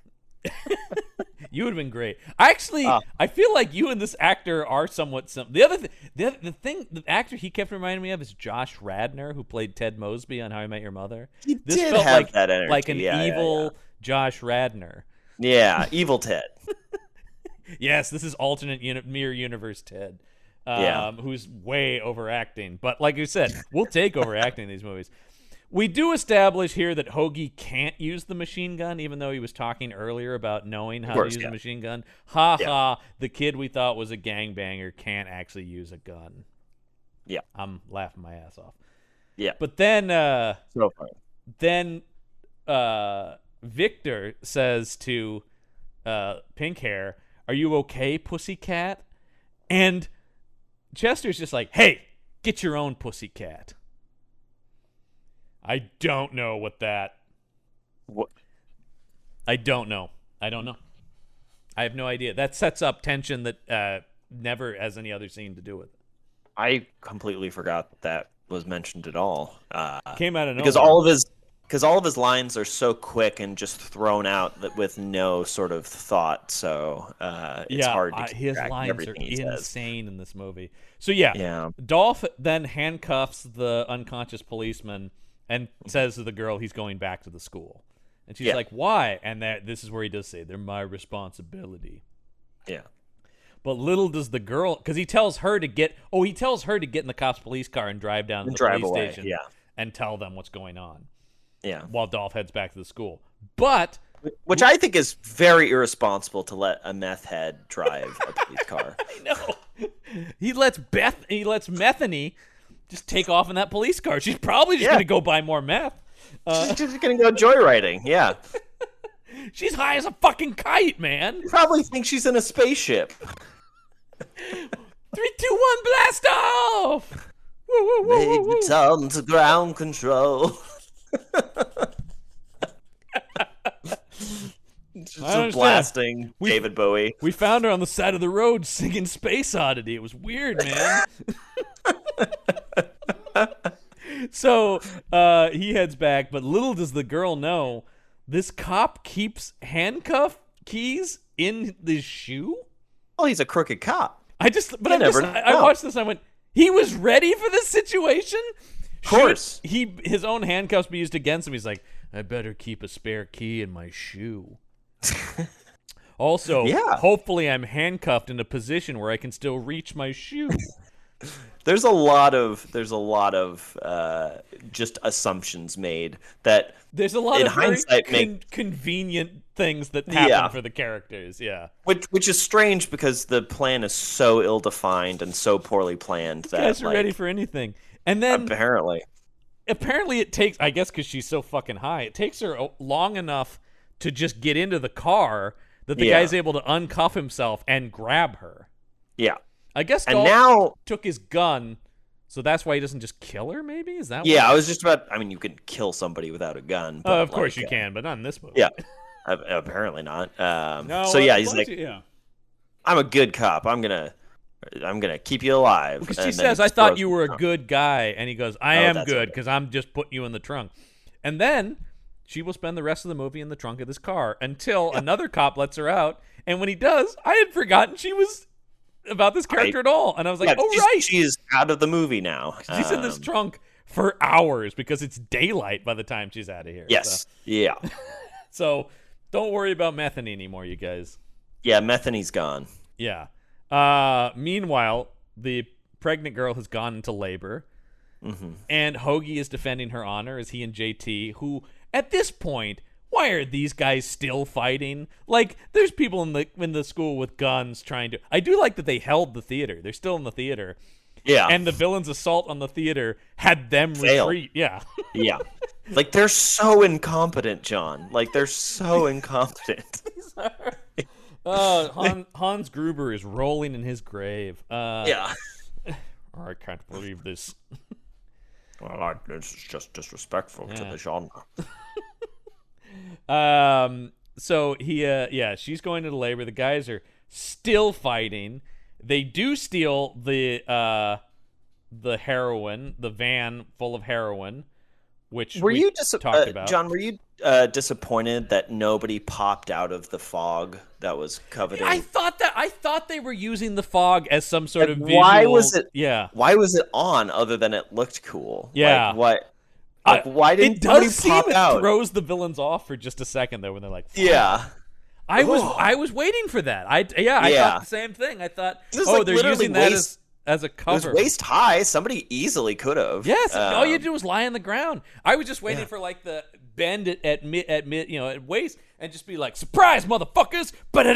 S2: You would have been great. Actually, I feel like you and this actor are somewhat similar. The other the actor he kept reminding me of is Josh Radnor, who played Ted Mosby on How I Met Your Mother.
S3: This felt have like that energy.
S2: Like an evil Josh Radnor.
S3: Yeah, evil Ted.
S2: Yes, this is alternate mirror universe Ted, who's way overacting. But like you said, we'll take overacting in these movies. We do establish here that Hoagie can't use the machine gun, even though he was talking earlier about knowing how to use a machine gun. Ha, the kid we thought was a gangbanger can't actually use a gun.
S3: Yeah.
S2: I'm laughing my ass off.
S3: Yeah.
S2: But then
S3: So funny.
S2: then Victor says to Pink Hair, "Are you okay, pussycat?" And Chester's just like, "Hey, get your own pussycat." I don't know what that...
S3: What?
S2: I don't know. I have no idea. That sets up tension that never has any other scene to do with it.
S3: I completely forgot that was mentioned at all.
S2: Came out of nowhere.
S3: Because all of his lines are so quick and just thrown out with no sort of thought. So it's hard to keep
S2: his
S3: track of
S2: lines are
S3: everything he says.
S2: insane in this movie. So yeah, Dolph then handcuffs the unconscious policeman and says to the girl he's going back to the school. And she's like, "Why?" And this is where he does say, "They're my responsibility."
S3: Yeah.
S2: But little does the girl, because he tells her to get in the cops' police car and drive down to the police station and tell them what's going on.
S3: Yeah.
S2: While Dolph heads back to the school. But...
S3: Which I think is very irresponsible to let a meth head drive a police car.
S2: I know. He lets Methany just take off in that police car. She's probably just going to go buy more meth.
S3: She's just going to go joyriding, yeah.
S2: She's high as a fucking kite, man.
S3: You probably think she's in a spaceship.
S2: 3, 2, 1, blast off! Woo, woo, woo,
S3: Made
S2: woo, woo.
S3: the turn to ground control. Just blasting David Bowie.
S2: We found her on the side of the road singing Space Oddity. It was weird, man. So he heads back, but little does the girl know, this cop keeps handcuff keys in his shoe?
S3: Oh, he's a crooked cop.
S2: I watched this and I went, he was ready for this situation?
S3: Of course.
S2: His own handcuffs be used against him. He's like, I better keep a spare key in my shoe. Also, hopefully I'm handcuffed in a position where I can still reach my shoe.
S3: There's a lot of just assumptions made that
S2: there's a lot
S3: in
S2: of
S3: hindsight
S2: convenient things that happen for the characters. Yeah,
S3: which is strange because the plan is so ill-defined and so poorly planned that
S2: guys are ready for anything. And then apparently it takes, I guess because she's so fucking high, it takes her long enough to just get into the car that the guy's able to uncuff himself and grab her.
S3: Yeah.
S2: I guess
S3: and now
S2: took his gun, so that's why he doesn't just kill her, maybe? Is that
S3: I was just about... I mean, you can kill somebody without a gun. But
S2: of course you can, but not in this movie.
S3: Yeah, apparently not.
S2: No,
S3: so he's like, I'm a good cop. I'm gonna keep you alive.
S2: Because she says, I thought you were a good guy. And he goes, I am good because I'm just putting you in the trunk. And then she will spend the rest of the movie in the trunk of this car until another cop lets her out. And when he does, I had forgotten she was about this character at all. And I was like,
S3: she's out of the movie now.
S2: She's in this trunk for hours because it's daylight by the time she's out of here.
S3: Yes. So. Yeah.
S2: So don't worry about Methany anymore, you guys.
S3: Yeah, Methany's gone.
S2: Yeah. Meanwhile, the pregnant girl has gone into labor, and Hoagie is defending her honor as he and JT, who at this point, why are these guys still fighting? Like, there's people in the school with guns trying to... I do like that they held the theater. They're still in the theater.
S3: Yeah.
S2: And the villain's assault on the theater had them retreat. Yeah.
S3: Yeah. Like, they're so incompetent, John. Like, they're so incompetent.
S2: Hans Gruber is rolling in his grave.
S3: Yeah.
S2: I can't believe this.
S3: Well, this is just disrespectful to the genre.
S2: So she's going into labor. The guys are still fighting. They do steal the heroin, the van full of heroin, which we talked about.
S3: John, were you disappointed that nobody popped out of the fog that was coveted?
S2: I thought they were using the fog as some sort of visual.
S3: Why was it?
S2: Yeah.
S3: Why was it on other than it looked cool?
S2: Yeah.
S3: Like, what? Like, why didn't
S2: it does seem
S3: pop out?
S2: It throws the villains off for just a second though when they're like, fuck.
S3: Yeah.
S2: I was waiting for that. I thought the same thing. I thought, they're using that as a
S3: It was
S2: cover.
S3: waist high. Somebody easily could have.
S2: Yes, all you do was lie on the ground. I was just waiting
S3: Yeah.
S2: for like the bend at mid, at waist, and just be like, "Surprise, motherfuckers!" But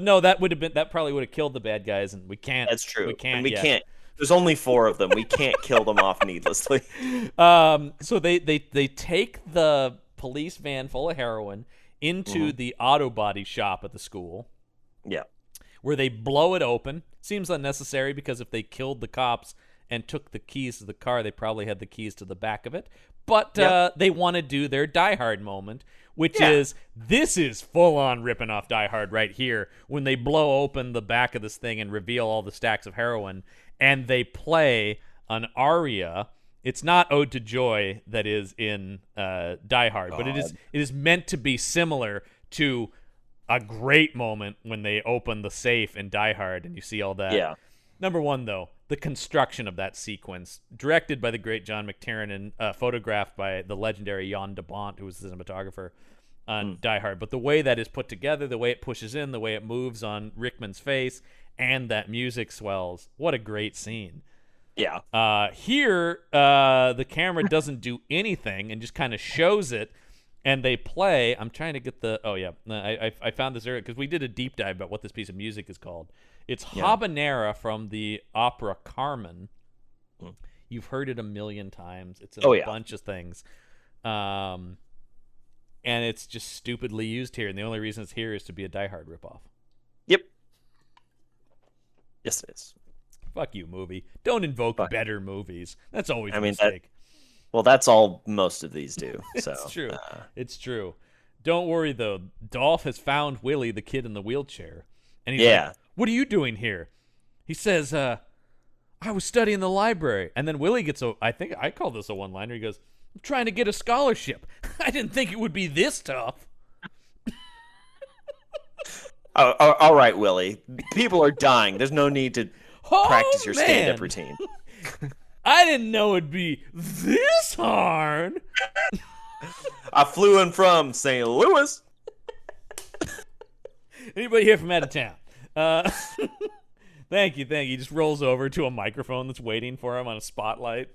S2: no, that probably would have killed the bad guys, and we can't.
S3: That's true.
S2: We can't.
S3: And we
S2: yet.
S3: can't. There's only 4 of them. We can't kill them off needlessly.
S2: So they take the police van full of heroin into the auto body shop at the school,
S3: Yeah.
S2: where they blow it open. Seems unnecessary because if they killed the cops and took the keys to the car, they probably had the keys to the back of it. But they want to do their Die Hard moment, which is, this is full-on ripping off Die Hard right here, when they blow open the back of this thing and reveal all the stacks of heroin, and they play an aria. It's not Ode to Joy that is in Die Hard, but it is meant to be similar to a great moment when they open the safe in Die Hard and you see all that.
S3: Yeah.
S2: Number one, though, the construction of that sequence, directed by the great John McTiernan and photographed by the legendary Jan de Bont, who was the cinematographer on Die Hard. But the way that is put together, the way it pushes in, the way it moves on Rickman's face, and that music swells. What a great scene.
S3: Yeah.
S2: Here, the camera doesn't do anything and just kind of shows it, and they play. I'm trying to get the. Oh yeah, I found this earlier because we did a deep dive about what this piece of music is called. It's Habanera from the opera Carmen. You've heard it a million times. It's in a bunch of things, and it's just stupidly used here. And the only reason it's here is to be a Die Hard ripoff.
S3: Yep. Yes, it is.
S2: Fuck you, movie. Don't invoke better movies. That's always a mistake.
S3: Well, that's all most of these do. So
S2: It's true. It's true. Don't worry, though. Dolph has found Willie, the kid in the wheelchair. And he's like, "What are you doing here?" He says, "I was studying the library." And then Willie gets I think I call this a one-liner. He goes, "I'm trying to get a scholarship. I didn't think it would be this tough."
S3: All right, Willie. People are dying. There's no need to practice your stand-up routine.
S2: I didn't know it'd be this hard.
S3: I flew in from St. Louis.
S2: Anybody here from out of town? Thank you. He just rolls over to a microphone that's waiting for him on a spotlight.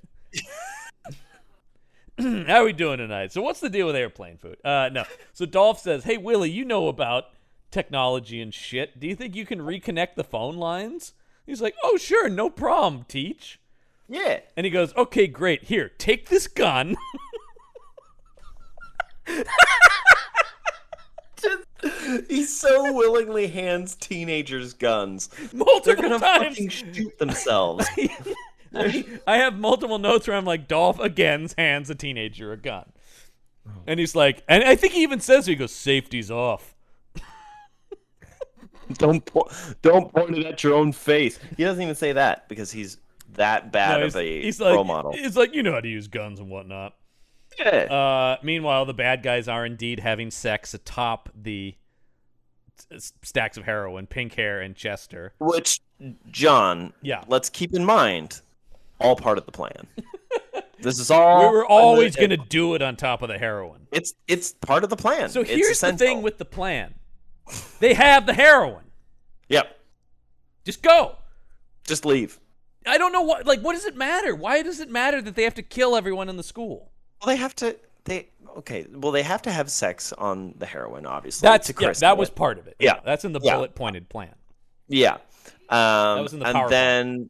S2: How are we doing tonight? So what's the deal with airplane food? No. So Dolph says, "Hey, Willie, you know about technology and shit. Do you think you can reconnect the phone lines?" He's like, "Oh, sure, no problem, Teach."
S3: Yeah.
S2: And he goes, "Okay, great. Here, take this gun."
S3: He so willingly hands teenagers guns.
S2: Multiple
S3: They're gonna
S2: times.
S3: fucking shoot themselves.
S2: I have multiple notes where I'm like, Dolph again hands a teenager a gun. And he's like, and I think he even says, he goes, "Safety's off."
S3: Don't point it at your own face. He doesn't even say that because he's that bad of a role model.
S2: He's like, "You know how to use guns and whatnot."
S3: Yeah.
S2: Meanwhile, the bad guys are indeed having sex atop the stacks of heroin, Pink Hair and Chester.
S3: Which, John,
S2: Yeah.
S3: let's keep in mind, all part of the plan. This is all.
S2: We were always going to do it on top of the heroin.
S3: It's part of the plan.
S2: So
S3: It's
S2: here's the
S3: essential.
S2: thing with the plan. They have the heroin.
S3: Yep.
S2: Just go.
S3: Just leave.
S2: I don't know what does it matter? Why does it matter that they have to kill everyone in the school?
S3: Well, they have to. They have to have sex on the heroin, obviously.
S2: That was part of it.
S3: Yeah.
S2: That's in the bullet pointed plan.
S3: Yeah.
S2: That was in the PowerPoint.
S3: And then,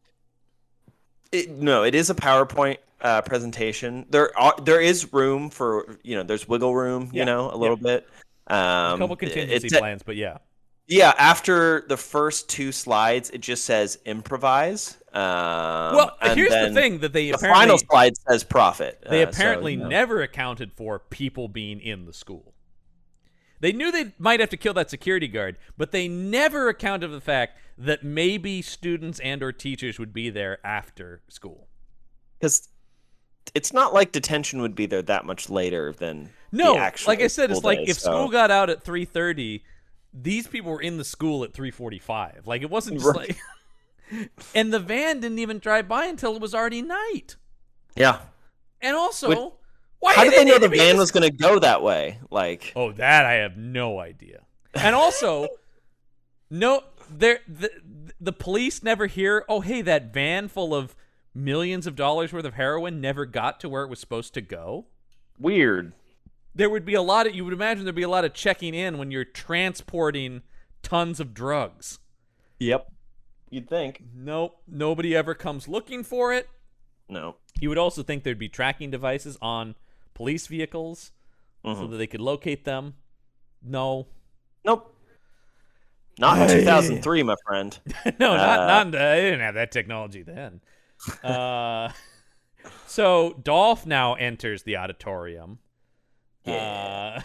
S3: it is a PowerPoint presentation. There is room for there's wiggle room. A little bit.
S2: A couple contingency plans, but yeah.
S3: Yeah, after the first 2 slides, it just says improvise.
S2: Here's the thing that
S3: the final slide says profit.
S2: They apparently never accounted for people being in the school. They knew they might have to kill that security guard, but they never accounted for the fact that maybe students and or teachers would be there after school.
S3: Because it's not like detention would be there that much later than
S2: no.
S3: The actual
S2: like I said, it's like
S3: day,
S2: if school got out at 3:30. These people were in the school at 3:45. Like, it wasn't just like... And the van didn't even drive by until it was already night.
S3: Yeah.
S2: And also,
S3: how did they know the van was going to go that way? Like...
S2: Oh, that I have no idea. And also, no, the police never hear, oh, hey, that van full of millions of dollars worth of heroin never got to where it was supposed to go.
S3: Weird.
S2: There would be a lot of, you would imagine there'd be a lot of checking in when you're transporting tons of drugs.
S3: Yep. You'd think.
S2: Nope. Nobody ever comes looking for it.
S3: No.
S2: You would also think there'd be tracking devices on police vehicles so that they could locate them. No.
S3: Nope. Not in 2003, my friend.
S2: No, not they didn't have that technology then. So Dolph now enters the auditorium.
S3: Yeah.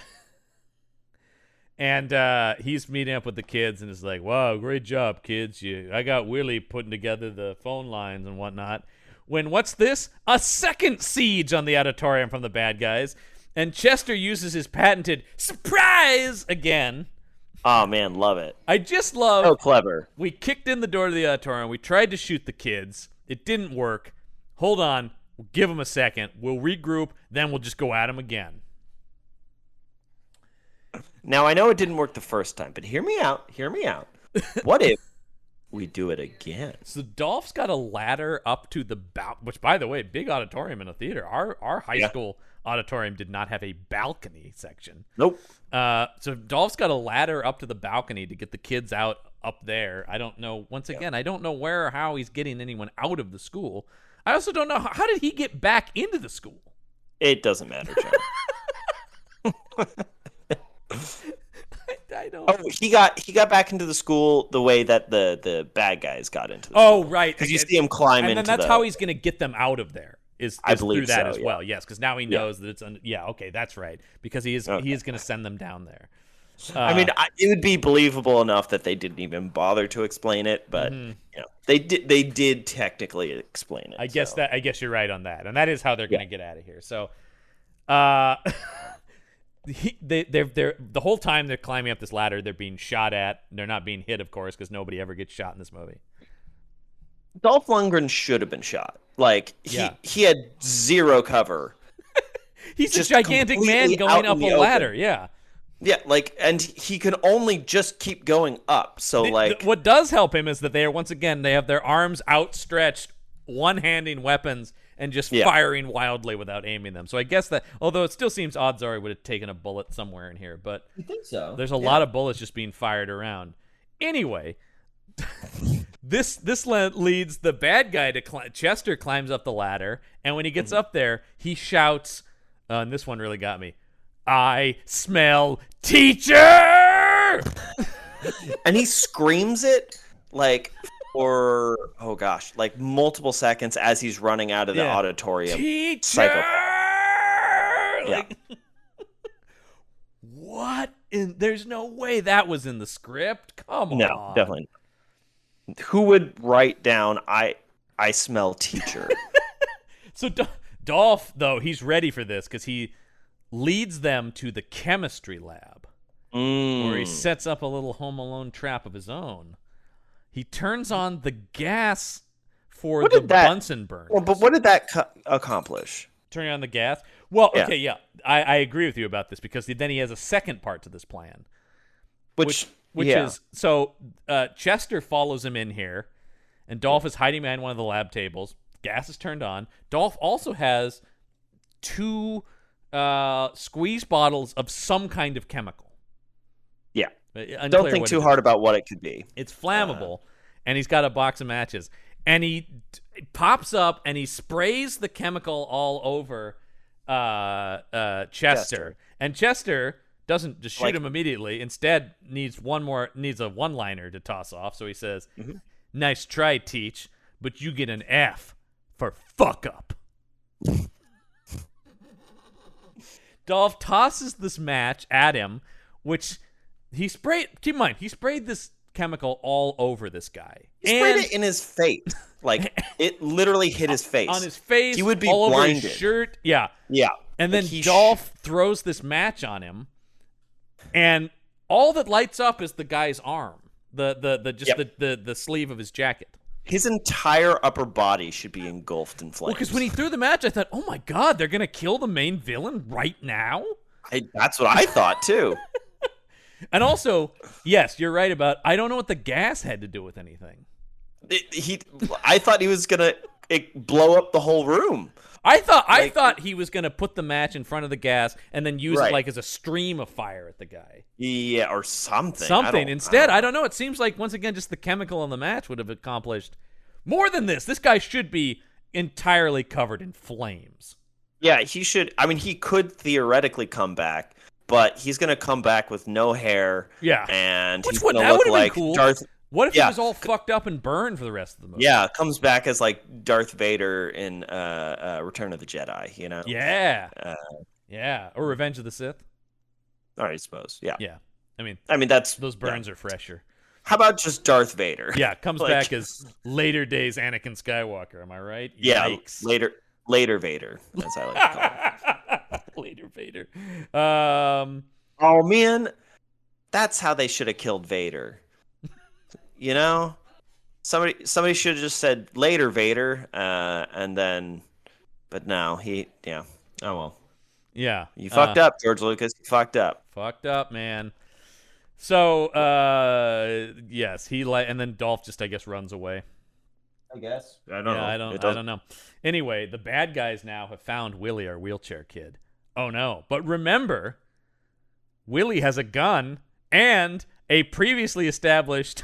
S2: And he's meeting up with the kids and is like, wow, great job, kids. I got Willie putting together the phone lines and whatnot. When what's this? A second siege on the auditorium from the bad guys. And Chester uses his patented surprise again.
S3: Oh, man, love it.
S2: I just love...
S3: So clever.
S2: We kicked in the door to the auditorium. We tried to shoot the kids. It didn't work. Hold on. We'll give them a second. We'll regroup. Then we'll just go at them again.
S3: Now, I know it didn't work the first time, but hear me out. Hear me out. What if we do it again?
S2: So Dolph's got a ladder up to the which, by the way, big auditorium in a theater. Our high school auditorium did not have a balcony section.
S3: Nope.
S2: So Dolph's got a ladder up to the balcony to get the kids out up there. I don't know. Once again, I don't know where or how he's getting anyone out of the school. I also don't know how did he get back into the school.
S3: It doesn't matter, John.
S2: I don't.
S3: Oh, he got back into the school the way that the bad guys got into the
S2: school.
S3: school.
S2: Right.
S3: Because you see him climb
S2: and then that's how he's going to get them out of there. I believe through that as well. Yes, because now he knows that it's okay, that's right. Because he is going to send them down there.
S3: I mean, it would be believable enough that they didn't even bother to explain it, but they did technically explain it.
S2: I guess you're right on that, and that is how they're going to get out of here. So, they're the whole time they're climbing up this ladder, they're being shot at. They're not being hit, of course, because nobody ever gets shot in this movie.
S3: Dolph Lundgren should have been shot. Like he had zero cover.
S2: He's a gigantic man going up a ladder. Yeah.
S3: Yeah, and he can only just keep going up. So
S2: what does help him is that they have their arms outstretched, one-handing weapons and just firing wildly without aiming them. So I guess that, although it still seems odds are he would have taken a bullet somewhere in here, but
S3: you think so?
S2: There's a lot of bullets just being fired around. Anyway, this leads the bad guy to Chester climbs up the ladder, and when he gets up there, he shouts, and this one really got me, "I smell teacher!"
S3: And he screams it for multiple seconds as he's running out of the auditorium.
S2: Teacher! What? There's no way that was in the script. Come on.
S3: No, definitely not. Who would write down I smell teacher?
S2: So Dolph, though, he's ready for this because he leads them to the chemistry lab where he sets up a little Home Alone trap of his own. He turns on the gas for the Bunsen burners.
S3: Well, but what did that accomplish?
S2: Turning on the gas? Well, okay, yeah. I agree with you about this because then he has a second part to this plan. Which is, so Chester follows him in here, and Dolph is hiding behind one of the lab tables. Gas is turned on. Dolph also has 2 squeeze bottles of some kind of chemical.
S3: Yeah. Don't think too hard about what it could be.
S2: It's flammable, and he's got a box of matches. And he pops up, and he sprays the chemical all over Chester. And Chester doesn't just shoot him immediately. Instead, needs a one-liner to toss off. So he says, "Nice try, Teach, but you get an F for fuck up." Dolph tosses this match at him, which he sprayed. Keep in mind, he sprayed this chemical all over this guy.
S3: He sprayed it in his face. It literally hit his face.
S2: On his face,
S3: he would be
S2: all
S3: blinded.
S2: over his shirt. Yeah.
S3: Yeah.
S2: And then Dolph throws this match on him, and all that lights up is the guy's arm. The sleeve of his jacket.
S3: His entire upper body should be engulfed in flames.
S2: Well, because when he threw the match, I thought, oh my God, they're going to kill the main villain right now?
S3: That's what I thought, too.
S2: And also, yes, you're right about. I don't know what the gas had to do with anything.
S3: I thought he was gonna blow up the whole room.
S2: I thought he was gonna put the match in front of the gas and then use it
S3: Right.
S2: like as a stream of fire at the guy.
S3: Yeah, or something.
S2: Instead, I don't know. It seems like once again, just the chemical in the match would have accomplished more than this. This guy should be entirely covered in flames.
S3: Yeah, he should. I mean, he could theoretically come back, but he's gonna come back with no hair.
S2: Yeah,
S3: and
S2: Which
S3: he's
S2: would
S3: gonna
S2: that
S3: look
S2: would have
S3: like
S2: been cool.
S3: Darth.
S2: What if he was all fucked up and burned for the rest of the movie?
S3: Yeah, comes back as like Darth Vader in Return of the Jedi. You know.
S2: Yeah. Yeah, or Revenge of the Sith.
S3: I suppose. Yeah.
S2: Yeah, I mean
S3: that's
S2: those burns are fresher.
S3: How about just Darth Vader?
S2: Yeah, comes
S3: Like-
S2: back as later days Anakin Skywalker. Am I right?
S3: Yeah,
S2: Yikes.
S3: later Vader, as I like to call it.
S2: Later Vader.
S3: Oh man, that's how they should have killed Vader. You know, somebody should have just said later Vader, and then, but no, oh well,
S2: Yeah.
S3: you fucked up, George Lucas. You fucked up.
S2: Fucked up, man. So, yes, and then Dolph just, I guess, runs away.
S3: I guess. I don't
S2: Yeah,
S3: know.
S2: I don't know. Anyway, the bad guys now have found Willie, our wheelchair kid. Oh no! But remember, Willie has a gun and a previously established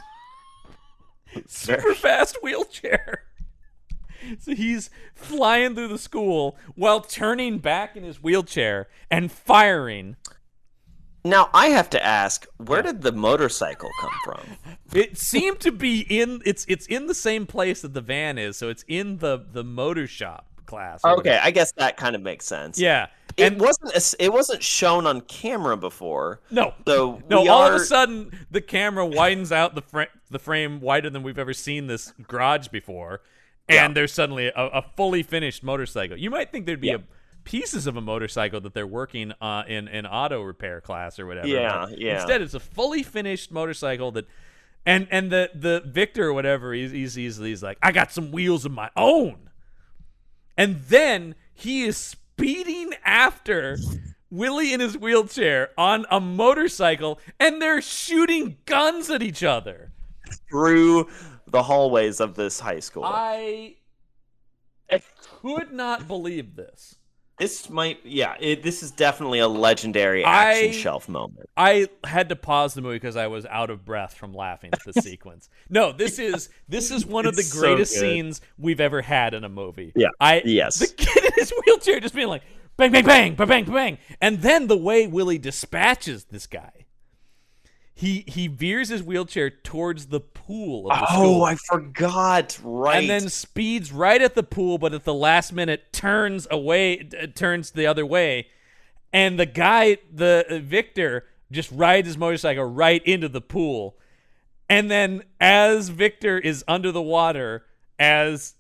S2: super fast wheelchair. So he's flying through the school while turning back in his wheelchair and firing.
S3: Now I have to ask, where did the motorcycle come from?
S2: It seemed to be it's in the same place that the van is, so it's in the motor shop class. or
S3: Okay,
S2: whatever.
S3: I guess that kind of makes sense.
S2: Yeah.
S3: It wasn't shown on camera before.
S2: No.
S3: So
S2: No,
S3: we
S2: all
S3: are...
S2: of a sudden the camera widens out the frame wider than we've ever seen this garage before, and there's suddenly a fully finished motorcycle. You might think there'd be pieces of a motorcycle that they're working in auto repair class or whatever.
S3: Yeah,
S2: but
S3: yeah.
S2: Instead, it's a fully finished motorcycle that, and the Victor or whatever, he's like, I got some wheels of my own, and then he is speeding after Willie in his wheelchair on a motorcycle, and they're shooting guns at each other
S3: through the hallways of this high school.
S2: I could not believe this.
S3: This is definitely a legendary action shelf moment.
S2: I had to pause the movie because I was out of breath from laughing at the sequence. No, this is one of the
S3: It's so
S2: greatest
S3: good.
S2: scenes we've ever had in a movie.
S3: Yeah.
S2: The kid in his wheelchair just being like bang, bang, bang, bang, bang, bang, and then the way Willie dispatches this guy. He veers his wheelchair towards the pool of the school.
S3: Oh, I forgot. Right.
S2: And then speeds right at the pool, but at the last minute turns the other way. And the guy, the Victor, just rides his motorcycle right into the pool. And then as Victor is under the water, as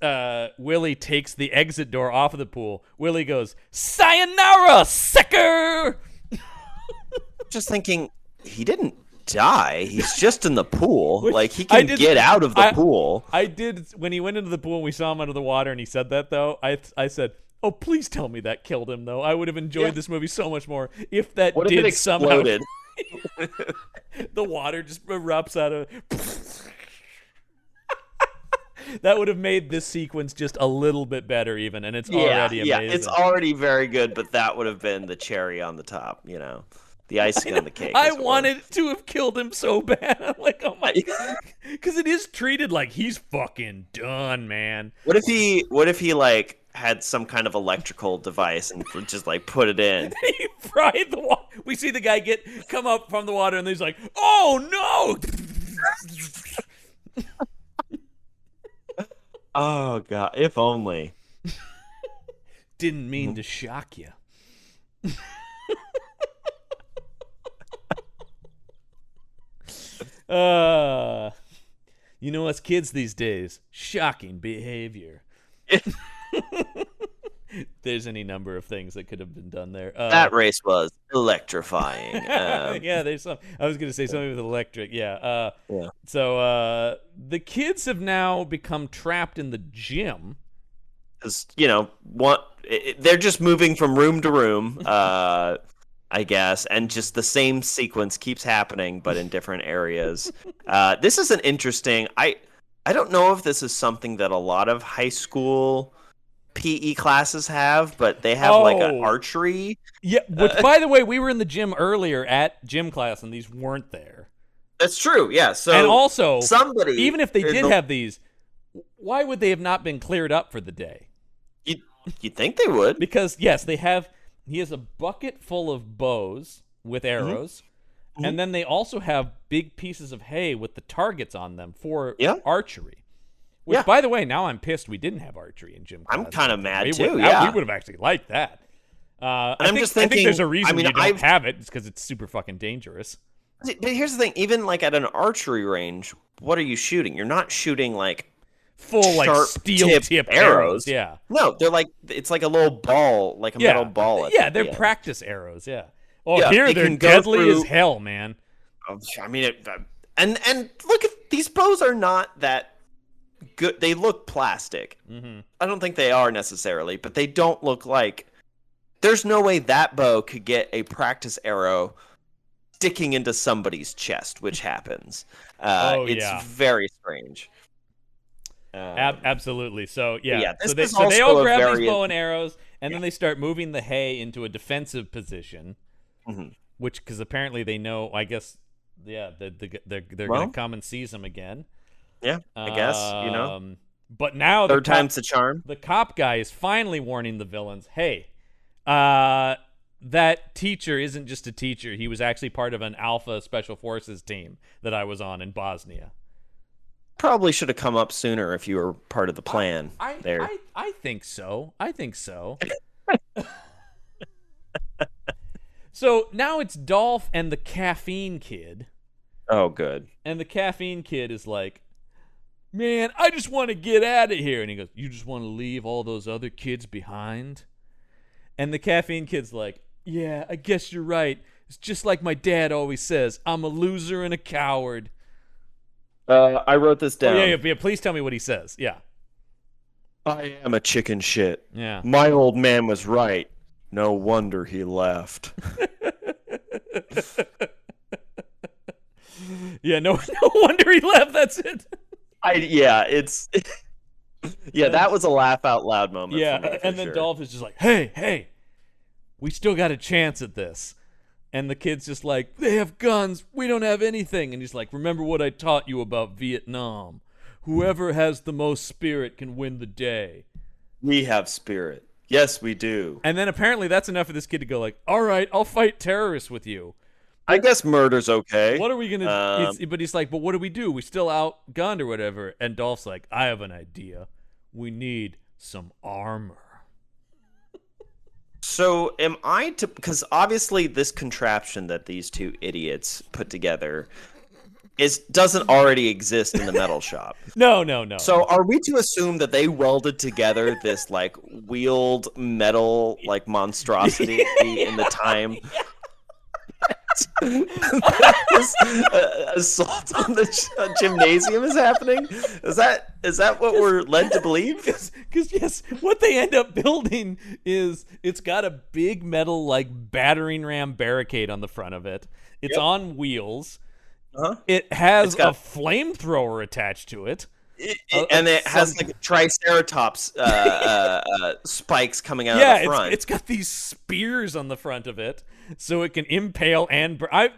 S2: Willie takes the exit door off of the pool, Willie goes, "Sayonara, sucker!"
S3: Just thinking, he didn't die. He's just in the pool.
S2: Which
S3: Like, he
S2: I
S3: can
S2: did-
S3: get out of the pool.
S2: I did, when he went into the pool and we saw him under the water and he said that, though, I said, oh, please tell me that killed him, though. I would have enjoyed this movie so much more if that
S3: What if
S2: did
S3: it
S2: somehow.
S3: exploded?
S2: The water just erupts out of. That would have made this sequence just a little bit better, even, and it's already amazing.
S3: It's already very good, but that would have been the cherry on the top, the icing on the cake.
S2: I
S3: as it were.
S2: wanted to have killed him so bad. I'm like, oh my god, because it is treated like he's fucking done, man.
S3: What if he like had some kind of electrical device and just like put it in?
S2: He fried the water. We see the guy come up from the water, and he's like, oh no.
S3: Oh god, if only.
S2: Didn't mean to shock you. Us kids these days, shocking behavior. There's any number of things that could have been done there.
S3: That race was electrifying.
S2: Yeah, there's some. I was going to say something with electric. Yeah.
S3: Yeah.
S2: So the kids have now become trapped in the gym.
S3: Because they're just moving from room to room. I guess, and just the same sequence keeps happening, but in different areas. This is an interesting. I don't know if this is something that a lot of high school PE classes have, but they have like an archery.
S2: Yeah, which by the way, we were in the gym earlier at gym class, and these weren't there.
S3: That's true. Yeah. So
S2: and also,
S3: somebody,
S2: even if they did have these, why would they have not been cleared up for the day?
S3: You'd think they would,
S2: because yes, they have. He has a bucket full of bows with arrows, and then they also have big pieces of hay with the targets on them for archery. Which, by the way, now I'm pissed we didn't have archery in gym class.
S3: I'm kind of mad too.
S2: We would have actually liked that. I think there's a reason you don't have it. It's because it's super fucking dangerous.
S3: But here's the thing: even like at an archery range, what are you shooting? You're not shooting like
S2: full like steel tip arrows. Yeah.
S3: No, they're like it's like a little ball, like a metal ball.
S2: They're practice arrows. Yeah. Oh, here they're deadly as hell, man.
S3: I mean, and look at these bows are not that good. They look plastic. Mm-hmm. I don't think they are necessarily, but they don't look like. There's no way that bow could get a practice arrow sticking into somebody's chest, which happens. It's very strange.
S2: Absolutely. So
S3: so
S2: they all grab these bow and arrows, and then they start moving the hay into a defensive position, which because apparently they know. I guess they're gonna come and seize them again.
S3: Yeah, I guess
S2: But now
S3: third time's the charm.
S2: The cop guy is finally warning the villains. Hey, that teacher isn't just a teacher. He was actually part of an Alpha Special Forces team that I was on in Bosnia.
S3: Probably should have come up sooner if you were part of the plan.
S2: I think so. So now it's Dolph and the caffeine kid.
S3: Oh, good.
S2: And the caffeine kid is like, man, I just want to get out of here. And he goes, you just want to leave all those other kids behind? And the caffeine kid's like, yeah, I guess you're right. It's just like my dad always says, I'm a loser and a coward.
S3: I wrote this down.
S2: Yeah, please tell me what he says. Yeah.
S3: I am a chicken shit.
S2: Yeah.
S3: My old man was right. No wonder he left.
S2: Yeah, no wonder he left. That's it.
S3: That was a laugh out loud moment.
S2: Yeah,
S3: for me,
S2: and then Dolph is just like, hey, we still got a chance at this. And the kid's just like, they have guns, we don't have anything. And he's like, remember what I taught you about Vietnam. Whoever has the most spirit can win the day.
S3: We have spirit. Yes, we do.
S2: And then apparently that's enough for this kid to go like, all right, I'll fight terrorists with you.
S3: I guess murder's okay.
S2: What are we going to do? But he's like, but what do we do? We still outgunned or whatever. And Dolph's like, I have an idea. We need some armor.
S3: So am I to, because obviously this contraption that these two idiots put together doesn't already exist in the metal shop.
S2: No.
S3: So are we to assume that they welded together this like wheeled metal like monstrosity in the time? This assault on the gymnasium is happening? Is that what we're led to believe?
S2: Because yes, what they end up building is it's got a big metal like battering ram barricade on the front of it. It's on wheels. It has a flamethrower attached to it.
S3: And it has like triceratops spikes coming out of the front.
S2: It's got these spears on the front of it, so it can impale and burn. I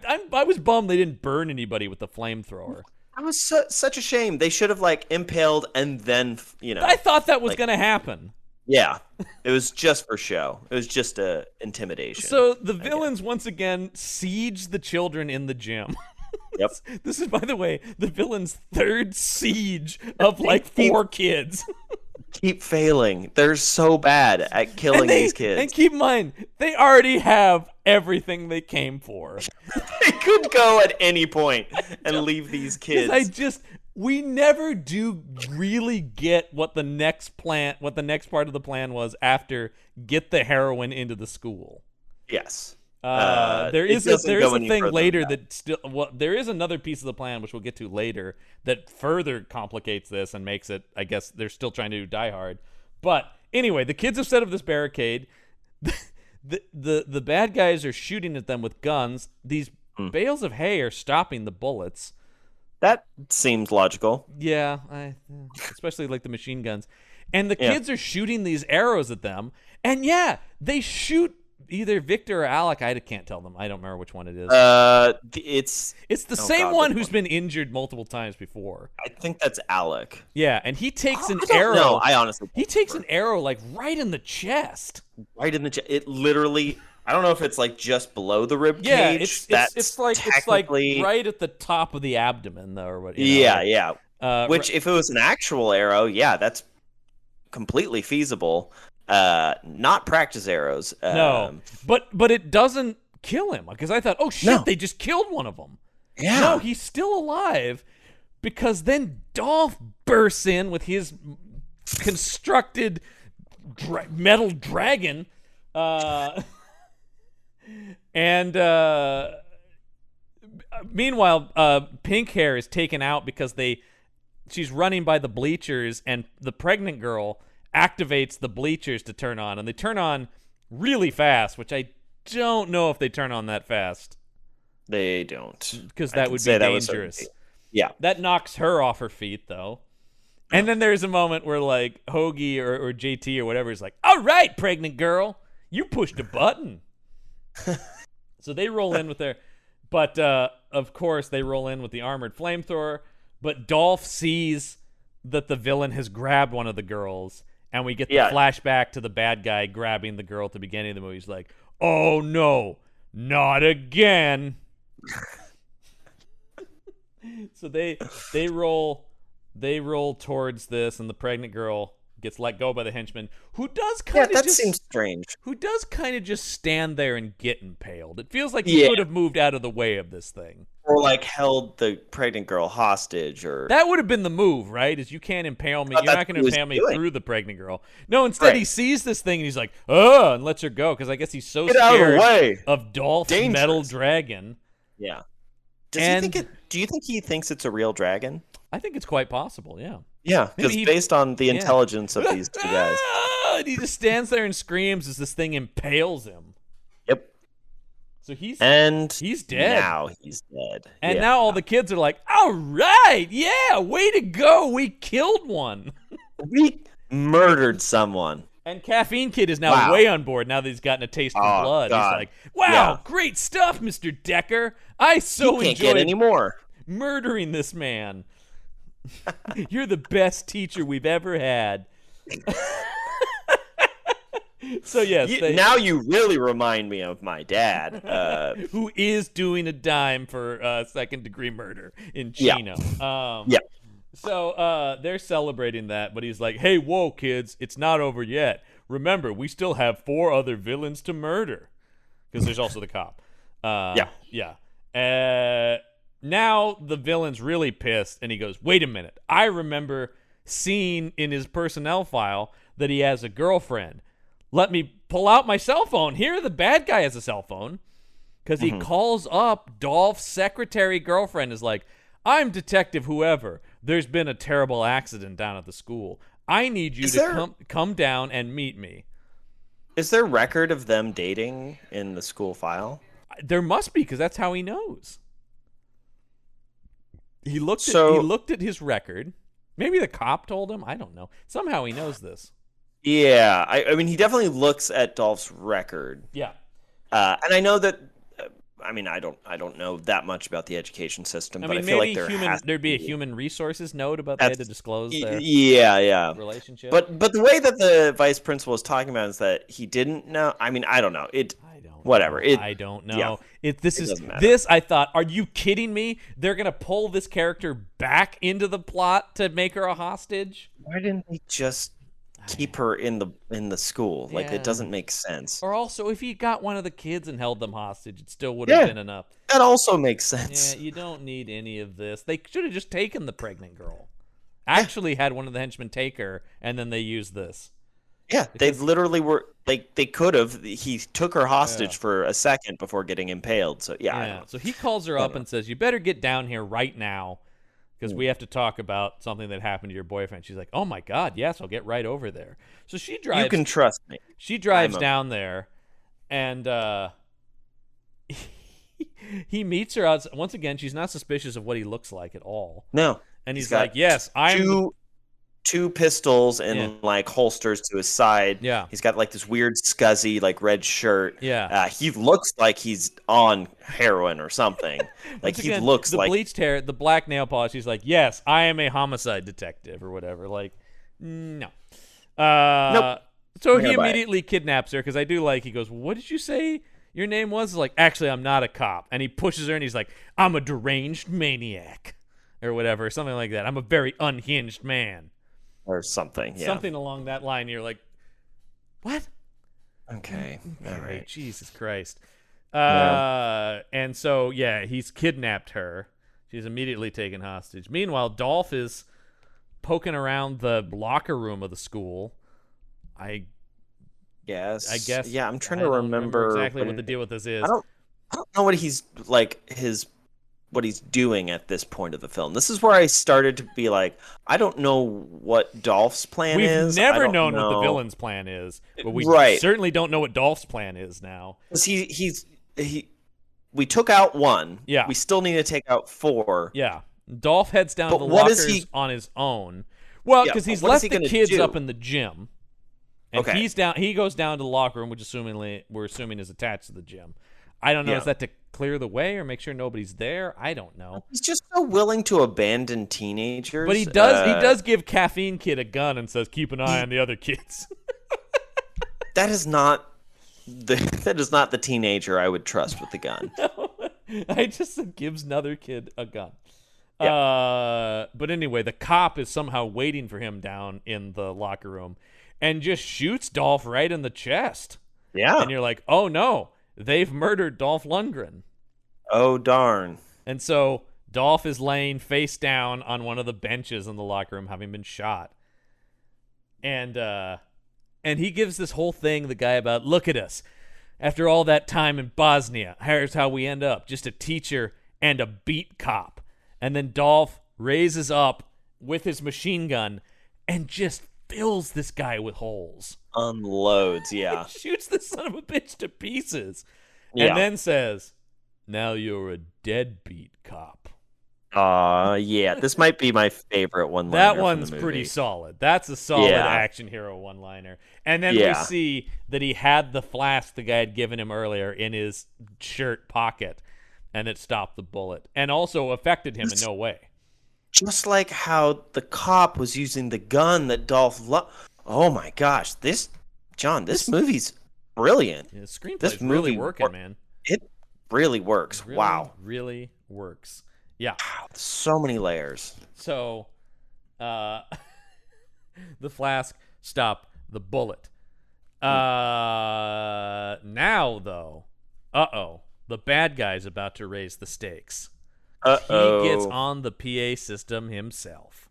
S2: was bummed they didn't burn anybody with the flamethrower.
S3: That was such a shame. They should have like impaled and then
S2: I thought that was going to happen.
S3: Yeah, it was just for show. It was just a intimidation.
S2: So the villains once again siege the children in the gym.
S3: Yep.
S2: This is, by the way, the villain's third siege of like 4 kids.
S3: Keep failing. They're so bad at killing these kids.
S2: And keep in mind, they already have everything they came for.
S3: They could go at any point and leave these kids.
S2: We never do really get what the next part of the plan was after get the heroin into the school.
S3: Yes.
S2: There is a thing later that still. Well, there is another piece of the plan which we'll get to later that further complicates this and makes it. I guess they're still trying to do Die Hard, but anyway, the kids have set up this barricade. The bad guys are shooting at them with guns. These bales of hay are stopping the bullets.
S3: That seems logical.
S2: Yeah, especially like the machine guns. And the kids are shooting these arrows at them. And yeah, they shoot either Victor or Alec. I can't tell them. I don't remember which one it is. It's the same one who's been injured multiple times before.
S3: I think that's Alec.
S2: Yeah, and he takes an arrow.
S3: No, I honestly
S2: he takes an arrow like right in the chest.
S3: Right in the chest. It literally. I don't know if it's like just below the rib
S2: yeah,
S3: cage.
S2: It's like right at the top of the abdomen, though, or what?
S3: Yeah. Which, if it was an actual arrow, yeah, that's completely feasible. Not practice arrows.
S2: No, but it doesn't kill him, because I thought, oh shit, they just killed one of them.
S3: Yeah.
S2: No, he's still alive, because then Dolph bursts in with his constructed metal dragon, and meanwhile, Pink Hair is taken out because she's running by the bleachers, and the pregnant girl activates the bleachers to turn on, and they turn on really fast, which I don't know if they turn on that fast.
S3: They don't,
S2: because that would be dangerous.
S3: Yeah,
S2: that knocks her off her feet, though. And then there's a moment where like Hoagie or JT or whatever is like, "All right, pregnant girl, you pushed a button." So they roll in with their, but of course they roll in with the armored flamethrower. But Dolph sees that the villain has grabbed one of the girls, and we get the flashback to the bad guy grabbing the girl at the beginning of the movie. He's like, "Oh no, not again!" So they roll towards this, and the pregnant girl gets let go by the henchman, who does kind of
S3: seems strange.
S2: Who does kind of just stand there and get impaled. It feels like he could have moved out of the way of this thing,
S3: or like held the pregnant girl hostage, or
S2: that would have been the move, right? Is you can't impale me. You're not going to impale me through the pregnant girl. No, instead he sees this thing and he's like, "Oh," and lets her go, because I guess he's so scared of Dolph's metal dragon.
S3: Yeah. Do you think he thinks it's a real dragon?
S2: I think it's quite possible, yeah.
S3: Yeah, because based on the intelligence of these two guys.
S2: And he just stands there and screams as this thing impales him.
S3: Yep.
S2: So he's dead.
S3: Now he's dead.
S2: And now all the kids are like, "All right, yeah, way to go. We killed one."
S3: We murdered someone.
S2: And Caffeine Kid is now way on board now that he's gotten a taste of blood.
S3: God.
S2: He's like, "Wow, great stuff, Mr. Decker. I so
S3: can't get any more.
S2: Murdering this man. You're the best teacher we've ever had." So yes,
S3: now you really remind me of my dad,
S2: who is doing a dime for second-degree murder in Chino. So they're celebrating that, but he's like, "Hey, whoa, kids, it's not over yet. Remember, we still have 4 other villains to murder." Because there's also the cop. Now the villain's really pissed, and he goes, "Wait a minute. I remember seeing in his personnel file that he has a girlfriend. Let me pull out my cell phone." Here, the bad guy has a cell phone, because he calls up Dolph's secretary girlfriend, is like, "I'm Detective whoever. There's been a terrible accident down at the school. I need you to come down and meet me."
S3: Is there record of them dating in the school file?
S2: There must be, because that's how he knows. He looked at his record. Maybe the cop told him. I don't know. Somehow he knows this.
S3: Yeah, I mean, he definitely looks at Dolph's record.
S2: Yeah,
S3: and I know that. I mean, I don't know that much about the education system, but I feel like
S2: there'd be a human resources note about they had to disclose their relationship.
S3: But the way that the vice principal is talking about is that he didn't know. I mean, I don't know. Whatever.
S2: I don't know. This. I thought, are you kidding me? They're gonna pull this character back into the plot to make her a hostage?
S3: Why didn't they just keep her in the school? Like, it doesn't make sense.
S2: Or also, if he got one of the kids and held them hostage, it still would have been enough.
S3: That also makes sense.
S2: Yeah, you don't need any of this. They should have just taken the pregnant girl. Actually, had one of the henchmen take her, and then they used this.
S3: Yeah, they literally were. They could have. He took her hostage for a second before getting impaled. So
S2: So he calls her up and says, "You better get down here right now, because we have to talk about something that happened to your boyfriend." She's like, "Oh my God, yes, I'll get right over there." So she drives.
S3: You can trust me.
S2: She drives down there, And he meets her out. Once again, she's not suspicious of what he looks like at all.
S3: No.
S2: And he's like, yes, I'm...
S3: Two pistols and
S2: Yeah.
S3: like holsters to his side.
S2: Yeah.
S3: He's got like this weird scuzzy like red shirt.
S2: Yeah.
S3: He looks like he's on heroin or something. Like he
S2: Again,
S3: looks
S2: the
S3: like
S2: bleached hair, the black nail polish. He's like, yes, I am a homicide detective or whatever. Like, no.
S3: Nope.
S2: So
S3: I'm
S2: he
S3: gonna buy it.
S2: immediately kidnaps her because I do like. He goes, "What did you say your name was?" Like, actually, I'm not a cop. And he pushes her and he's like, "I'm a deranged maniac," or whatever, something like that. I'm a very unhinged man.
S3: or something. Yeah.
S2: Something along that line. You're like, what?
S3: Okay. All
S2: Okay,
S3: right.
S2: Jesus Christ.
S3: Yeah.
S2: And so, yeah, he's kidnapped her. She's immediately taken hostage. Meanwhile, Dolph is poking around the locker room of the school. I guess.
S3: Yeah, I'm trying
S2: I
S3: to
S2: don't
S3: remember
S2: exactly what the deal with this is.
S3: I don't know what he's like what he's doing at this point of the film. This is where I started to be like, I don't know what Dolph's plan
S2: We've
S3: is. I
S2: never
S3: don't
S2: known what the
S3: know.
S2: villain's plan is, but we
S3: Right.
S2: certainly don't know what Dolph's plan is now.
S3: 'Cause we took out one.
S2: Yeah.
S3: We still need to take out 4.
S2: Yeah. Dolph heads down to
S3: But
S2: the
S3: what is
S2: lockers
S3: he-
S2: on his own. Well,
S3: Yeah,
S2: because he's
S3: but what is
S2: left
S3: he
S2: the
S3: gonna
S2: kids
S3: do?
S2: up in the gym. And
S3: Okay.
S2: he goes down to the locker room, which we're assuming is attached to the gym. I don't know,
S3: Yeah.
S2: is that to clear the way or make sure nobody's there? I don't know.
S3: He's just so willing to abandon teenagers.
S2: But he does give Caffeine Kid a gun and says, keep an eye on the other kids.
S3: That is not the teenager I would trust with the gun.
S2: I just said gives another kid a gun.
S3: Yeah.
S2: But anyway, the cop is somehow waiting for him down in the locker room and just shoots Dolph right in the chest.
S3: Yeah.
S2: And you're like, oh no, they've murdered Dolph Lundgren.
S3: Oh darn.
S2: And so Dolph is laying face down on one of the benches in the locker room, having been shot. And he gives this whole thing, the guy, about, look at us. After all that time in Bosnia, here's how we end up. Just a teacher and a beat cop. And then Dolph raises up with his machine gun and just fills this guy with holes.
S3: Unloads, yeah.
S2: Shoots the son of a bitch to pieces.
S3: Yeah.
S2: And then says, now you're a deadbeat cop.
S3: Yeah. This might be my favorite one.
S2: That one's pretty solid. That's a solid
S3: Yeah.
S2: action hero one-liner. And then we
S3: Yeah.
S2: see that he had the flask the guy had given him earlier in his shirt pocket, and it stopped the bullet, and also affected him in no way.
S3: Just like how the cop was using the gun that Dolph Oh my gosh, this movie's brilliant.
S2: Yeah, the screenplay's
S3: This
S2: really
S3: movie
S2: working, man.
S3: It really works.
S2: Really,
S3: Wow.
S2: really works. Yeah.
S3: So many layers.
S2: So, the flask stopped the bullet. Now, though, the bad guy's about to raise the stakes.
S3: Uh-oh.
S2: He gets on the PA system himself.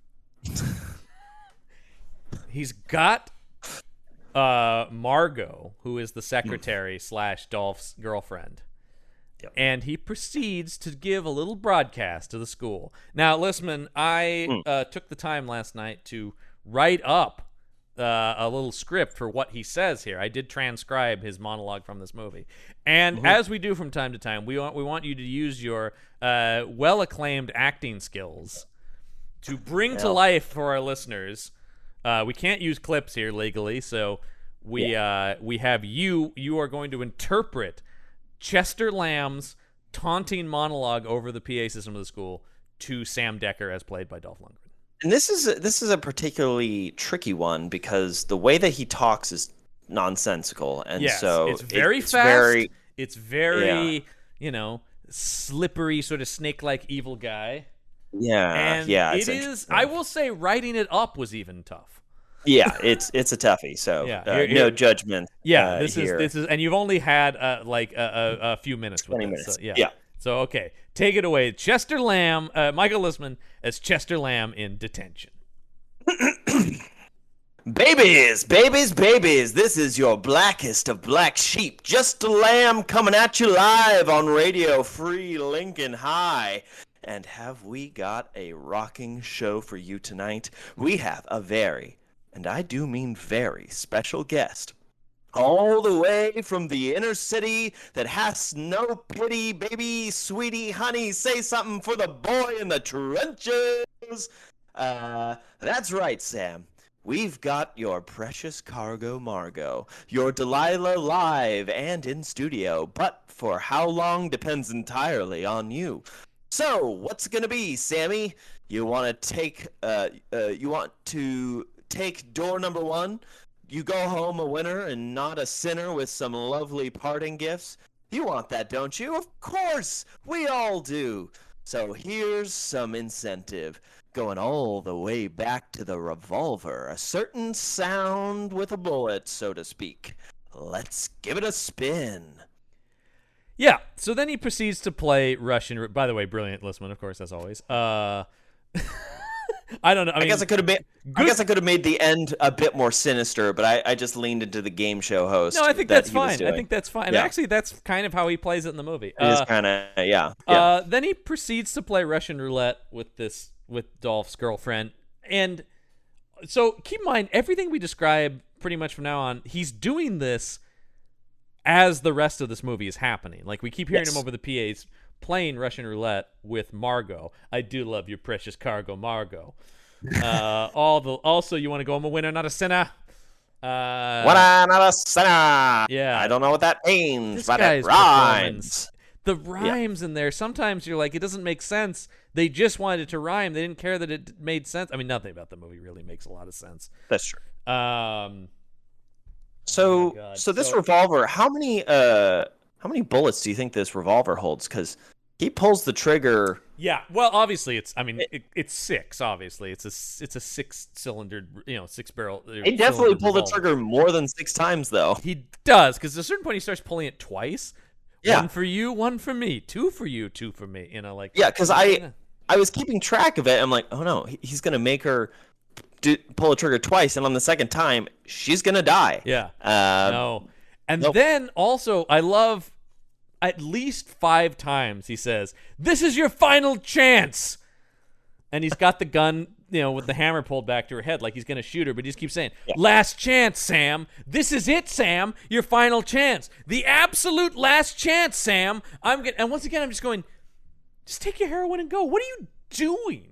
S2: He's got Margot, who is the secretary / Dolph's girlfriend.
S3: Yep.
S2: And he proceeds to give a little broadcast to the school. Now, Listman, I took the time last night to write up a little script for what he says here. I did transcribe his monologue from this movie. And as we do from time to time, we want you to use your well-acclaimed acting skills to bring to life for our listeners. We can't use clips here legally, so we have you are going to interpret Chester Lamb's taunting monologue over the PA system of the school to Sam Decker, as played by Dolph Lundgren.
S3: And this is a particularly tricky one because the way that he talks is nonsensical, and
S2: Yes,
S3: so
S2: it's very
S3: it's
S2: fast. It's very slippery, sort of snake-like evil guy. And
S3: it's
S2: it is.
S3: interesting.
S2: I will say, writing it up was even tough.
S3: Yeah, it's a toughie. So
S2: Yeah,
S3: no judgment.
S2: Yeah,
S3: here.
S2: this is, and you've only had like a few minutes with
S3: 20
S2: it.
S3: minutes.
S2: So, yeah.
S3: Yeah.
S2: So okay, take it away, Chester Lamb, Michael Listman as Chester Lamb in Detention.
S3: Babies, babies, babies, this is your blackest of black sheep. Just a lamb coming at you live on Radio Free Lincoln High. And have we got a rocking show for you tonight? We have a very, and I do mean very, special guest. All the way from the inner city that has no pity, baby, sweetie, honey, say something for the boy in the trenches. That's right, Sam. We've got your precious cargo, Margot. Your Delilah live and in studio, but for how long depends entirely on you. So, what's it gonna be, Sammy? You want to take door number one? You go home a winner and not a sinner with some lovely parting gifts? You want that, don't you? Of course! We all do! So here's some incentive. Going all the way back to the revolver. A certain sound with a bullet, so to speak. Let's give it a spin.
S2: Yeah, so then he proceeds to play Russian. By the way, brilliant Listman, of course, as always. I don't know. I
S3: guess I could have made the end a bit more sinister, but I just leaned into the game show host.
S2: No, I think that's fine. I think that's fine. And actually, that's kind of how he plays it in the movie.
S3: It is kind of, yeah.
S2: Then he proceeds to play Russian roulette with Dolph's girlfriend. And so keep in mind, everything we describe pretty much from now on, he's doing this as the rest of this movie is happening. Like, we keep hearing him over the PAs playing Russian roulette with Margot. I do love your precious cargo, Margot. Also, you want to go, I'm a winner, not a sinner.
S3: Winner, not a sinner.
S2: Yeah.
S3: I don't know what that means, but it
S2: rhymes. The rhymes in there, sometimes you're like, it doesn't make sense. They just wanted it to rhyme. They didn't care that it made sense. I mean, nothing about the movie really makes a lot of sense.
S3: That's true.
S2: So
S3: this revolver, how many bullets do you think this revolver holds? Because he pulls the trigger.
S2: Yeah, well, obviously it's six. Obviously, it's a 6-cylinder, 6-barrel.
S3: He definitely pulled the trigger more than 6 times, though.
S2: He does, because at a certain point he starts pulling it twice.
S3: Yeah.
S2: 1 for you, 1 for me, 2 for you, 2 for me.
S3: Yeah, because I was keeping track of it. I'm like, oh no, he's gonna make her pull a trigger twice, and on the second time, she's gonna die.
S2: Yeah. No. And then also, I love at least 5 times he says, "This is your final chance," and he's got the gun, with the hammer pulled back to her head, like he's gonna shoot her, but he just keeps saying, "Last chance, Sam. This is it, Sam. Your final chance. The absolute last chance, Sam." And once again, I'm just going, just take your heroin and go. What are you doing?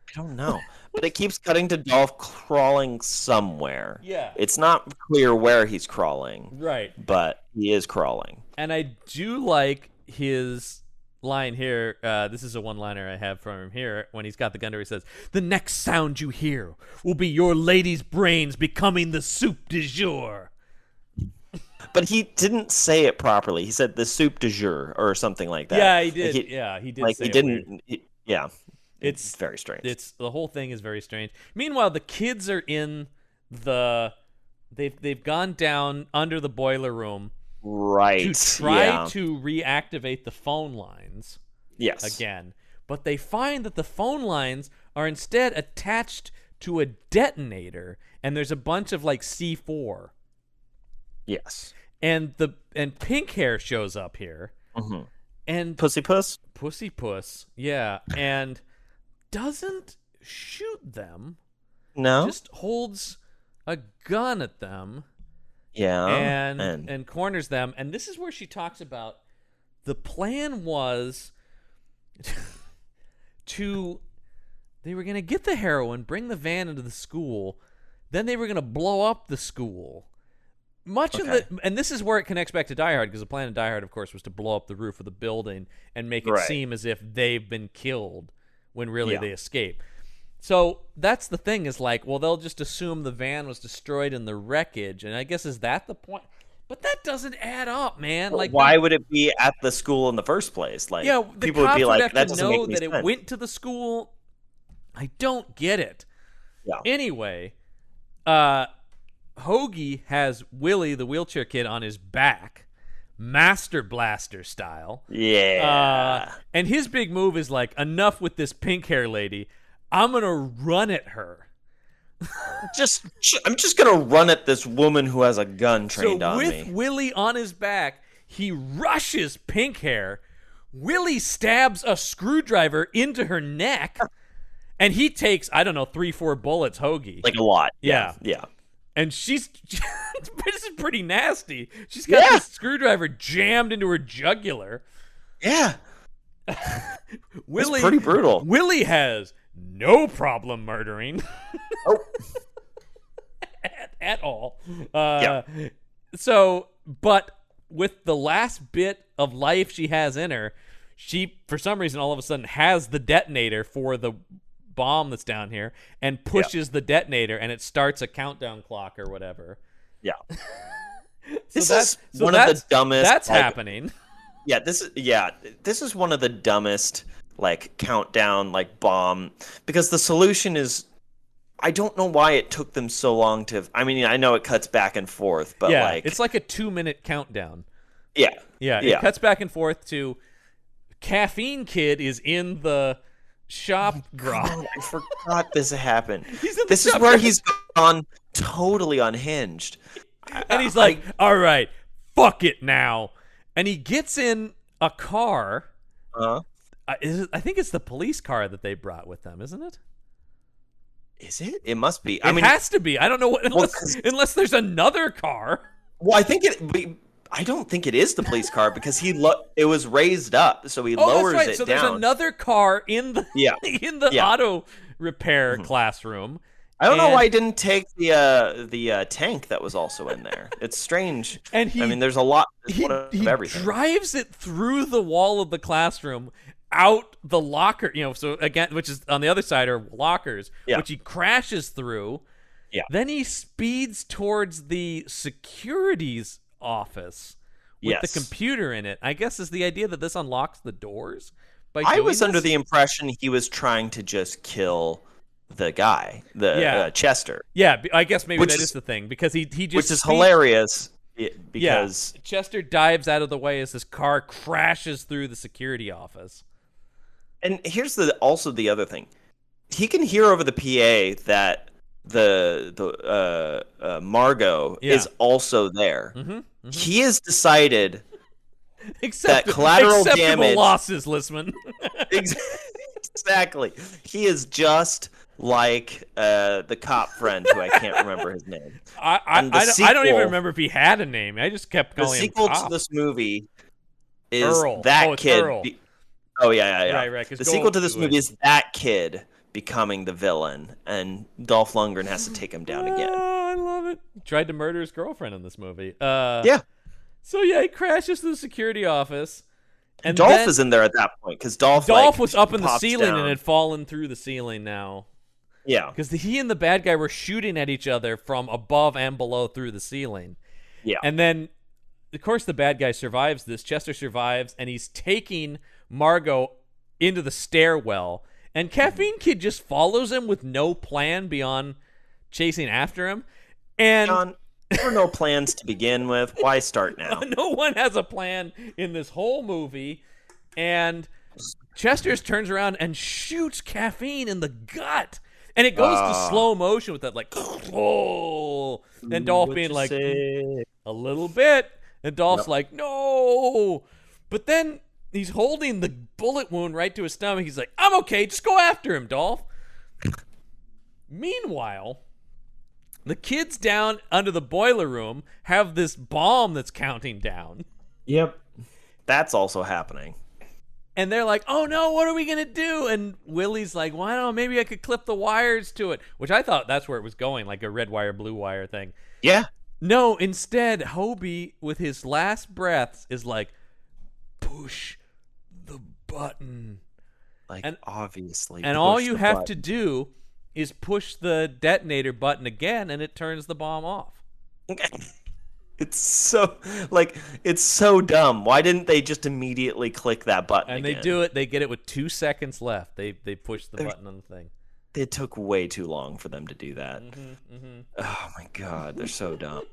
S3: I don't know. But it keeps cutting to Dolph crawling somewhere.
S2: Yeah.
S3: It's not clear where he's crawling.
S2: Right.
S3: But he is crawling.
S2: And I do like his line here. This is a one-liner I have from him here when he's got the gun where he says, "The next sound you hear will be your lady's brains becoming the soup du jour."
S3: But he didn't say it properly. He said the soup du jour or something like that.
S2: Yeah, he did. He did.
S3: Like
S2: say
S3: he didn't. Yeah. It's very strange.
S2: The whole thing is very strange. Meanwhile, the kids are in they've gone down under the boiler room,
S3: right,
S2: to try to reactivate the phone lines.
S3: Yes.
S2: Again, but they find that the phone lines are instead attached to a detonator, and there's a bunch of like C4.
S3: Yes.
S2: And pink hair shows up here.
S3: Mm-hmm.
S2: And
S3: Pussy Puss,
S2: yeah, and doesn't shoot them.
S3: No,
S2: just holds a gun at them.
S3: Yeah,
S2: and corners them. And this is where she talks about the plan was they were going to get the heroin, bring the van into the school, then they were going to blow up the school. And this is where it connects back to Die Hard, because the plan of Die Hard, of course, was to blow up the roof of the building and make it seem as if they've been killed when really they escape. So that's the thing, is like, well, they'll just assume the van was destroyed in the wreckage, and I guess is that the point? But that doesn't add up, man.
S3: Well,
S2: like,
S3: why would it be at the school in the first place? Like,
S2: people would be like,
S3: that doesn't make
S2: know
S3: any
S2: that
S3: sense.
S2: It went to the school. I don't get it.
S3: Yeah.
S2: Anyway, Hoagie has Willie, the wheelchair kid, on his back, Master Blaster style.
S3: Yeah.
S2: And his big move is like, enough with this pink hair lady. I'm going to run at her.
S3: I'm just going to run at this woman who has a gun trained on me.
S2: So with Willie on his back, he rushes pink hair. Willie stabs a screwdriver into her neck. And he takes, 3-4 bullets, Hoagie.
S3: Like a lot.
S2: Yeah.
S3: Yeah.
S2: and she's this is pretty nasty. She's got this screwdriver jammed into her jugular.
S3: Yeah.
S2: Willie,
S3: it's pretty brutal.
S2: Willie has no problem murdering.
S3: Oh.
S2: at all.
S3: Yeah.
S2: So, but with the last bit of life she has in her, she, for some reason, all of a sudden has the detonator for the bomb that's down here and pushes the detonator, and it starts a countdown clock or whatever.
S3: Yeah.
S2: This
S3: is one of the dumbest.
S2: That's happening.
S3: Yeah, this is one of the dumbest like countdown like bomb, because the solution is, I don't know why it took them so long to. I mean, I know it cuts back and forth, but like
S2: it's like a 2-minute countdown.
S3: Yeah.
S2: It cuts back and forth to Caffeine Kid is in the shop garage.
S3: I forgot this happened.
S2: This
S3: is where he's gone totally unhinged.
S2: And he's like, all right, fuck it now. And he gets in a car. I think it's the police car that they brought with them, isn't it?
S3: Is it? It must be.
S2: It has to be. I don't know what, unless there's another car.
S3: Well, I don't think it is the police car, because it was raised up, so he lowers
S2: that's right.
S3: it
S2: so
S3: down.
S2: There's another car in the in the auto repair classroom.
S3: I don't know why he didn't take the tank that was also in there. It's strange.
S2: And
S3: there's a lot
S2: of
S3: everything.
S2: He drives it through the wall of the classroom, out the locker, so again, which is on the other side are lockers, which he crashes through.
S3: Yeah.
S2: Then he speeds towards the security's office with the computer in it. I guess is the idea that this unlocks the doors. I was
S3: under the impression he was trying to just kill the guy, Chester.
S2: Yeah, I guess maybe that is the thing, because he just
S3: which is hilarious. Because
S2: Chester dives out of the way as this car crashes through the security office.
S3: And here's also the other thing. He can hear over the PA that the Margot is also there.
S2: Mm-hmm, mm-hmm.
S3: He has decided that collateral damage
S2: losses, Listman.
S3: Exactly. He is just like the cop friend who I can't remember his name.
S2: I don't even remember if he had a name. I just kept calling him Cop.
S3: The sequel to this movie is
S2: Earl.
S3: that kid.
S2: Earl.
S3: Yeah.
S2: Right.
S3: The sequel to this movie is that kid becoming the villain, and Dolph Lundgren has to take him down again.
S2: Oh, I love it. He tried to murder his girlfriend in this movie.
S3: Yeah.
S2: So he crashes through the security office. And
S3: Dolph is in there at that point, because Dolph
S2: was up in the ceiling
S3: down.
S2: And had fallen through the ceiling now.
S3: Yeah.
S2: Because he and the bad guy were shooting at each other from above and below through the ceiling.
S3: Yeah.
S2: And then, of course, the bad guy survives this. Chester survives, and he's taking Margot into the stairwell. And Caffeine Kid just follows him with no plan beyond chasing after him. And
S3: John, there were no plans to begin with. Why start now?
S2: No one has a plan in this whole movie. And Chester turns around and shoots Caffeine in the gut. And it goes to slow motion with that, like, oh. And Dolph being like, a little bit. And Dolph's like, no. But then he's holding the bullet wound right to his stomach. He's like, I'm okay. Just go after him, Dolph. Meanwhile, the kids down under the boiler room have this bomb that's counting down.
S3: Yep. That's also happening.
S2: And they're like, oh no, what are we going to do? And Willie's like, well, I don't know, maybe I could clip the wires to it. Which I thought that's where it was going, like a red wire, blue wire thing.
S3: Yeah.
S2: No, instead, Hobie, with his last breaths, is like, push the button.
S3: Like,
S2: and,
S3: obviously.
S2: And all you have to do is push the detonator button again, and it turns the bomb off.
S3: It's so dumb. Why didn't they just immediately click that button
S2: and
S3: again?
S2: They do it. They get it with 2 seconds left. They push the button on the thing.
S3: It took way too long for them to do that.
S2: Mm-hmm.
S3: Oh my god, they're so dumb.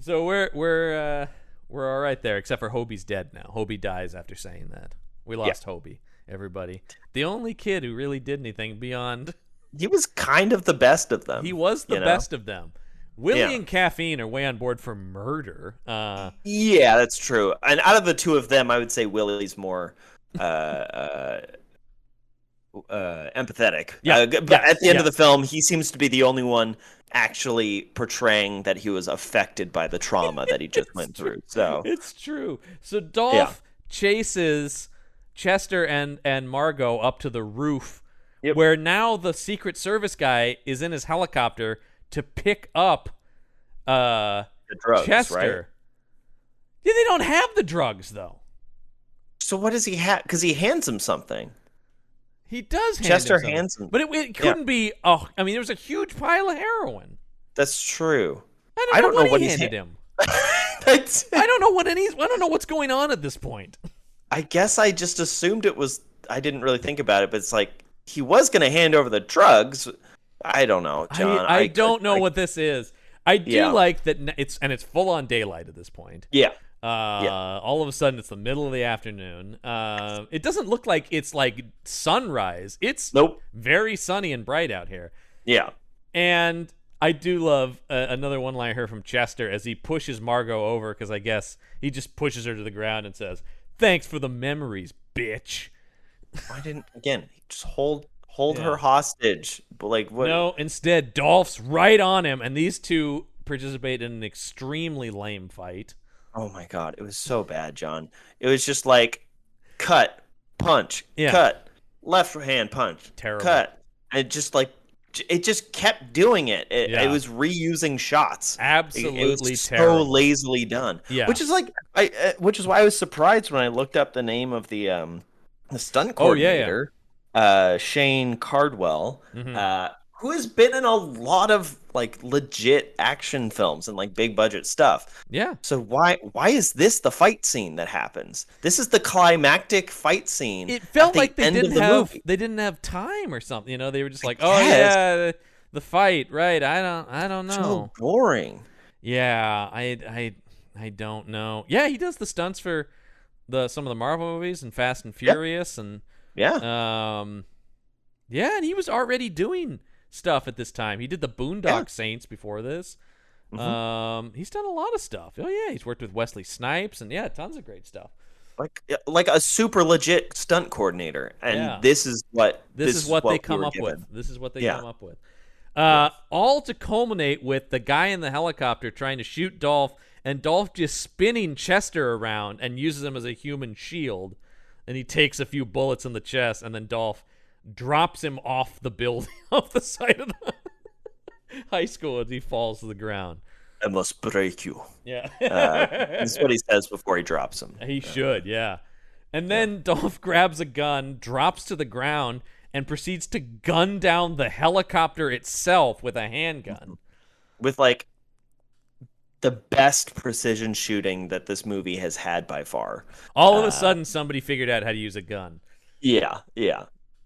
S2: So we're all right there, except for Hobie's dead now. Hobie dies after saying that. We lost Hobie. Everybody, the only kid who really did anything beyond.
S3: He was kind of the best of them.
S2: He was the best of them. Willie and Caffeine are way on board for murder.
S3: Yeah, that's true. And out of the two of them, I would say Willie's more empathetic.
S2: Yeah.
S3: But at the end of the film, he seems to be the only one actually portraying that he was affected by the trauma that he just went through. So
S2: it's true. So Dolph chases Chester and Margot up to the roof, where now the Secret Service guy is in his helicopter to pick up
S3: the drugs,
S2: Chester.
S3: right?
S2: Yeah, they don't have the drugs though.
S3: So what does he have? Because he hands him something.
S2: He does hand
S3: Chester
S2: him something.
S3: hands him.
S2: But it couldn't be. Oh, I mean, there was a huge pile of heroin.
S3: That's true.
S2: I don't know what he handed him. I don't know I don't know what's going on at this point.
S3: I guess I just assumed it was. I didn't really think about it, but it's like he was going to hand over the drugs. I don't know, John.
S2: I don't know what this is. I do like that it's full on daylight at this point.
S3: Yeah.
S2: All of a sudden, it's the middle of the afternoon. It doesn't look like it's like sunrise. It's very sunny and bright out here.
S3: Yeah.
S2: And I do love another one-liner here from Chester as he pushes Margot over, because I guess he just pushes her to the ground and says, "Thanks for the memories, bitch."
S3: Why didn't just hold her hostage? But like what?
S2: No, instead Dolph's right on him, and these two participate in an extremely lame fight.
S3: Oh my god, it was so bad, John. It was just like cut, punch,
S2: Yeah.
S3: cut, left hand punch,
S2: Terrible.
S3: cut, and it just kept doing it. It was reusing shots.
S2: Absolutely
S3: it was
S2: terrible.
S3: so lazily done.
S2: Yeah.
S3: Which is like which is why I was surprised when I looked up the name of the stunt coordinator, Shane Cardwell, who has been in a lot of like legit action films and like big budget stuff.
S2: Yeah.
S3: So why is this the fight scene that happens? This is the climactic fight scene.
S2: It felt
S3: at the
S2: like they
S3: end
S2: didn't
S3: of the movie.
S2: have time or something. You know, they were just like,
S3: Yes.
S2: the fight, right? I don't know.
S3: So boring.
S2: Yeah, I don't know. Yeah, he does the stunts for some of the Marvel movies and Fast and Furious and and he was already doing stuff at this time. He did the Boondock Saints before this. He's done a lot of stuff. Oh yeah, he's worked with Wesley Snipes and tons of great stuff.
S3: Like a super legit stunt coordinator, and this is what
S2: they come up with. This is what they come up with. All to culminate with the guy in the helicopter trying to shoot Dolph, and Dolph just spinning Chester around and uses him as a human shield, and he takes a few bullets in the chest, and then Dolph drops him off the building, off the side of the high school as he falls to the ground.
S3: I must break you.
S2: Yeah.
S3: This is what he says before he drops him.
S2: He should, yeah. And then Dolph grabs a gun, drops to the ground, and proceeds to gun down the helicopter itself with a handgun.
S3: With like the best precision shooting that this movie has had by far.
S2: All of a sudden, somebody figured out how to use a gun.
S3: Yeah.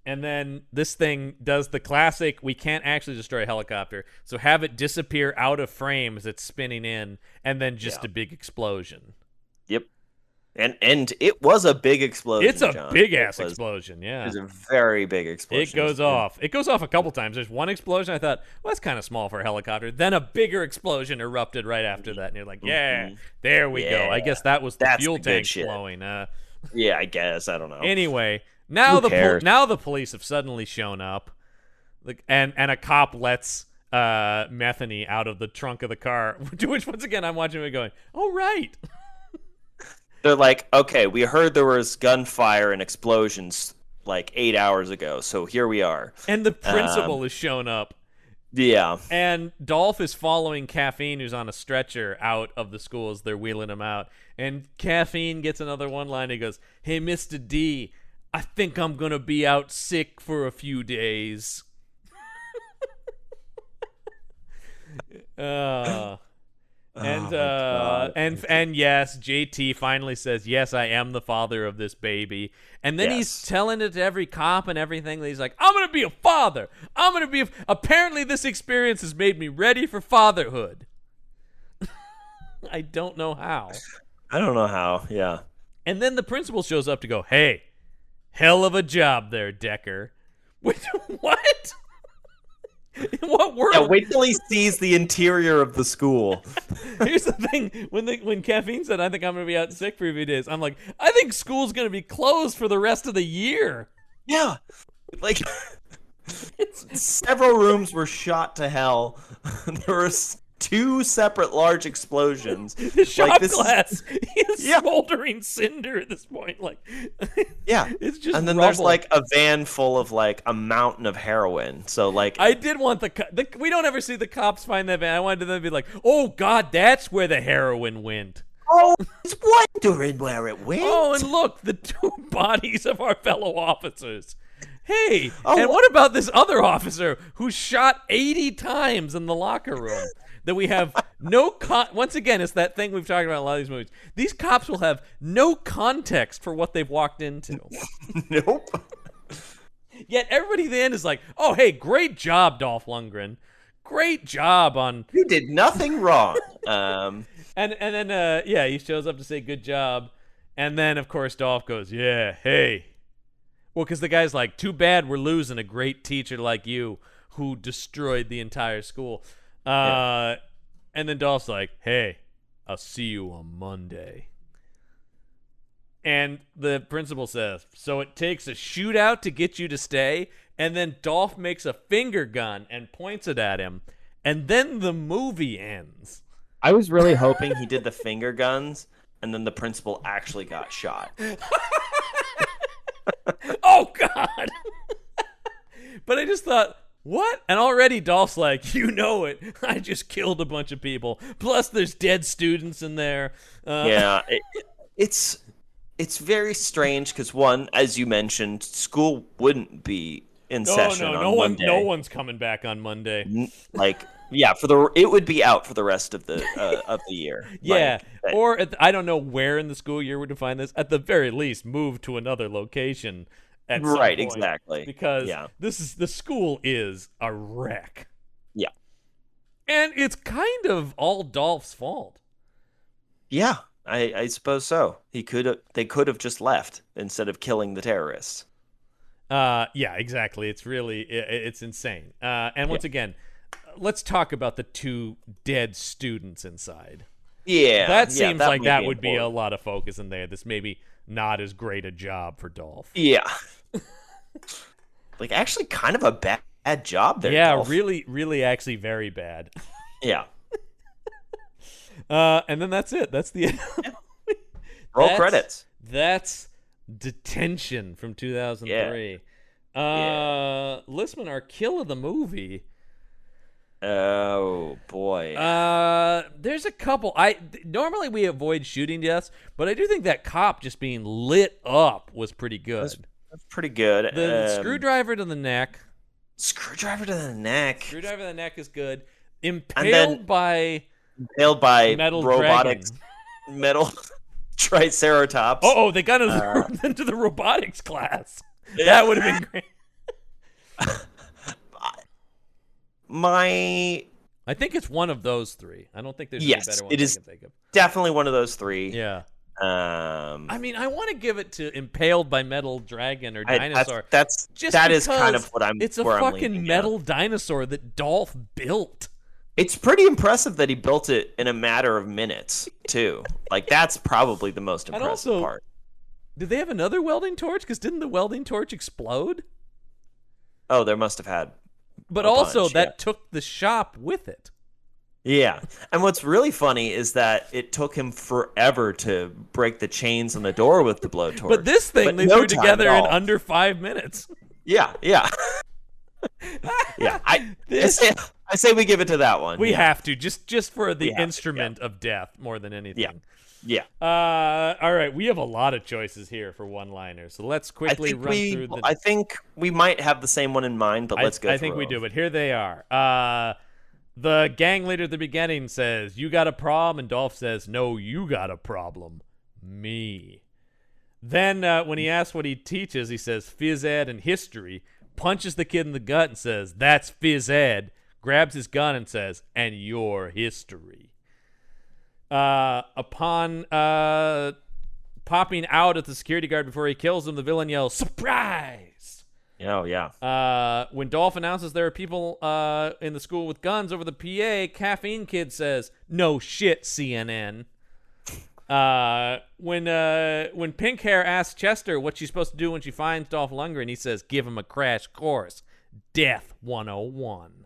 S2: And then this thing does the classic, we can't actually destroy a helicopter, so have it disappear out of frame as it's spinning in, and then just a big explosion.
S3: Yep. And it was a big explosion.
S2: It's a big-ass explosion, yeah.
S3: It's a very big explosion.
S2: It goes off. It goes off a couple times. There's one explosion, I thought, well, that's kind of small for a helicopter. Then a bigger explosion erupted right after that, and you're like, there we go. I guess that was the fuel tank blowing.
S3: Yeah, I guess. I don't know.
S2: Anyway, now the police have suddenly shown up, and a cop lets Metheny out of the trunk of the car, to which, once again, I'm watching it going, oh, right.
S3: They're like, okay, we heard there was gunfire and explosions like 8 hours ago, so here we are.
S2: And the principal has shown up.
S3: Yeah.
S2: And Dolph is following Caffeine, who's on a stretcher, out of the school as they're wheeling him out. And Caffeine gets another one line. He goes, hey, Mr. D, I think I'm going to be out sick for a few days. And yes, JT finally says, yes, I am the father of this baby. And then he's telling it to every cop and everything. He's like, I'm going to be a father. Apparently this experience has made me ready for fatherhood. I don't know how.
S3: Yeah.
S2: And then the principal shows up to go, hey, hell of a job there, Decker. Wait, what? In what world?
S3: Yeah, wait till he sees the interior of the school.
S2: Here's the thing: when Caffeine said, "I think I'm going to be out sick for a few days," I'm like, "I think school's going to be closed for the rest of the year."
S3: Yeah, like Several rooms were shot to hell. There were two separate large explosions.
S2: The shot
S3: this
S2: glass is
S3: Yeah.
S2: smoldering cinder at this point. Like,
S3: Yeah.
S2: it's just
S3: And then
S2: rubble.
S3: there's like a van full of like a mountain of heroin. So like
S2: I did want we don't ever see the cops find that van. I wanted them to be like, oh God, that's where the heroin went.
S3: oh, it's wondering where it went.
S2: Oh, and look, the two bodies of our fellow officers. Hey,
S3: Oh,
S2: and what about this other officer who shot 80 times in the locker room? That we have no once again, it's that thing we've talked about in a lot of these movies. These cops will have no context for what they've walked into.
S3: Nope.
S2: Yet everybody at the end is like, oh, hey, great job, Dolph Lundgren. Great job on...
S3: You did nothing wrong.
S2: And then, he shows up to say good job. And then, of course, Dolph goes, yeah, hey. Well, because the guy's like, too bad we're losing a great teacher like you who destroyed the entire school. And then Dolph's like, hey, I'll see you on Monday. And the principal says, so it takes a shootout to get you to stay? And then Dolph makes a finger gun and points it at him. And then the movie ends.
S3: I was really hoping he did the finger guns and then the principal actually got shot.
S2: Oh, God. But I just thought, what? And already Dolph's like, you know it. I just killed a bunch of people. Plus, there's dead students in there.
S3: Yeah, it's very strange because one, as you mentioned, school wouldn't be in session on Monday.
S2: No one's coming back on Monday.
S3: It would be out for the rest of the year.
S2: Yeah, or I don't know where in the school year would define this. At the very least, move to another location. At some
S3: Right,
S2: point,
S3: exactly.
S2: Because the school is a wreck.
S3: Yeah,
S2: and it's kind of all Dolph's fault.
S3: Yeah, I suppose so. They could have just left instead of killing the terrorists.
S2: Yeah, exactly. It's really it's insane. And once again, let's talk about the two dead students inside.
S3: Yeah,
S2: that seems like that
S3: be
S2: would be a
S3: important.
S2: lot of focus in there. This maybe not as great a job for Dolph.
S3: Yeah, like actually, kind of a bad job there.
S2: Yeah,
S3: Dolph.
S2: really, actually, very bad.
S3: Yeah.
S2: And then that's it. That's the end.
S3: Roll credits.
S2: That's Detention from 2003. Listman, our kill of the movie.
S3: Oh boy.
S2: There's a couple. Normally we avoid shooting deaths, but I do think that cop just being lit up was pretty good.
S3: That's pretty good.
S2: The screwdriver to the neck.
S3: Screwdriver to the neck.
S2: Screwdriver to the neck is good. Impaled by metal
S3: robotics,
S2: dragon.
S3: metal triceratops.
S2: Oh, they got into the robotics class. That would have been great. I think it's one of those three. I don't think there's any better ones
S3: it is
S2: I can think of.
S3: Definitely one of those three.
S2: Yeah.
S3: I
S2: mean, I want to give it to impaled by metal dragon or dinosaur.
S3: That is kind of what I'm.
S2: It's a
S3: where I'm
S2: fucking
S3: leaning,
S2: metal dinosaur that Dolph built.
S3: It's pretty impressive that he built it in a matter of minutes too. Like that's probably the most impressive part.
S2: Did they have another welding torch? Because didn't the welding torch explode?
S3: Oh, there must have had.
S2: But also that took the shop with it.
S3: Yeah. And what's really funny is that it took him forever to break the chains on the door with the blowtorch.
S2: But this thing they threw together in under 5 minutes.
S3: Yeah. Yeah. I say we give it to that one.
S2: We have to just for the instrument of death more than anything.
S3: Yeah.
S2: All right, we have a lot of choices here for one-liners, so let's quickly run through the.
S3: I think we might have the same one in mind, but let's go.
S2: I think we do, but here they are. The gang leader at the beginning says, "You got a problem," and Dolph says, "No, you got a problem, me." Then when he asks what he teaches, he says phys ed and history. Punches the kid in the gut and says, "That's phys ed." Grabs his gun and says, "And your history." Upon popping out at the security guard before he kills him, the villain yells, "Surprise!"
S3: Oh, yeah.
S2: When Dolph announces there are people in the school with guns over the PA, Caffeine Kid says, "No shit, CNN." When Pink Hair asks Chester what she's supposed to do when she finds Dolph Lundgren, he says, "Give him a crash course. Death 101.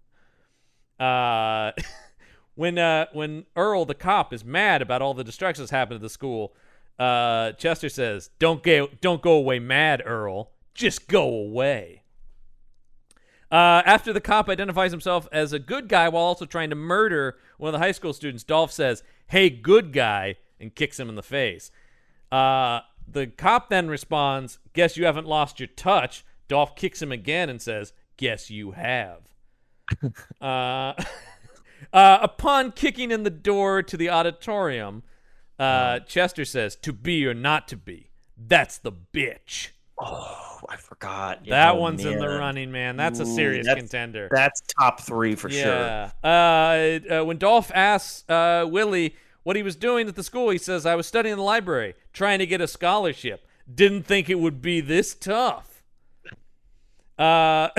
S2: When Earl, the cop, is mad about all the destructions happening at the school, Chester says, Don't go away mad, Earl. Just go away. After the cop identifies himself as a good guy while also trying to murder one of the high school students, Dolph says, "Hey, good guy," and kicks him in the face. The cop then responds, "Guess you haven't lost your touch." Dolph kicks him again and says, "Guess you have." Upon kicking in the door to the auditorium, Chester says, "To be or not to be, that's the bitch."
S3: Oh, I forgot.
S2: That one's in the running, man. That's a serious contender.
S3: That's top 3 for sure.
S2: When Dolph asks Willie what he was doing at the school, he says, "I was studying in the library, trying to get a scholarship. Didn't think it would be this tough." Upon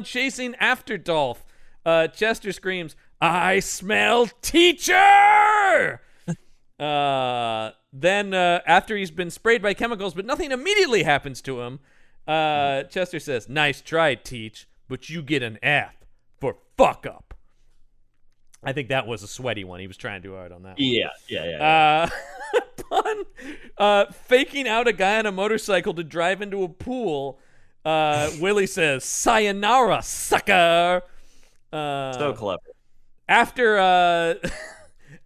S2: chasing after Dolph, Chester screams, "I smell teacher!" Then, after he's been sprayed by chemicals, but nothing immediately happens to him, Chester says, "Nice try, Teach, but you get an F for fuck up." I think that was a sweaty one. He was trying too hard on that one.
S3: Yeah.
S2: Upon faking out a guy on a motorcycle to drive into a pool, Willie says, "Sayonara, sucker."
S3: So clever.
S2: After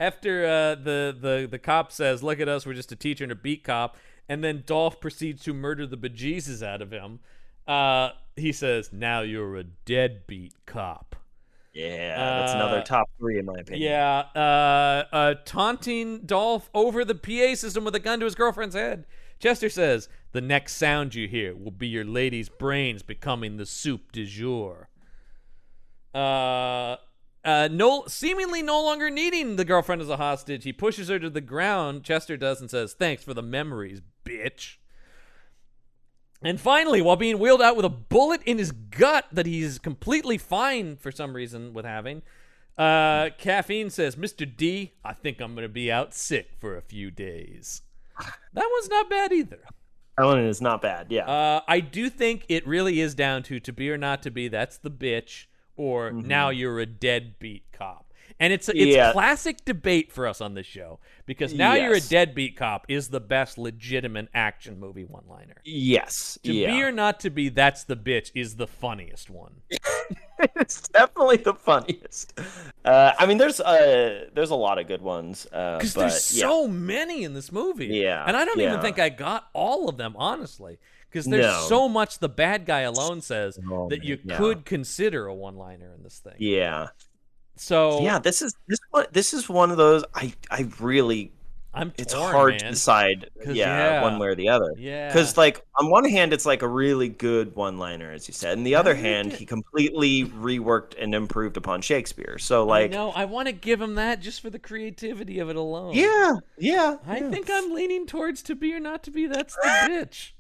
S2: the cop says, "Look at us, we're just a teacher and a beat cop," and then Dolph proceeds to murder the bejesus out of him, he says, "Now you're a deadbeat cop."
S3: Yeah, that's another top 3 in my opinion.
S2: Yeah, taunting Dolph over the PA system with a gun to his girlfriend's head. Chester says, "The next sound you hear will be your lady's brains becoming the soup du jour." Seemingly no longer needing the girlfriend as a hostage, he pushes her to the ground, Chester does, and says, "Thanks for the memories, bitch." And finally, while being wheeled out with a bullet in his gut that he's completely fine for some reason with having, Caffeine says, "Mr. D, I think I'm going to be out sick for a few days." That one's not bad either.
S3: That one is not bad, yeah.
S2: I do think it really is down to be or not to be, that's the bitch, or now you're a deadbeat cop. And it's classic debate for us on this show, because now you're a deadbeat cop is the best legitimate action movie one-liner.
S3: Yes.
S2: To be or not to be, that's the bitch is the funniest one.
S3: It's definitely the funniest. I mean, there's a lot of good ones.
S2: Because there's so many in this movie.
S3: Yeah.
S2: And I don't even think I got all of them, honestly. Because there's so much the bad guy alone says that you could consider a one-liner in this thing.
S3: Yeah.
S2: So
S3: yeah, this is one of those it's
S2: torn,
S3: hard
S2: man.
S3: to decide one way or the other.
S2: Yeah.
S3: Because like on one hand it's like a really good one-liner, as you said, and the other hand he completely reworked and improved upon Shakespeare. So like
S2: I want to give him that just for the creativity of it alone.
S3: Yeah.
S2: I think I'm leaning towards to be or not to be, that's the bitch.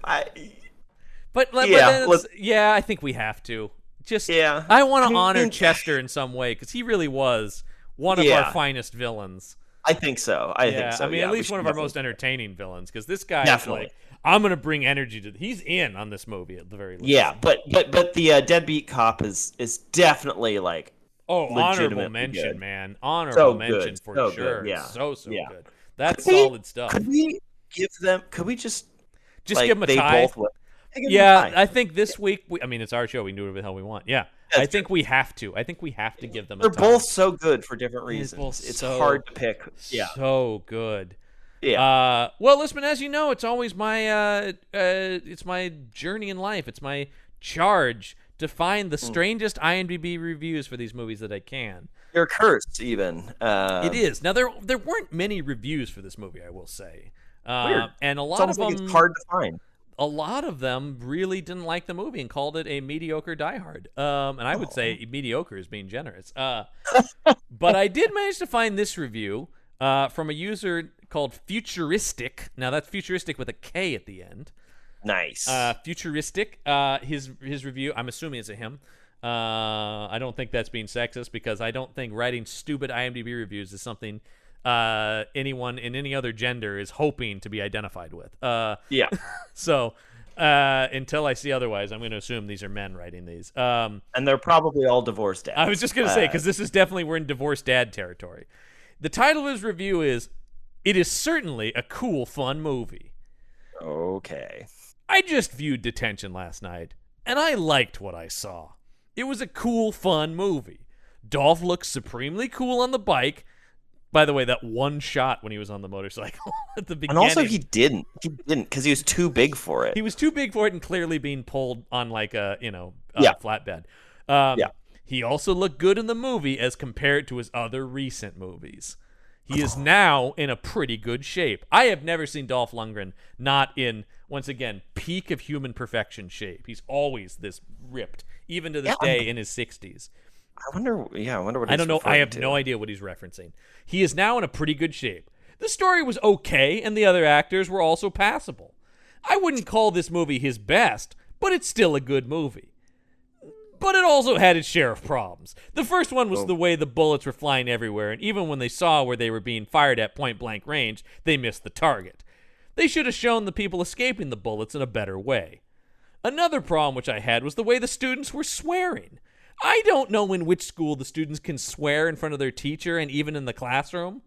S2: I think we have to. I want to honor Chester in some way, because he really was one of our finest villains.
S3: I think so. I think so.
S2: I mean, at least one of our most entertaining villains, because this guy is like, I'm going to bring energy to. He's in on this movie at the very least.
S3: Yeah, but the deadbeat cop is definitely like
S2: honorable mention, good. Man. Honorable mention for sure.
S3: Good. Yeah,
S2: so good. That's solid stuff.
S3: Could we give them? Could we just
S2: give them a tie? I think this week. It's our show. We can do whatever the hell we want. Yeah, I think we have to. I think we have to give them.
S3: They're both so good for different reasons. It's hard to pick. Yeah,
S2: so good.
S3: Yeah.
S2: Well, listen, as you know, it's always my it's my journey in life. It's my charge to find the strangest IMDb reviews for these movies that I can.
S3: You're cursed, even.
S2: It is. Now there weren't many reviews for this movie, I will say.
S3: Weird.
S2: And a lot of them
S3: it's hard to find.
S2: A lot of them really didn't like the movie and called it a mediocre Die Hard. And I would say mediocre is being generous. But I did manage to find this review from a user called Futuristic. Now that's Futuristic with a K at the end.
S3: Nice.
S2: Futuristic. His review, I'm assuming it's a him. I don't think that's being sexist, because I don't think writing stupid IMDb reviews is something anyone in any other gender is hoping to be identified with.
S3: Yeah.
S2: So until I see otherwise, I'm going to assume these are men writing these.
S3: And they're probably all divorced dads.
S2: I was just going to say, because this is definitely, we're in divorced dad territory. The title of his review is, "It is certainly a cool, fun movie."
S3: Okay.
S2: I just viewed Detention last night, and I liked what I saw. It was a cool, fun movie. Dolph looks supremely cool on the bike. By the way, that one shot when he was on the motorcycle at the beginning.
S3: And also he didn't because he was too big for it.
S2: He was too big for it and clearly being pulled on like a, flatbed. He also looked good in the movie as compared to his other recent movies. He is now in a pretty good shape. I have never seen Dolph Lundgren not in, once again, peak of human perfection shape. He's always this ripped, even to this day in his 60s.
S3: I wonder what he's
S2: I don't know. I have
S3: to.
S2: no idea what he's referencing. He is now in a pretty good shape. The story was okay, and the other actors were also passable. I wouldn't call this movie his best, but it's still a good movie. But it also had its share of problems. The first one was the way the bullets were flying everywhere, and even when they saw where they were being fired at point-blank range, they missed the target. They should have shown the people escaping the bullets in a better way. Another problem which I had was the way the students were swearing. I don't know in which school the students can swear in front of their teacher and even in the classroom.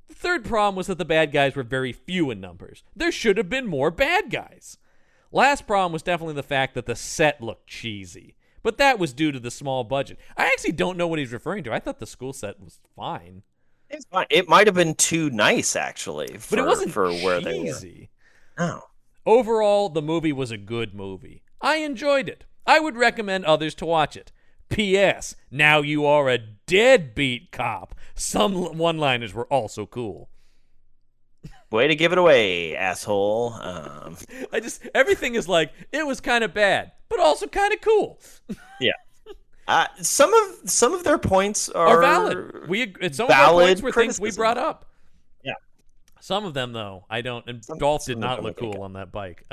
S2: The third problem was that the bad guys were very few in numbers. There should have been more bad guys. Last problem was definitely the fact that the set looked cheesy. But that was due to the small budget. I actually don't know what he's referring to. I thought the school set was fine.
S3: It's fine. It might have been too nice, actually.
S2: But it wasn't
S3: for where
S2: cheesy.
S3: they were. No.
S2: Overall, the movie was a good movie. I enjoyed it. I would recommend others to watch it. P.S. Now you are a deadbeat cop. Some one-liners were also cool.
S3: Way to give it away, asshole.
S2: Everything is like, it was kind of bad, but also kind of cool.
S3: Yeah. Some of their points are
S2: valid. Some of our points were things we brought up.
S3: Yeah.
S2: Some of them, though, I don't. And Dolph did not look cool on that bike.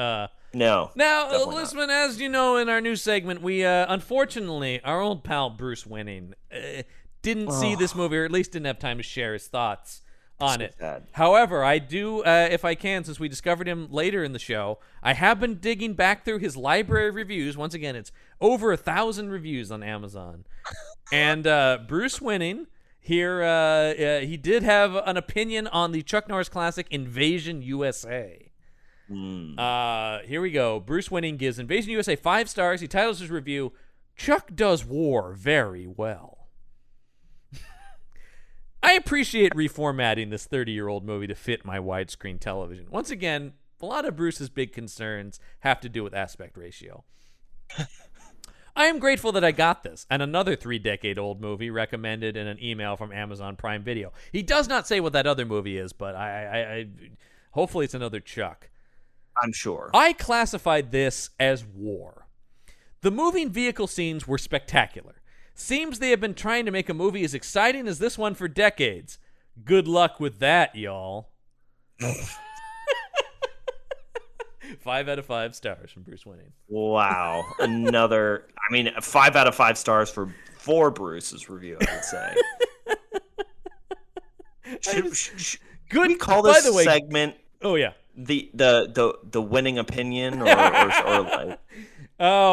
S3: No.
S2: Now, Lisman, as you know, in our new segment, we unfortunately, our old pal Bruce Winning didn't see this movie, or at least didn't have time to share his thoughts on it.
S3: Sad.
S2: However, I do, if I can, since we discovered him later in the show, I have been digging back through his library of reviews. Once again, it's over 1,000 reviews on Amazon. And Bruce Winning here, he did have an opinion on the Chuck Norris classic Invasion USA. Here we go. Bruce Winning gives Invasion USA 5 stars. He titles his review, "Chuck does war very well." I appreciate reformatting this 30-year-old movie to fit my widescreen television. Once again, a lot of Bruce's big concerns have to do with aspect ratio. I am grateful that I got this, and another 3-decade-old movie recommended in an email from Amazon Prime Video. He does not say what that other movie is, but I hopefully it's another Chuck.
S3: I'm sure.
S2: I classified this as war. The moving vehicle scenes were spectacular. Seems they have been trying to make a movie as exciting as this one for decades. Good luck with that, y'all. 5 out of 5 stars from Bruce Winning.
S3: Wow. Another, 5 out of 5 stars for Bruce's review, I would say. Should we call this
S2: by the way,
S3: segment
S2: oh yeah,
S3: the winning opinion or like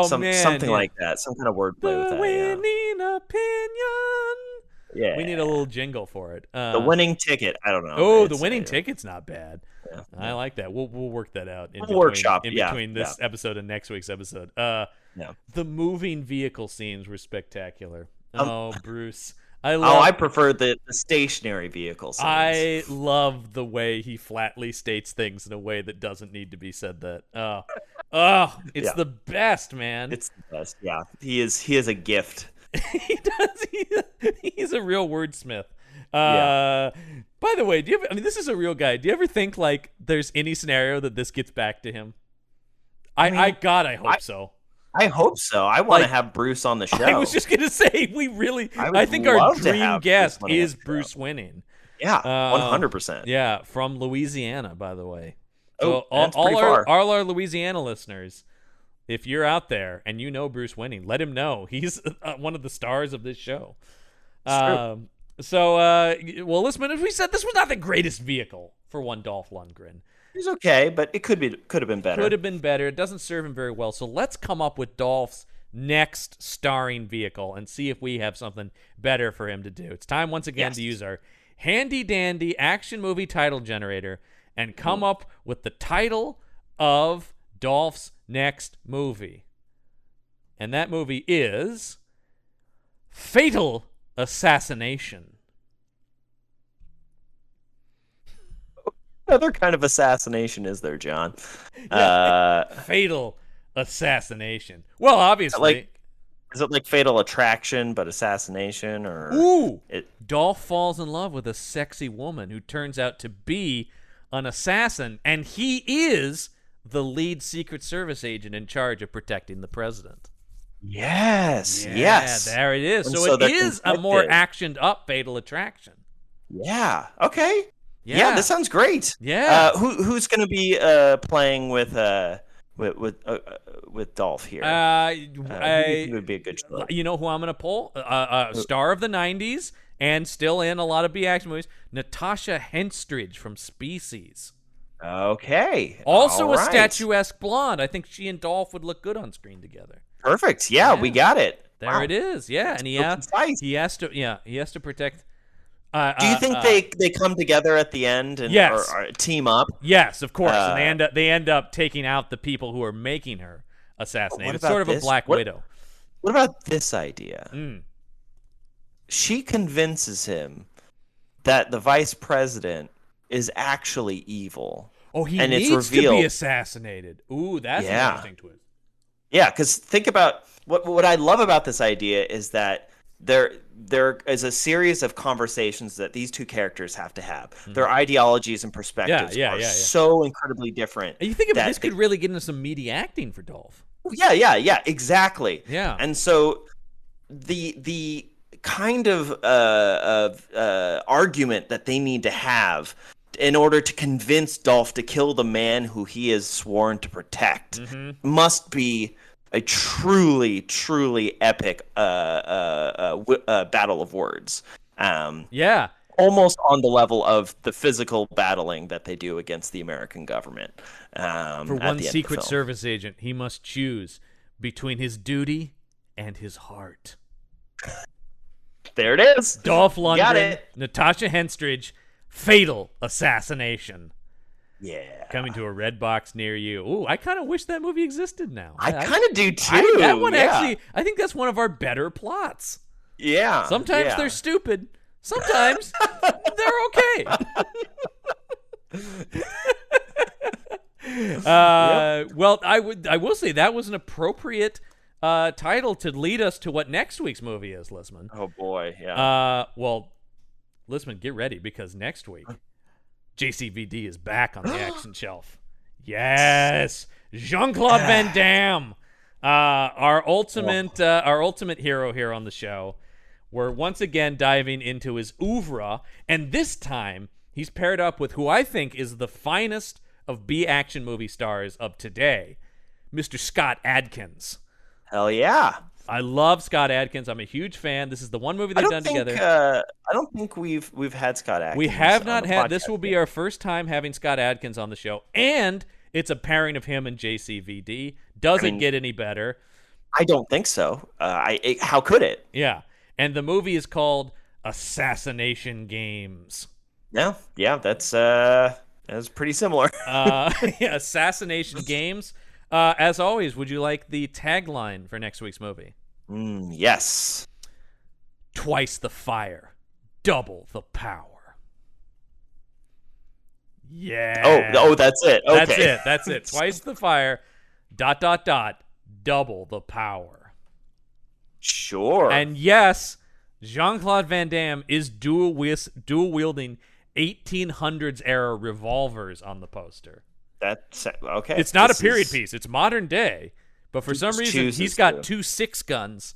S3: something like that, some kind of wordplay with that.
S2: Winning opinion.
S3: Yeah,
S2: we need a little jingle for it.
S3: The winning ticket. I don't know.
S2: Oh, the winning ticket's not bad.
S3: Yeah.
S2: I like that. We'll work that out.
S3: Workshop
S2: in between this episode and next week's episode. The moving vehicle scenes were spectacular. Bruce.
S3: I prefer the stationary vehicle scenes.
S2: I love the way he flatly states things in a way that doesn't need to be said. It's the best, man.
S3: It's the best. Yeah, he is a gift.
S2: He does. He's a real wordsmith. By the way, this is a real guy. Do you ever think like there's any scenario that this gets back to him? I hope so.
S3: I hope so. I want to have Bruce on the show.
S2: I was just going to say, I think our dream guest is Bruce Winning.
S3: Yeah, 100%.
S2: Yeah, from Louisiana, by the way.
S3: Oh,
S2: so all our Louisiana listeners, if you're out there and you know Bruce Winning, let him know. He's one of the stars of this show. Listen, as we said, this was not the greatest vehicle for one Dolph Lundgren.
S3: He's okay, but it could have been better.
S2: Could have been better. It doesn't serve him very well. So let's come up with Dolph's next starring vehicle and see if we have something better for him to do. It's time once again to use our handy-dandy action movie title generator and come up with the title of Dolph's next movie. And that movie is Fatal Assassination.
S3: What other kind of assassination is there, John?
S2: Fatal Assassination. Well, obviously.
S3: Is it like Fatal Attraction, but assassination? Or
S2: Dolph falls in love with a sexy woman who turns out to be an assassin, and he is the lead Secret Service agent in charge of protecting the president.
S3: Yes.
S2: Yeah,
S3: yes.
S2: There it is.
S3: And
S2: So it
S3: they're
S2: is a
S3: connected.
S2: more actioned up Fatal Attraction.
S3: Yeah. Okay.
S2: Yeah.
S3: Yeah, this sounds great.
S2: Yeah.
S3: Who's going to be playing with Dolph here? Who would be a good show?
S2: You know who I'm going to pull? Star of the 90s and still in a lot of B action movies, Natasha Henstridge from Species.
S3: Okay.
S2: Also
S3: All
S2: a
S3: right.
S2: statuesque blonde. I think she and Dolph would look good on screen together.
S3: Perfect. Yeah, we got it.
S2: There
S3: Wow.
S2: it is. Yeah, and he has to protect.
S3: Do you think they come together at the end and
S2: Yes.
S3: or team up?
S2: Yes, of course. And they end up taking out the people who are making her assassinate. It's
S3: about
S2: sort of a
S3: this?
S2: Black Widow.
S3: What about this idea?
S2: Mm.
S3: She convinces him that the vice president is actually evil.
S2: Oh, he
S3: and it's
S2: needs to
S3: revealed.
S2: be assassinated. Ooh, that's an interesting twist.
S3: Yeah, because think about what I love about this idea is that there is a series of conversations that these two characters have to have. Their ideologies and perspectives are so incredibly different.
S2: And you think about this could really get into some meaty acting for Dolph.
S3: Yeah, exactly.
S2: Yeah.
S3: And so the kind of argument that they need to have in order to convince Dolph to kill the man who he is sworn to protect must be a truly, truly epic battle of words.
S2: Yeah.
S3: Almost on the level of the physical battling that they do against the American government.
S2: For one Secret Service agent, he must choose between his duty and his heart.
S3: There it is.
S2: Dolph Lundgren,
S3: Got it.
S2: Natasha Henstridge, Fatal Assassination.
S3: Yeah.
S2: Coming to a red box near you. Ooh, I kind of wish that movie existed now.
S3: I kind of do too.
S2: That one actually, I think that's one of our better plots.
S3: Yeah.
S2: Sometimes they're stupid. Sometimes they're okay. Well, I will say that was an appropriate title to lead us to what next week's movie is, Lisman.
S3: Oh boy, yeah.
S2: Well, Lisman, get ready because next week JCVD is back on the action shelf. Yes, Jean-Claude Van Damme, our ultimate hero here on the show. We're once again diving into his oeuvre, and this time he's paired up with who I think is the finest of B action movie stars of today, Mr. Scott Adkins.
S3: Hell yeah.
S2: I love Scott Adkins. I'm a huge fan. This is the one movie they've done together.
S3: I don't think we've had Scott Adkins.
S2: We have not had. This will be our first time having Scott Adkins on the show, and it's a pairing of him and JCVD. Doesn't get any better.
S3: I don't think so. How could it?
S2: Yeah, and the movie is called Assassination Games.
S3: Yeah, that's pretty similar.
S2: Assassination Games. As always, would you like the tagline for next week's movie?
S3: Yes.
S2: Twice the fire, double the power. Yeah.
S3: Oh, that's it. Okay.
S2: That's it. Twice the fire, ... double the power.
S3: Sure.
S2: And yes, Jean-Claude Van Damme is dual wielding 1800s era revolvers on the poster.
S3: That's okay.
S2: It's not a period piece. It's modern day. But for some reason, he's got 2 6 guns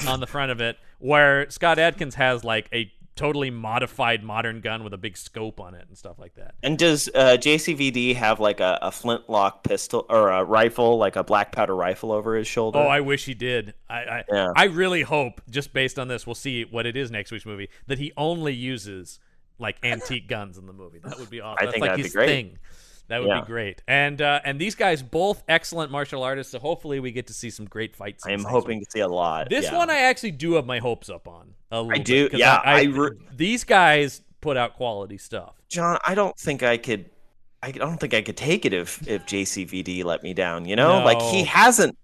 S2: on the front of it, where Scott Adkins has like a totally modified modern gun with a big scope on it and stuff like that.
S3: And does JCVD have like a flintlock pistol or a rifle, like a black powder rifle over his shoulder?
S2: Oh, I wish he did. I really hope, just based on this, we'll see what it is next week's movie, that he only uses like antique guns in the movie. That would be awesome.
S3: I think that'd be great.
S2: Thing. That would be great. And these guys both excellent martial artists, so hopefully we get to see some great fight scenes.
S3: I am hoping to see a lot.
S2: This one I actually do have my hopes up on a little
S3: I do.
S2: bit,
S3: Yeah,
S2: these guys put out quality stuff.
S3: John, I don't think I could take it if JCVD let me down. You know, like he hasn't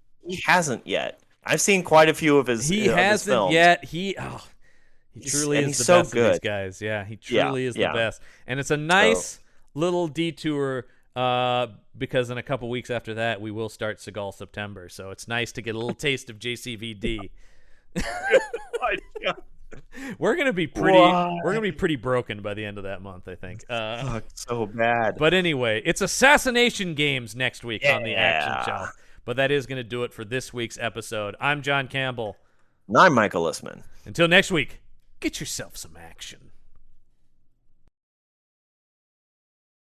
S3: yet. I've seen quite a few of his.
S2: He hasn't
S3: films.
S2: yet. He truly is the
S3: so
S2: best
S3: good.
S2: of these guys. Yeah, he truly is the
S3: yeah.
S2: best. And it's a nice little detour because in a couple weeks after that we will start Seagal September. So it's nice to get a little taste of JCVD. We're gonna be pretty broken by the end of that month, I think.
S3: So bad.
S2: But anyway, it's Assassination Games next week on the Action Shelf. But that is gonna do it for this week's episode. I'm John Campbell.
S3: And I'm Michael Lissman.
S2: Until next week, get yourself some action.